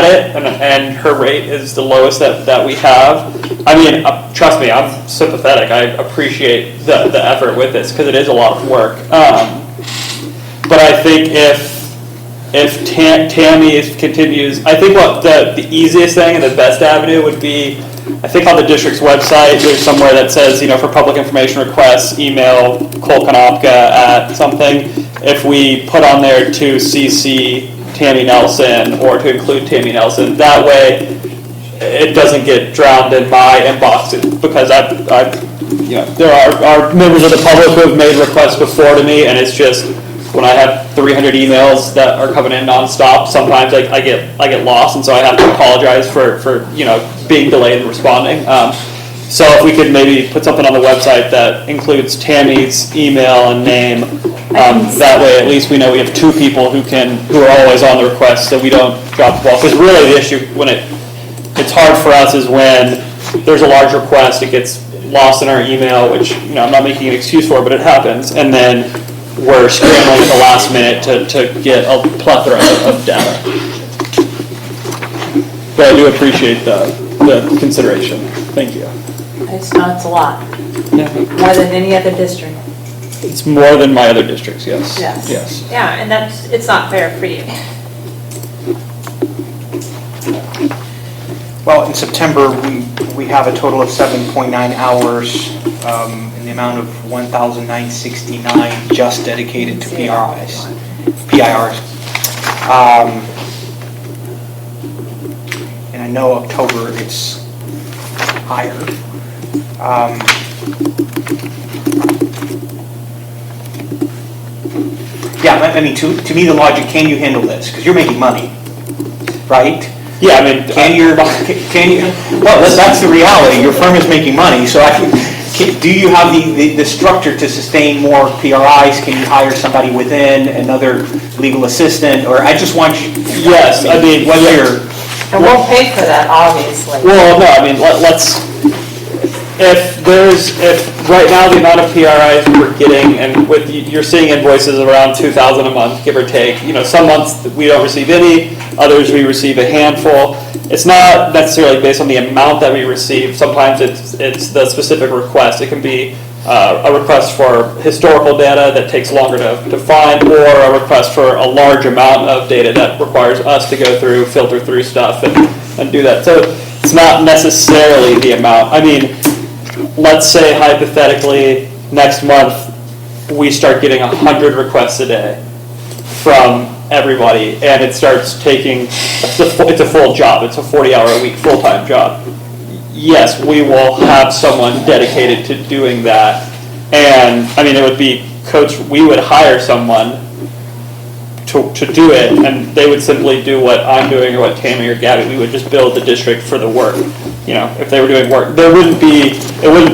it, and her rate is the lowest that we have. I mean, trust me, I'm sympathetic. I appreciate the effort with this because it is a lot of work. But I think if Tammy continues, I think what the easiest thing and the best avenue would be, I think on the district's website, there's somewhere that says, for public information requests, email Cole Konopka at something. If we put on there to CC Tammy Nelson or to include Tammy Nelson, that way it doesn't get drowned in my inbox, because there are members of the public who have made requests before to me, and it's just when I have 300 emails that are coming in nonstop, sometimes I get lost, and so I have to apologize for being delayed in responding. So if we could maybe put something on the website that includes Tammy's email and name, that way at least we know we have 2 people who are always on the request, so we don't drop the ball. Because really the issue it's hard for us is when there's a large request, it gets lost in our email, which, I'm not making an excuse for, but it happens, and then we're scrambling at the last minute to get a plethora of data. But I do appreciate the consideration. Thank you. It's a lot. Yeah. More than any other district. It's more than my other districts, yes. Yes. Yeah, and it's not fair for you. Well, in September, we have a total of 7.9 hours in the amount of 1,969 just dedicated to PIRs. And I know October it's higher. Yeah, I mean, to me, the logic, can you handle this? Because you're making money, right? Yeah, I mean, can you? Well, that's the reality. Your firm is making money, so do you have the structure to sustain more PRIs? Can you hire somebody within, another legal assistant, or I just want you? Yes, I mean And we'll pay for that, obviously. Well, no, I mean, let's, if right now the amount of PRIs we're getting, and with, you're seeing invoices around 2,000 a month, give or take, some months we don't receive any, others we receive a handful. It's not necessarily based on the amount that we receive, sometimes it's the specific request. It can be a request for historical data that takes longer to find, or a request for a large amount of data that requires us to go through, filter through stuff and do that. So it's not necessarily the amount. I mean, let's say hypothetically next month we start getting 100 requests a day from everybody, and it starts taking, it's a full job, it's a 40-hour-a-week full-time job. Yes, we will have someone dedicated to doing that, and I mean, it would be we would hire someone to do it, and they would simply do what I'm doing or what Tammy or Gabby, we would just build the district for the work. If they were doing work, it wouldn't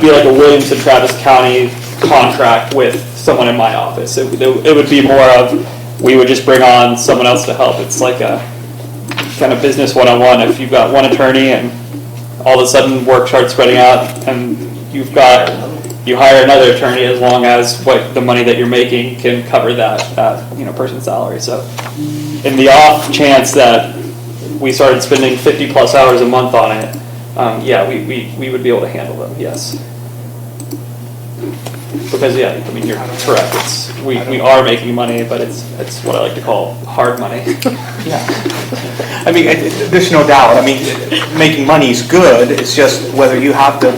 be like a Williamson Travis County contract with someone in my office. It would be more of, we would just bring on someone else to help. It's like a kind of business one-on-one. If you've got one attorney and all of a sudden work starts spreading out, and you hire another attorney, as long as what the money that you're making can cover that person's salary. So in the off chance that we started spending 50 plus hours a month on it, we would be able to handle them, yes. Because I mean, you're correct. We are making money, but it's what I like to call hard money. Yeah. I mean, there's no doubt. I mean, making money is good. It's just whether you have the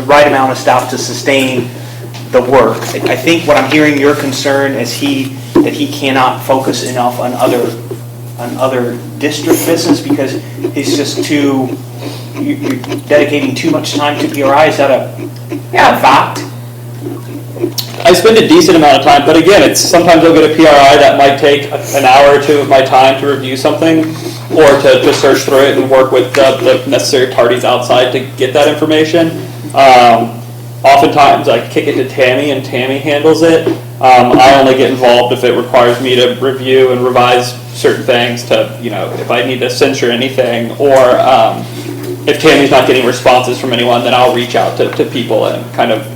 right amount of staff to sustain the work. I think what I'm hearing your concern is that he cannot focus enough on other district business because he's just you're dedicating too much time to PRI. Is that a fact? I spend a decent amount of time, but again, sometimes I'll get a PRI that might take an hour or two of my time to review something, or to search through it and work with the necessary parties outside to get that information. Oftentimes I kick it to Tammy, and Tammy handles it. I only get involved if it requires me to review and revise certain things, if I need to censor anything, or if Tammy's not getting responses from anyone, then I'll reach out to people and kind of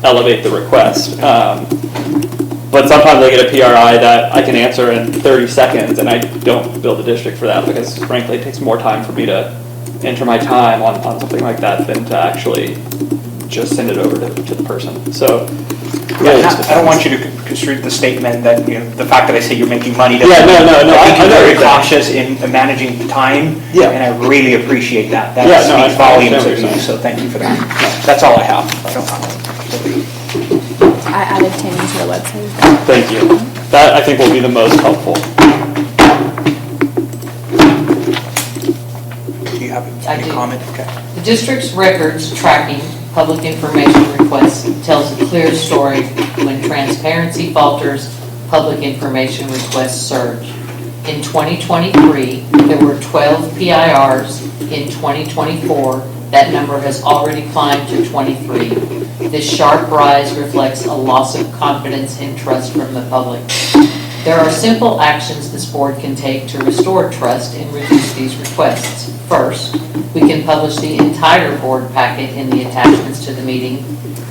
elevate the request. But sometimes I get a PRI that I can answer in 30 seconds, and I don't bill the district for that because, frankly, it takes more time for me to enter my time on something like that than to actually just send it over to the person. So, really, I don't want you to construe the statement that the fact that I say you're making money. No. I think you're very that. cautious in managing time, Yeah. and I really appreciate that. That Yeah, speaks volumes of you. So thank you for that. That's all I have. I added Tammy to the website. Thank you. That, I think, will be the most helpful. Do you have any comment? Okay. The district's records tracking public information requests tells a clear story. When transparency falters, public information requests surge. In 2023, there were 12 PIRs. In 2024, that number has already climbed to 23. This sharp rise reflects a loss of confidence and trust from the public. There are simple actions this board can take to restore trust and reduce these requests. First, we can publish the entire board packet in the attachments to the meeting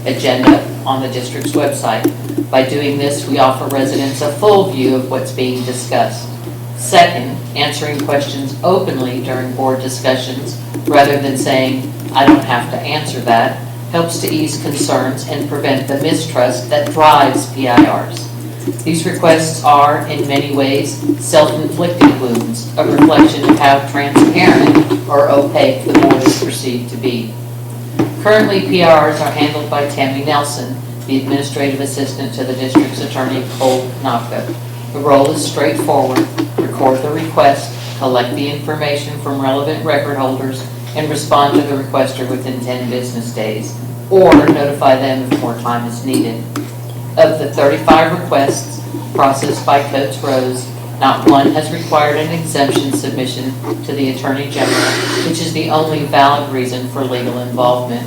agenda on the district's website. By doing this, we offer residents a full view of what's being discussed. Second, answering questions openly during board discussions rather than saying, "I don't have to answer that," helps to ease concerns and prevent the mistrust that drives PIRs. These requests are, in many ways, self-inflicted wounds, a reflection of how transparent or opaque the board is perceived to be. Currently, PRs are handled by Tammy Nelson, the administrative assistant to the district's attorney, Cole Knopka. The role is straightforward: record the request, collect the information from relevant record holders, and respond to the requester within 10 business days, or notify them if more time is needed. Of the 35 requests processed by Coates Rose, not one has required an exemption submission to the Attorney General, which is the only valid reason for legal involvement.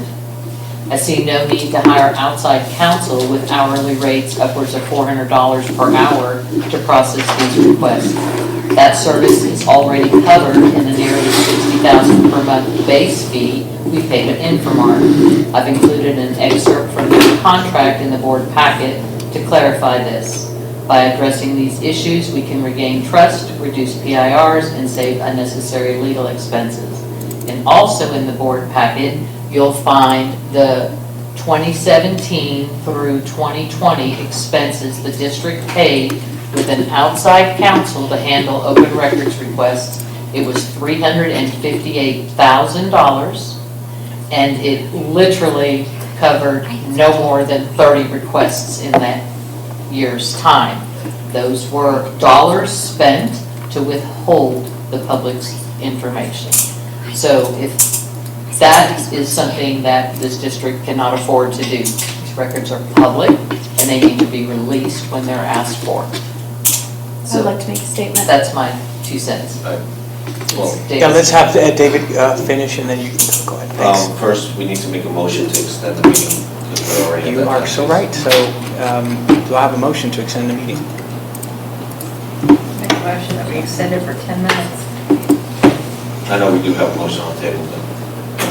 I see no need to hire outside counsel with hourly rates upwards of $400 per hour to process these requests. That service is already covered in the nearly $60,000 per month base fee we pay to Infomart. I've included an excerpt from the contract in the board packet to clarify this. By addressing these issues, we can regain trust, reduce PIRs, and save unnecessary legal expenses. And also in the board packet, you'll find the 2017 through 2020 expenses the district paid with an outside counsel to handle open records requests. It was $358,000, and it literally covered no more than 30 requests in that year's time. Those were dollars spent to withhold the public's information. So if that is something that this district cannot afford to do. These records are public, and they need to be released when they're asked for. I'd like to make a statement. That's my 2 cents. Yeah, let's have David finish, and then you can go ahead. Thanks. First, we need to make a motion to extend the meeting. Because we already have You that are time. so right. So do I have a motion to extend the meeting? Make a motion that we extend it for 10 minutes. I know we do have a motion on the table, but.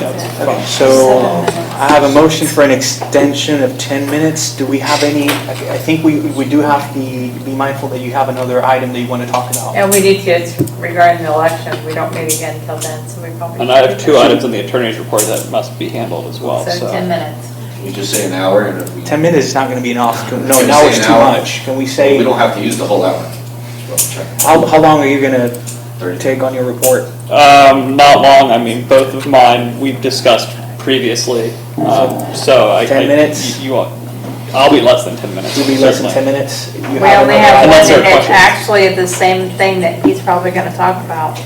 Okay, so I have a motion for an extension of 10 minutes. Do we have any, I think we do have to be mindful that you have another item that you want to talk about. And we need to, it's regarding the election, we don't meet again until then, so we probably. And I have 2 items in the attorney's report that must be handled as well, So 10 minutes. You just say an hour and if we. 10 minutes is not going to be enough. No, Can we an hour say is an too hour? much. Can we say? We don't have to use the whole hour. How long are you going to take on your report? Not long. I mean, both of mine we've discussed previously. So 10 minutes? You want? I'll be less than 10 minutes. You'll be less than 10 certainly. minutes? If you We only another have item? one, Unless there are and it's questions. actually the same thing that he's probably gonna talk about,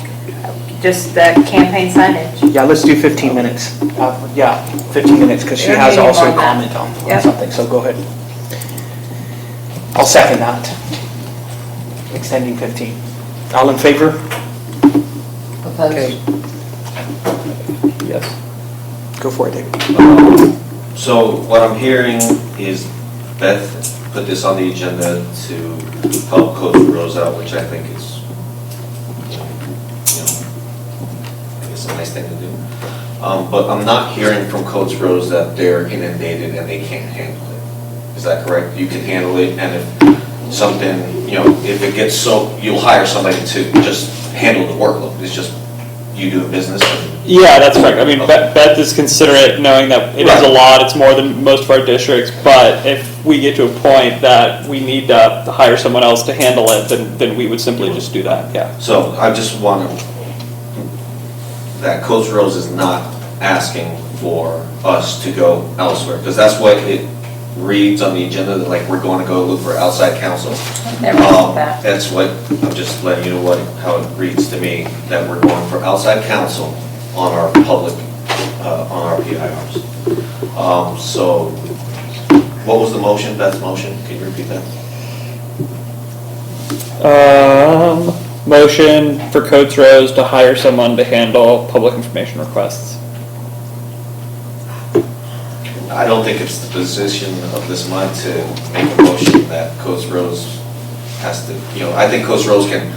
just the campaign signage. Yeah, let's do 15 minutes. Yeah, 15 minutes, because she You're has meeting also a on that. comment on Yep. something, so go ahead. I'll second that. Extending 15. All in favor? Okay. Yes. Go for it, David. So what I'm hearing is Beth put this on the agenda to help Coach Rose out, which I think is, I guess a nice thing to do. But I'm not hearing from Coach Rose that they're inundated and they can't handle it. Is that correct? You can handle it, and if something, if it gets so, you'll hire somebody to just handle the workload. It's just you doing business. Yeah, that's correct. I mean, Beth is considerate, knowing that it is a lot. It's more than most of our districts. But if we get to a point that we need to hire someone else to handle it, then we would simply just do that. Yeah. So I just want that Coach Rose is not asking for us to go elsewhere, because that's what it reads on the agenda, that like we're going to go look for outside counsel. That's what, I'm just letting you know how it reads to me, that we're going for outside counsel on our public, on our PIRs. So what was the motion, Beth's motion? Can you repeat that? Motion for Coates Rose to hire someone to handle public information requests. I don't think it's the position of this month to make a motion that Coach Rose has to, I think Coast Roads can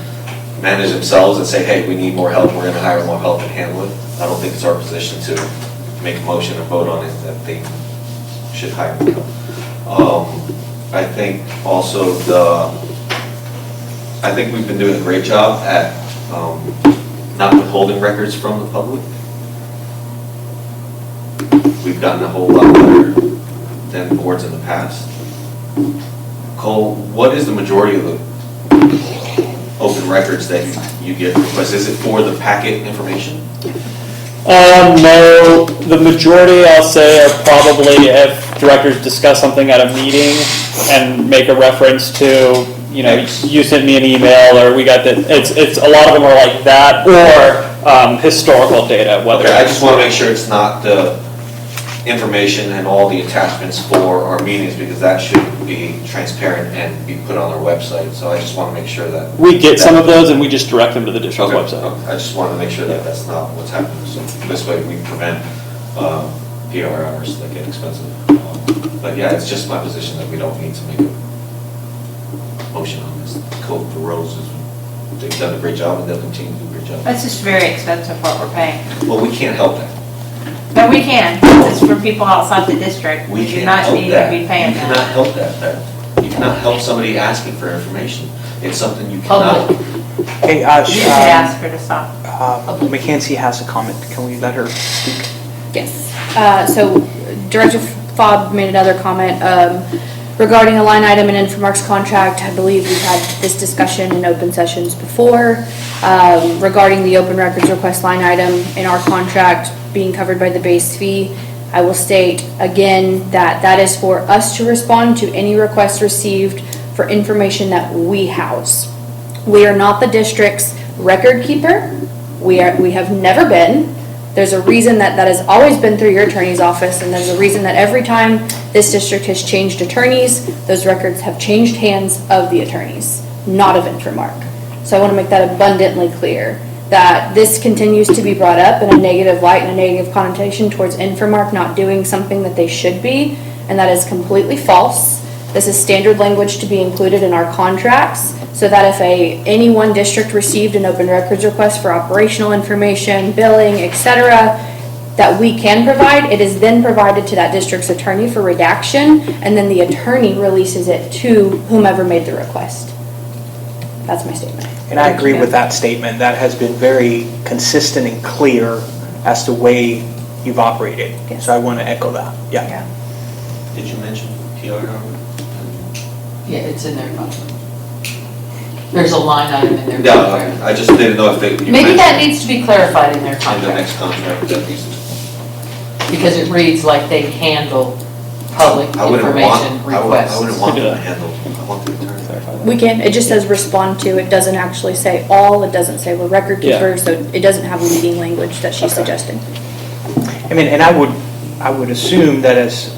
manage themselves and say, hey, we need more help, we're gonna hire more help and handle it. I don't think it's our position to make a motion and vote on it that they should hire more help. I think also I think we've been doing a great job at not withholding records from the public. We've gotten a whole lot better than boards in the past. Cole, what is the majority of the open records that you get requests? Is it for the packet information? No, the majority I'll say are probably if directors discuss something at a meeting and make a reference to, you sent me an email or we got that. It's a lot of them are like that or historical data. Whether I just want to make sure it's not the information and all the attachments for our meetings because that should be transparent and be put on our website. So I just want to make sure that we get some of those and we just direct them to the district website. Okay. I just want to make sure that that's not what's happening. So this way we prevent PR hours that get expensive. But yeah, it's just my position that we don't need to make a motion on this. Code for Roads they've done a great job and they'll continue to do a great job. That's just very expensive what we're paying. Well, we can't help that. No, we can. It's for people outside the district. We do can't not help need that. to be paying You cannot that. help that. You cannot help somebody asking for information. It's something you cannot. Hey, You should ask her to stop. Mackenzie has a comment. Can we let her speak? Yes. So Director Fobb made another comment regarding a line item in Infomark's contract. I believe we've had this discussion in open sessions before regarding the open records request line item in our contract being covered by the base fee. I will state again that that is for us to respond to any requests received for information that we house. We are not the district's record keeper. We have never been. There's a reason that has always been through your attorney's office, and there's a reason that every time this district has changed attorneys, those records have changed hands of the attorneys, not of Infomark. So I want to make that abundantly clear, that this continues to be brought up in a negative light and a negative connotation towards Infomark not doing something that they should be, and that is completely false. This is standard language to be included in our contracts, so that if any one district received an open records request for operational information, billing, etc., that we can provide, it is then provided to that district's attorney for redaction, and then the attorney releases it to whomever made the request. That's my statement. And I agree with that statement. That has been very consistent and clear as to the way you've operated. Yes. So I want to echo that. Yeah. Did you mention PR? Yeah, it's in their contract. There's a line item in their Yeah, contract. I just didn't know if they. Maybe that needs to be clarified in their In the contract, next contract, that needs to. because it reads like they handle public I wouldn't information want, requests. I wouldn't want them to handle, I want the attorney. We can, it just says respond to, it doesn't actually say all, it doesn't say we're record Yeah. keepers, so it doesn't have leading language that she's suggesting. I mean, and I would assume that as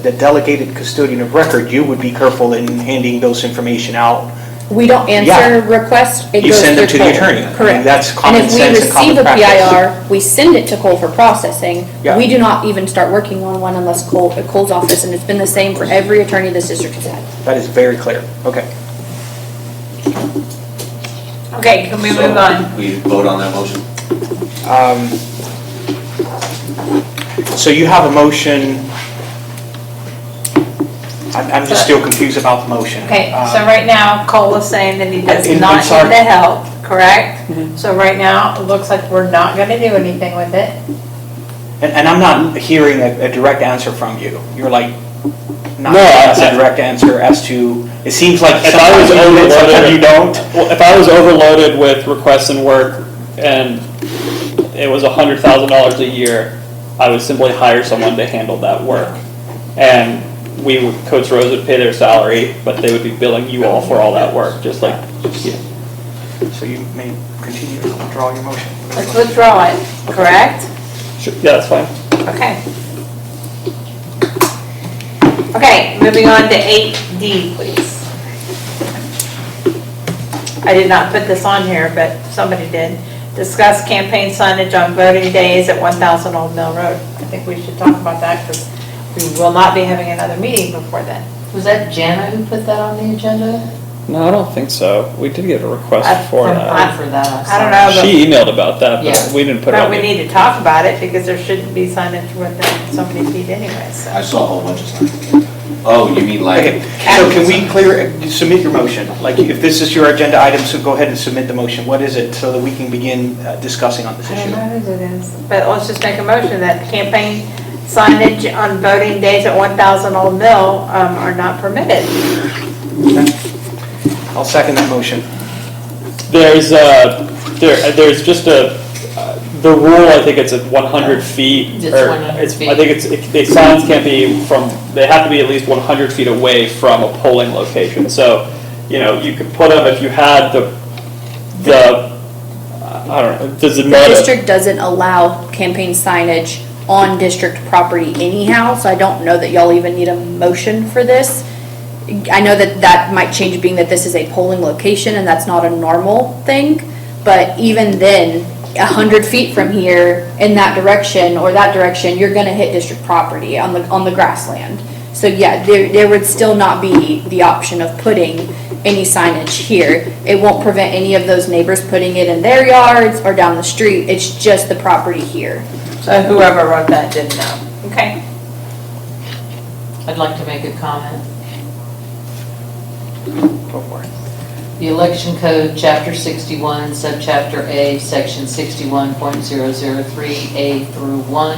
the delegated custodian of record, you would be careful in handing those information out. We don't answer requests, it You goes send them through to the Cole. attorney. I mean, Correct. that's common sense and And if we common receive a practice. PIR, we send it to Cole for processing. Yeah. We do not even start working on one unless Cole's office, and it's been the same for every attorney this district has had. That is very clear. Okay. Okay, can we So, move on? We vote on that motion? So you have a motion. I'm just still confused about the motion. Okay, so right now Cole is saying that he does I'm not sorry. need the help, correct? So right now, it looks like we're not gonna do anything with it. And I'm not hearing a direct answer from you. You're like, not No, as a I- direct answer as to, it seems like If I was sometimes you do it, sometimes overloaded, you don't. Well, if I was overloaded with requests and work, and it was $100,000 a year, I would simply hire someone to handle that work, and Coach Rose would pay their salary, but they would be billing you all for all that work, just like. Yeah. So you may continue to withdraw your motion. Let's withdraw it, correct? Sure. Yeah, that's fine. Okay. Okay, moving on to 8D, please. I did not put this on here, but somebody did. Discuss campaign signage on voting days at 1000 Old Mill Road. I think we should talk about that because we will not be having another meeting before then. Was that Jana who put that on the agenda? No, I don't think so. We did get a request for that. For that. I don't know, She emailed about that, Yeah. but we didn't put it but on. we need to talk about it because there shouldn't be signage within so many feet anyway, so. I saw a whole bunch of stuff. Oh, you mean like? Okay, so can we submit your motion? Like, if this is your agenda item, so go ahead and submit the motion. What is it, so that we can begin discussing on this I don't issue? know whose it is, but let's just make a motion that campaign signage on voting days at 1,000 Old Mill are not permitted. I'll second that motion. There's just the rule, I think it's at 100 feet. It's or 100 feet. I think the signs can't be they have to be at least 100 feet away from a polling location. So, you could put them if you had I don't know, does it The matter? district doesn't allow campaign signage on district property anyhow, so I don't know that y'all even need a motion for this. I know that might change, being that this is a polling location and that's not a normal thing, but even then, 100 feet from here in that direction or that direction, you're gonna hit district property on the grassland. So yeah, there would still not be the option of putting any signage here. It won't prevent any of those neighbors putting it in their yards or down the street. It's just the property here. So whoever wrote that didn't know. Okay. I'd like to make a comment. Go for it. The Election Code, Chapter 61, Subchapter A, Section 61.003A through 1,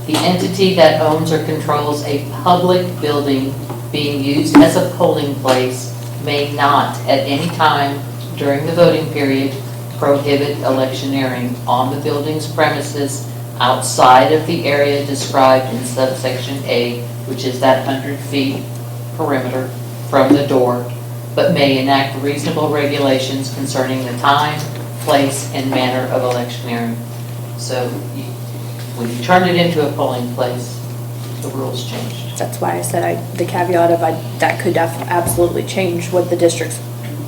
the entity that owns or controls a public building being used as a polling place may not, at any time during the voting period, prohibit electioneering on the building's premises outside of the area described in subsection A, which is that 100 feet perimeter from the door, but may enact reasonable regulations concerning the time, place, and manner of electioneering. So when you turn it into a polling place, the rules changed. That's why I said the caveat of that could absolutely change what the district's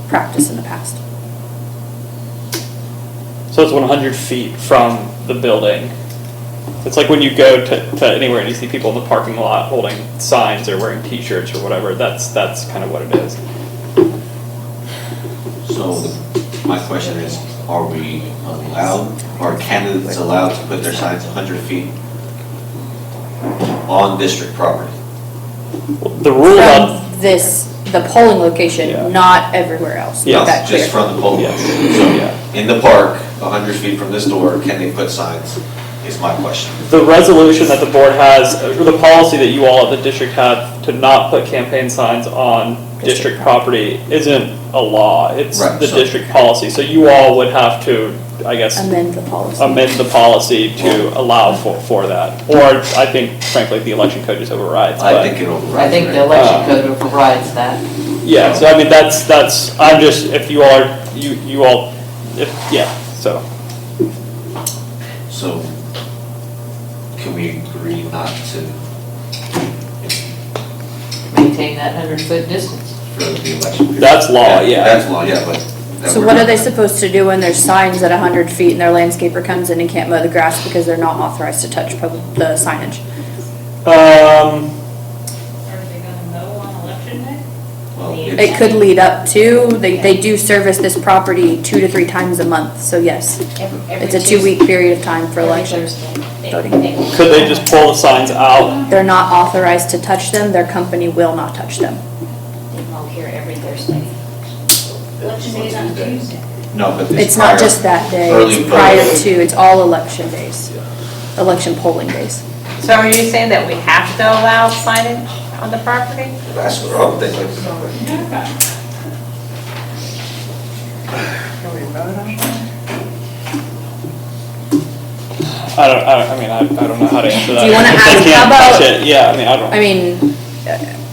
practiced in the past. So it's 100 feet from the building. It's like when you go to anywhere and you see people in the parking lot holding signs or wearing T-shirts or whatever. That's kind of what it is. So my question is, are we allowed, are candidates allowed to put their signs 100 feet on district property? The rule From the polling location, not everywhere else. Yes, Make that just clear. from the polling location. So in the park, 100 feet from this door, can they put signs, is my question. The resolution that the board has, or the policy that you all at the district have to not put campaign signs on district property isn't a law. It's Right, the so- district policy. So you all would have to, I guess, Amend the policy. amend the policy to allow for that. Or I think frankly, the election code just overrides. I but- think it overrides. I think the election code overrides that. Yeah, so I mean, that's, I'm just, if you all are, you all, so. So can we agree not to Maintain that 100-foot distance. for the election period? That's law, yeah. That's law, yeah, but. that So we're what not- are they supposed to do when there's signs at 100 feet and their landscaper comes in and can't mow the grass because they're not authorized to touch the signage? Are they gonna mow on election day? Well, It could lead up to, they do service this property 2 to 3 times a month, so yes. It's a 2-week period of time for election voting. Could they just pull the signs out? They're not authorized to touch them, their company will not touch them. They mow here every Thursday. Election day is on Tuesday. No, but this It's not prior- just that day, early it's prior voting. to, it's all election days, election polling days. So are you saying that we have to allow signage on the property? That's what I'm thinking. Can we vote on that? I don't know how to answer that. Do you wanna If they ask- can't how about- touch it, yeah, I don't. I mean,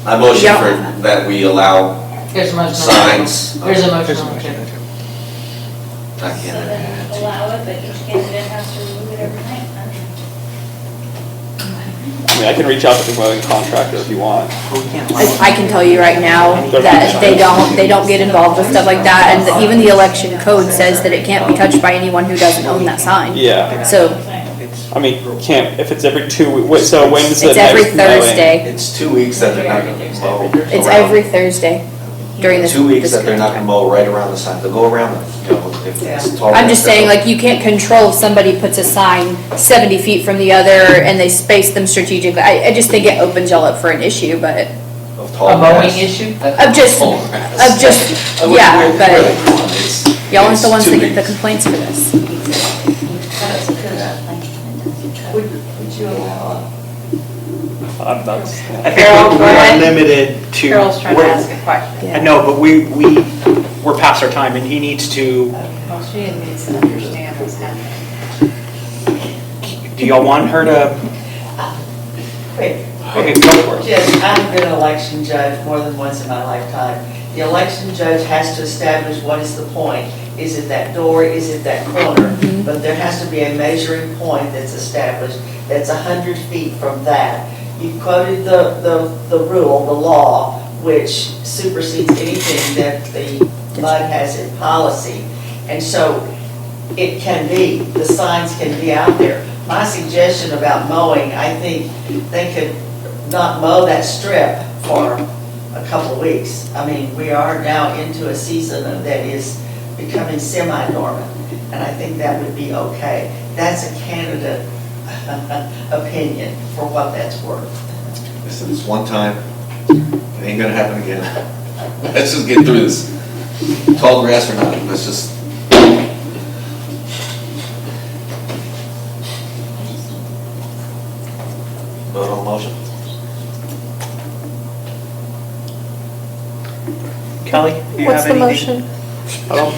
I motion Yeah. for, that we allow Here's a motion. signs. Here's a motion on the table. I can't. Allow it, but each candidate has to remove it every night. I mean, I can reach out to the mowing contractor if you want. I can tell you right now that they don't get involved with stuff like that, and even the election code says that it can't be touched by anyone who doesn't own that sign. Yeah. So, I mean, can't, if it's every 2 weeks, so when's the it's next every mowing? Thursday. It's 2 weeks that they're not going to mow. It's around. every Thursday. during this. 2 weeks this that they're not gonna mow right around the sign, they'll go around them, you know, if it's tall. I'm just grass, saying, they'll- like, you can't control if somebody puts a sign 70 feet from the other and they space them strategically. I just think it opens y'all up for an issue, but, Of tall A mowing grass. issue? of just, yeah, but y'all aren't the ones that get the complaints for this. Would you allow? I think Carol, we go are ahead. limited to. Carol's trying to ask a question. I know, but we're past our time, and he needs to, Well, she needs to understand what's happening. do y'all want her to? Wait. Okay, go for it. Yes, I've been an election judge more than once in my lifetime. The election judge has to establish what is the point. Is it that door, is it that corner? But there has to be a measuring point that's established, that's 100 feet from that. You quoted the rule, the law, which supersedes anything that the MUD has in policy. And so it can be, the signs can be out there. My suggestion about mowing, I think they could not mow that strip for a couple of weeks. I mean, we are now into a season that is becoming semi-dormant, and I think that would be okay. That's a candidate opinion for what that's worth. Listen, it's one time, it ain't gonna happen again. Let's just get through this. Tall grass or not, let's just. Vote on the motion. Kelly, do you What's have the anything? motion? I don't.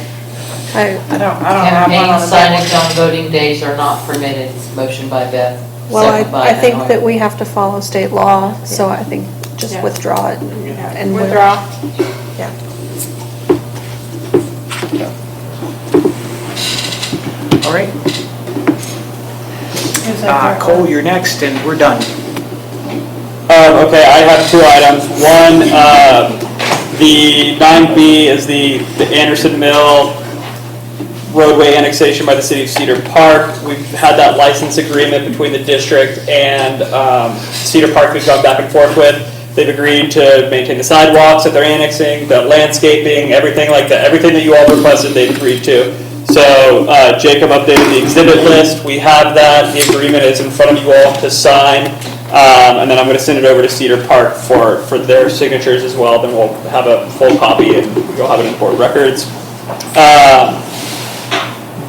I don't have one Campaign on the signage on voting days are not permitted. Motion by Beth, Well, second by I think Hanoi. that we have to follow state law, so I think just withdraw it. and we'll- Withdraw. Yeah. All right. Cole, you're next, and we're done. Okay, I have two items. One, the 9B is the Anderson Mill roadway annexation by the city of Cedar Park. We've had that license agreement between the district and Cedar Park we've gone back and forth with. They've agreed to maintain the sidewalks that they're annexing, the landscaping, everything like that. Everything that you all requested, they've agreed to. So Jacob updated the exhibit list. We have that. The agreement is in front of you all to sign. And then I'm going to send it over to Cedar Park for their signatures as well. Then we'll have a full copy and you'll have it in board records.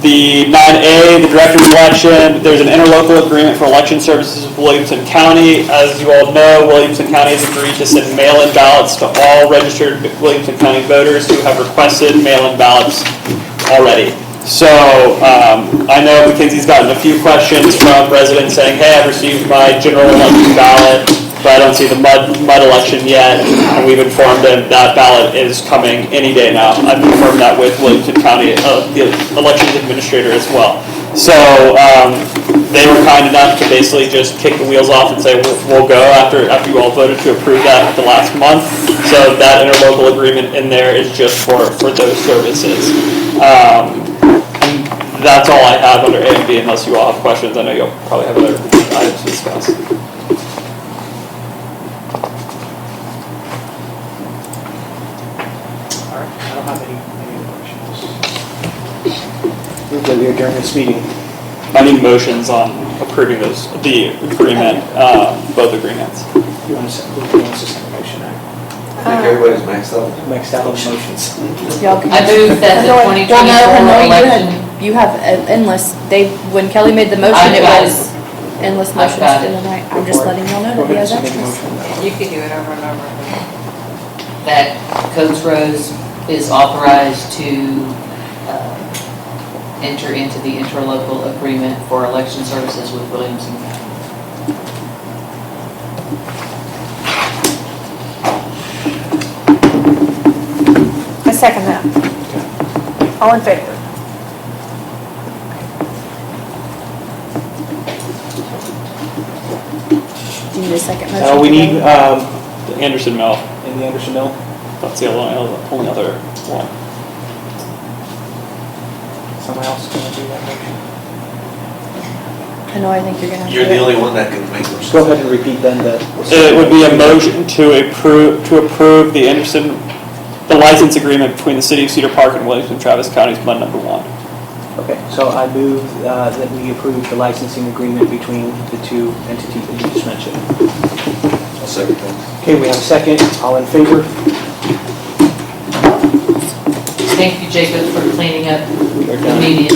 The 9A, the director of election, there's an interlocal agreement for election services with Williamson County. As you all know, Williamson County has agreed to send mail-in ballots to all registered Williamson County voters who have requested mail-in ballots already. So I know Mackenzie's gotten a few questions from residents saying, hey, I've received my general election ballot, but I don't see the MUD election yet. And we've informed them that ballot is coming any day now. I've confirmed that with Williamson County, the elections administrator as well. So they were kind enough to basically just kick the wheels off and say, we'll go after you all voted to approve that the last month. So that interlocal agreement in there is just for those services. That's all I have under A and B, unless you all have questions. I know you'll probably have other items to discuss. All right, I don't have any other questions. Move that we adjourn this meeting. I need motions on approving the agreement, both agreements. Who wants to send a motion out? I think everybody's maxed out. Maxed out on motions. Y'all can- I move that the Well, 2024 election. You have endless, when Kelly made the motion, I've it got was endless I've motions got through it. the night. I'm just letting y'all know Go that he ahead has and make a extras. motion. You can do it over and over. That Coates Rose is authorized to enter into the interlocal agreement for election services with Williamson County. I second that. All in favor? Do you need a second motion? We need, The Anderson Mill, in the Anderson Mill, that's the only other one. someone else going to do that motion? I know, I think you're gonna have to. You're the only one that can make those. Go ahead and repeat then the. It would be a motion to approve the Anderson the license agreement between the city of Cedar Park and Williamson Travis County's MUD number 1. Okay, so I move that we approve the licensing agreement between the two entities that you just mentioned. I'll second that. Okay, we have a second. All in favor? Thank you, Jacob, for cleaning up We're the done. median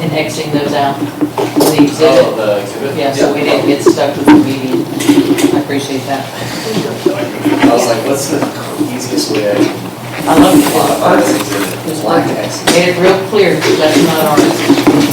and Xing those out. The exhibit. Oh, the exhibit? Yeah, so we didn't get stuck with the median. I appreciate that. I was like, what's the easiest way I can I love it. modify this exhibit? It's Black perfect. X. Made it real clear, that's not ours.